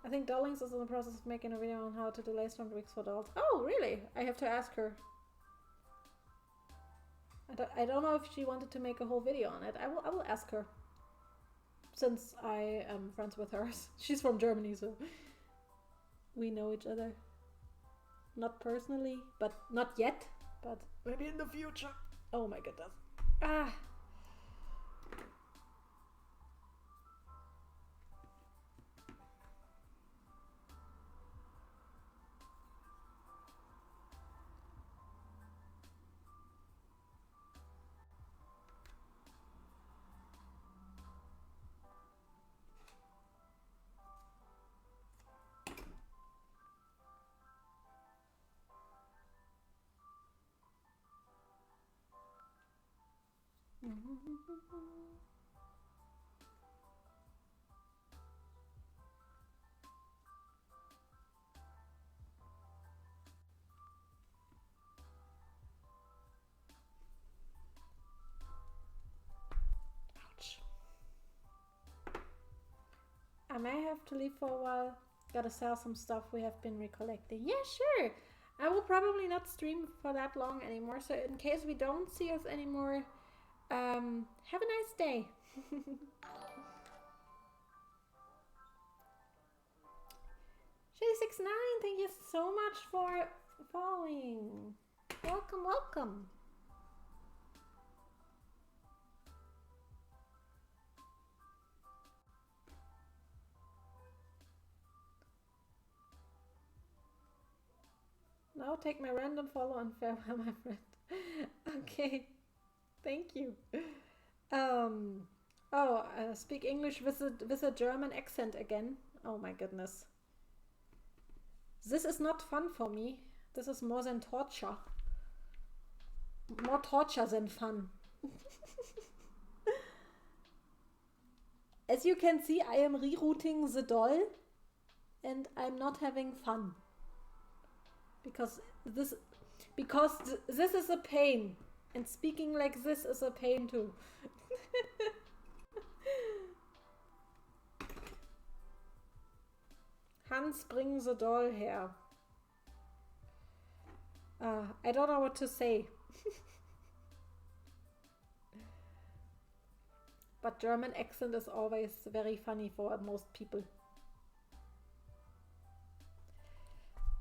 I think Darlings is in the process of making a video on how to delay storm weeks for adults. Oh, really? I have to ask her. I don't know if she wanted to make a whole video on it. I will ask her. Since I am friends with her. She's from Germany, so we know each other. Not personally, but not yet. But maybe in the future. Oh my goodness. Ah. Ouch. I may have to leave for a while. Gotta sell some stuff we have been recollecting. Yeah, sure. I will probably not stream for that long anymore. So in case we don't see us anymore, have a nice day. Shay69, thank you so much for following. Welcome, welcome. Now take my random follow and farewell, my friend. Okay, thank you. Speak English with a German accent again. Oh my goodness. This is not fun for me. This is more than torture. More torture than fun. As you can see, I am rerouting the doll and I'm not having fun. Because this is a pain. And speaking like this is a pain too. Hans, bring the doll here. I don't know what to say. But German accent is always very funny for most people.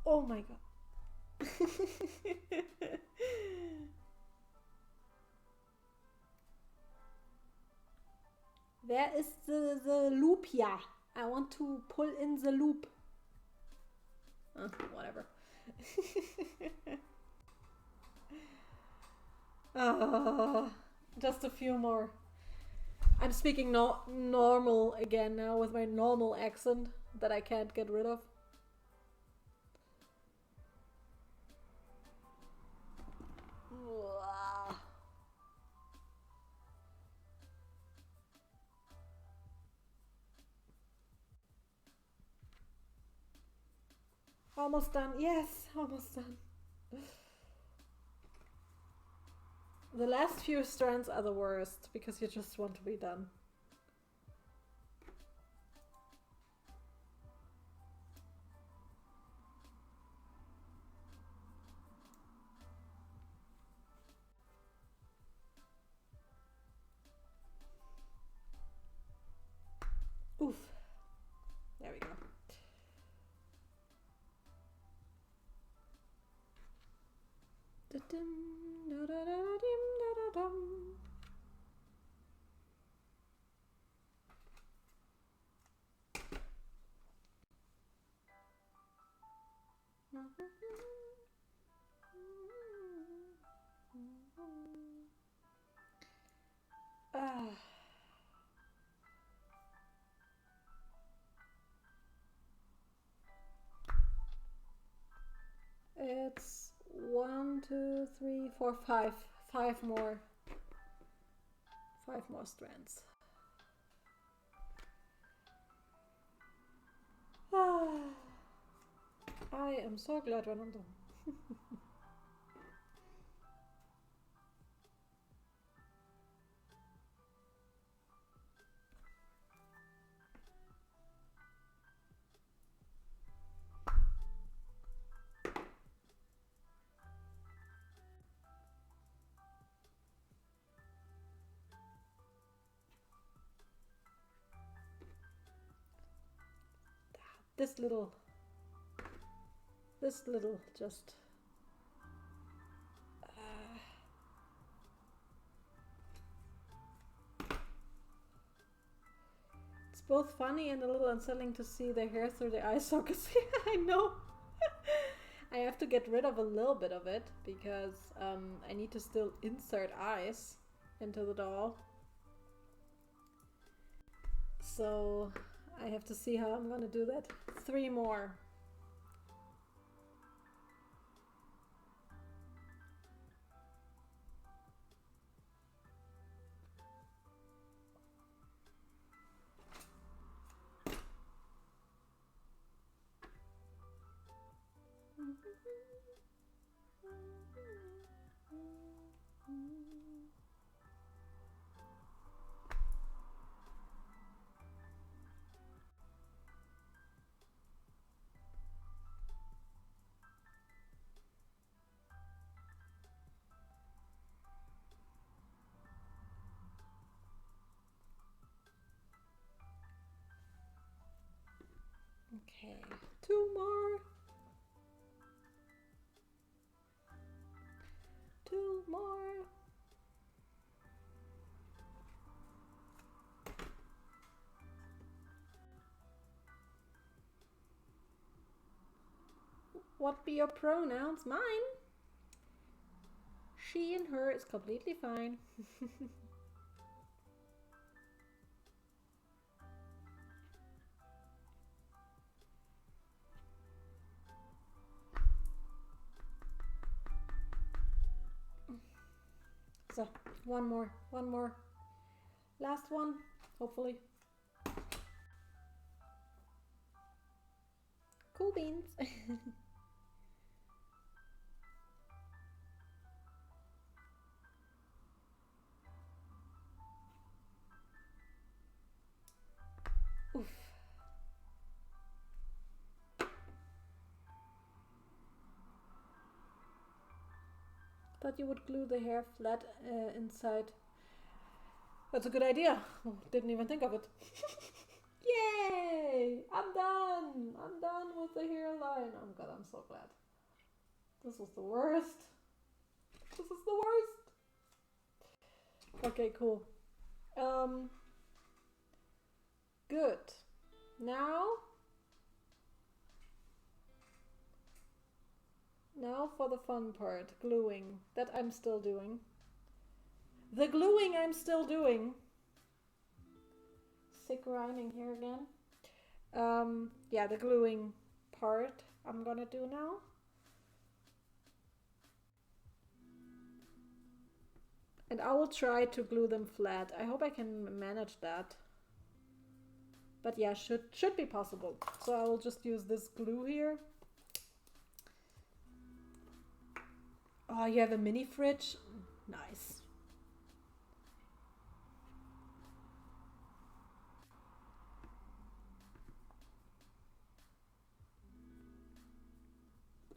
Oh my god. Where is the loop here? I want to pull in the loop. Whatever. Just a few more. I'm speaking normal again now with my normal accent that I can't get rid of. Almost done. Yes, almost done. The last few strands are the worst because you just want to be done. Ah. It's 1, 2, 3, 4, 5. 5 more. 5 more strands. Ah. I am so glad when I'm done. This little just it's both funny and a little unsettling to see the hair through the eye sockets. I know. I have to get rid of a little bit of it because I need to still insert eyes into the doll. So I have to see how I'm gonna do that. 3 more. Okay, 2 more. 2 more. What be your pronouns? Mine. She and her is completely fine. So, one more. Last one, hopefully. Cool beans. Oof. Thought you would glue the hair flat inside. That's a good idea. Oh, didn't even think of it. Yay! I'm done! I'm done with the hairline. Oh god, I'm so glad. This was the worst. This is the worst. Okay, cool. Good. Now for the fun part, gluing. That I'm still doing. The gluing I'm still doing. Sick rhyming here again. Yeah, the gluing part I'm gonna do now. And I will try to glue them flat. I hope I can manage that. But yeah, should be possible. So I will just use this glue here. Oh, you have a mini fridge? Nice.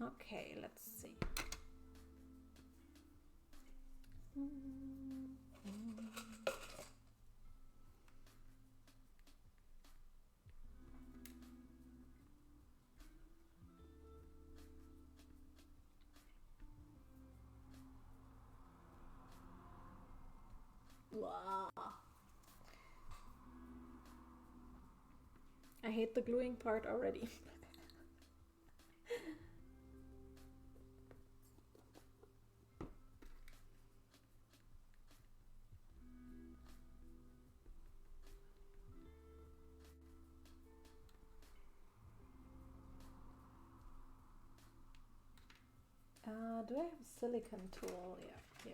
Okay, let's see. Wow. I hate the gluing part already. do I have a silicone tool? Yeah, here.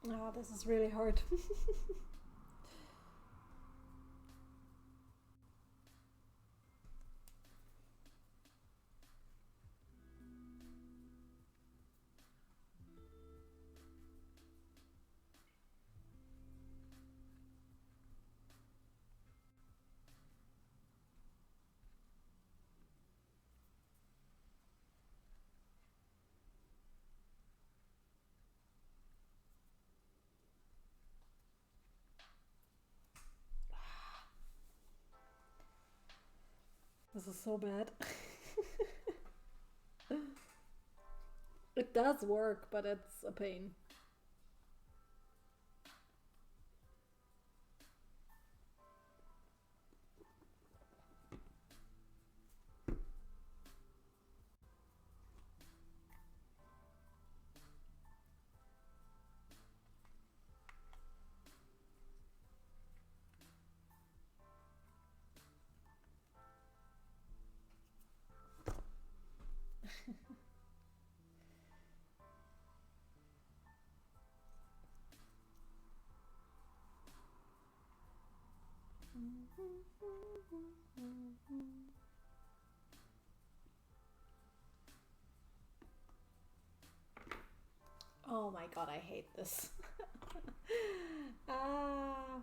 Oh, this is really hard. This is so bad. It does work, but it's a pain. Oh my god, I hate this. Ah.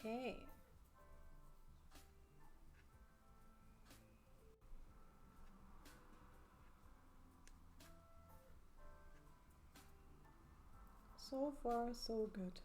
Okay. So far, so good.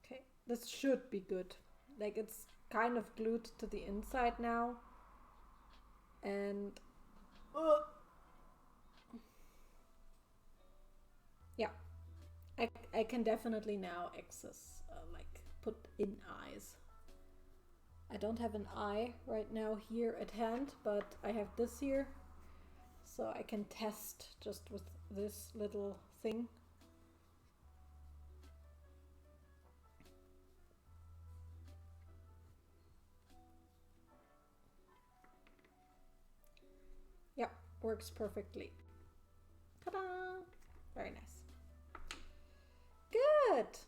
Okay, this should be good. Like it's kind of glued to the inside now. And yeah, I can definitely now access like put in eyes. I don't have an eye right now here at hand, but I have this here, so I can test just with this little thing. Yep, works perfectly. Ta-da! Very nice. Good!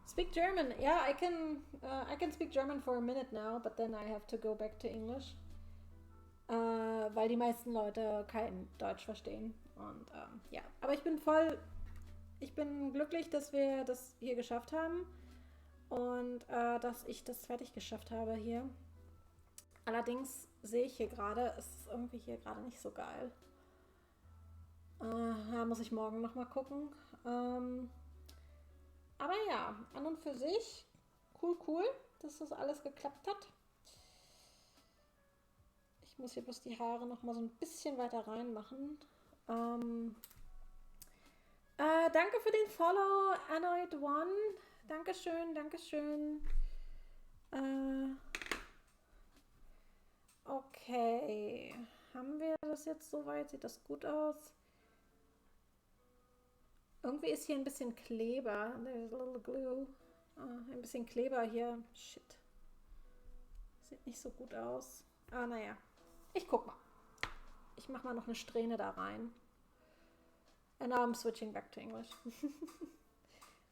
Speak German. Yeah, I can speak German for a minute now, but then I have to go back to English. Weil die meisten Leute kein Deutsch verstehen. Und ja, aber ich bin glücklich, dass wir das hier geschafft haben und dass ich das fertig geschafft habe hier. Allerdings sehe ich hier gerade, es ist irgendwie hier gerade nicht so geil. Da muss ich morgen nochmal gucken. Aber ja, an und für sich cool, dass das alles geklappt hat. Ich muss hier bloß die Haare noch mal so ein bisschen weiter reinmachen. Danke für den Follow, Anoid One. Dankeschön. Okay, haben wir das jetzt soweit? Sieht das gut aus? Irgendwie ist hier ein bisschen Kleber. There's a little glue. Ein bisschen Kleber hier. Shit. Sieht nicht so gut aus. Naja. Ich guck mal. Ich mach mal noch eine Strähne da rein. And now I'm switching back to English.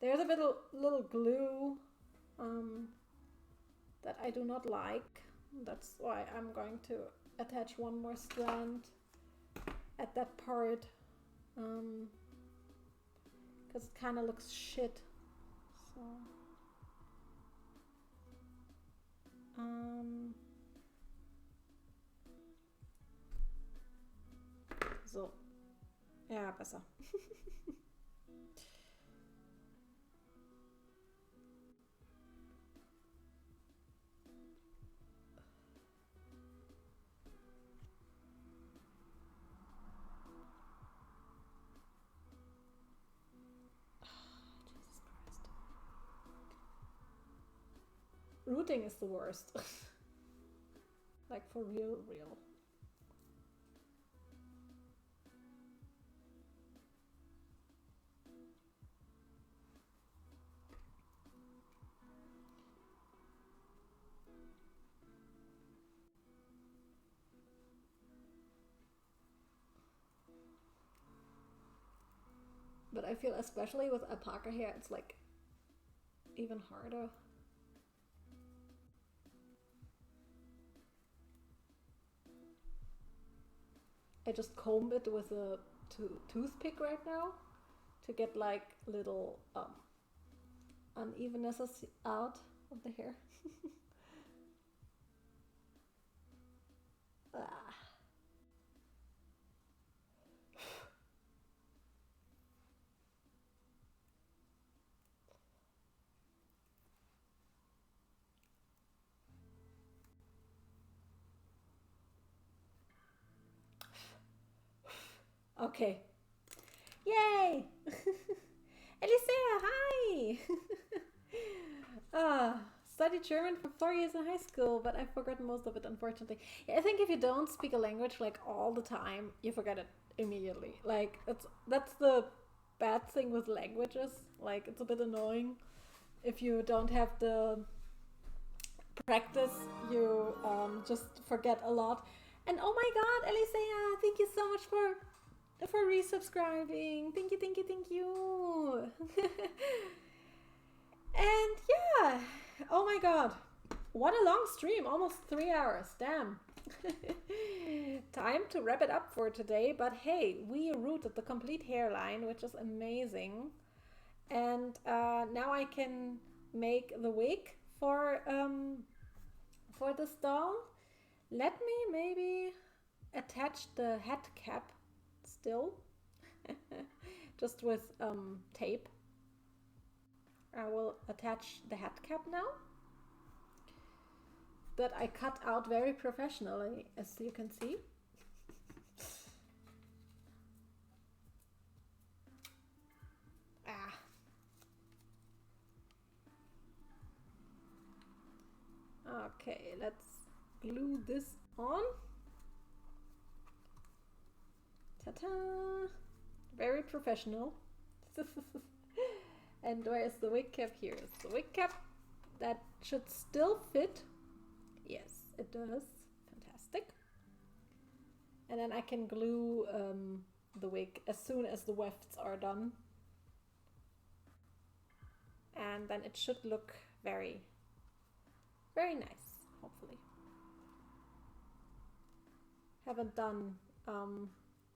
There's a little glue that I do not like. That's why I'm going to attach one more strand at that part. Because it kind of looks shit. So. So. Ja, besser. Rooting is the worst. Like for real. But I feel especially with alpaca hair, it's like even harder. I just comb it with a toothpick right now to get like little unevennesses out of the hair. Okay. Yay! Elisea, hi! Studied German for 4 years in high school, but I've forgotten most of it, unfortunately. Yeah, I think if you don't speak a language like all the time, you forget it immediately. Like, that's the bad thing with languages. Like, it's a bit annoying. If you don't have the practice, you just forget a lot. And oh my god, Elisea, thank you so much for resubscribing. Thank you. And yeah, oh my god, what a long stream, almost 3 hours, damn. Time to wrap it up for today, but hey, we rooted the complete hairline, which is amazing. And now I can make the wig for for this doll, let me maybe attach the head cap still, just with tape. I will attach the head cap now, that I cut out very professionally, as you can see. Okay, let's glue this on. Ta-ta! Very professional. And where is the wig cap? Here is the wig cap. That should still fit. Yes, it does. Fantastic. And then I can glue the wig as soon as the wefts are done. And then it should look very, very nice, hopefully. Haven't done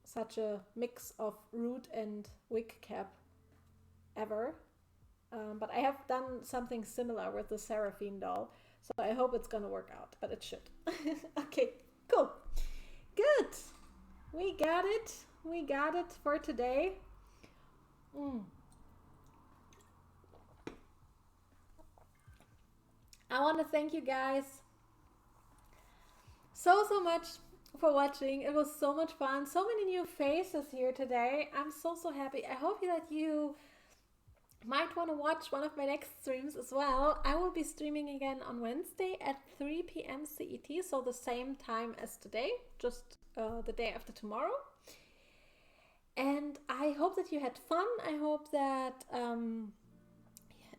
such a mix of root and wig cap ever. But I have done something similar with the Seraphine doll, so I hope it's gonna work out, but it should. Okay, cool. Good. We got it. We got it for today. I want to thank you guys so much for watching. It was so much fun. So many new faces here today. I'm so happy. I hope that you might want to watch one of my next streams as well. I will be streaming again on Wednesday at 3 p.m. CET, so the same time as today, just the day after tomorrow. And I hope that you had fun. I hope that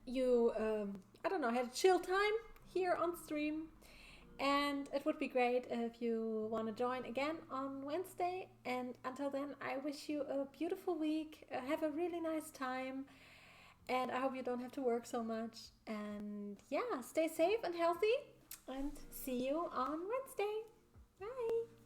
you, I don't know, had a chill time here on stream. And it would be great if you want to join again on Wednesday. And until then, I wish you a beautiful week. Have a really nice time. And I hope you don't have to work so much. And yeah, stay safe and healthy. And see you on Wednesday. Bye.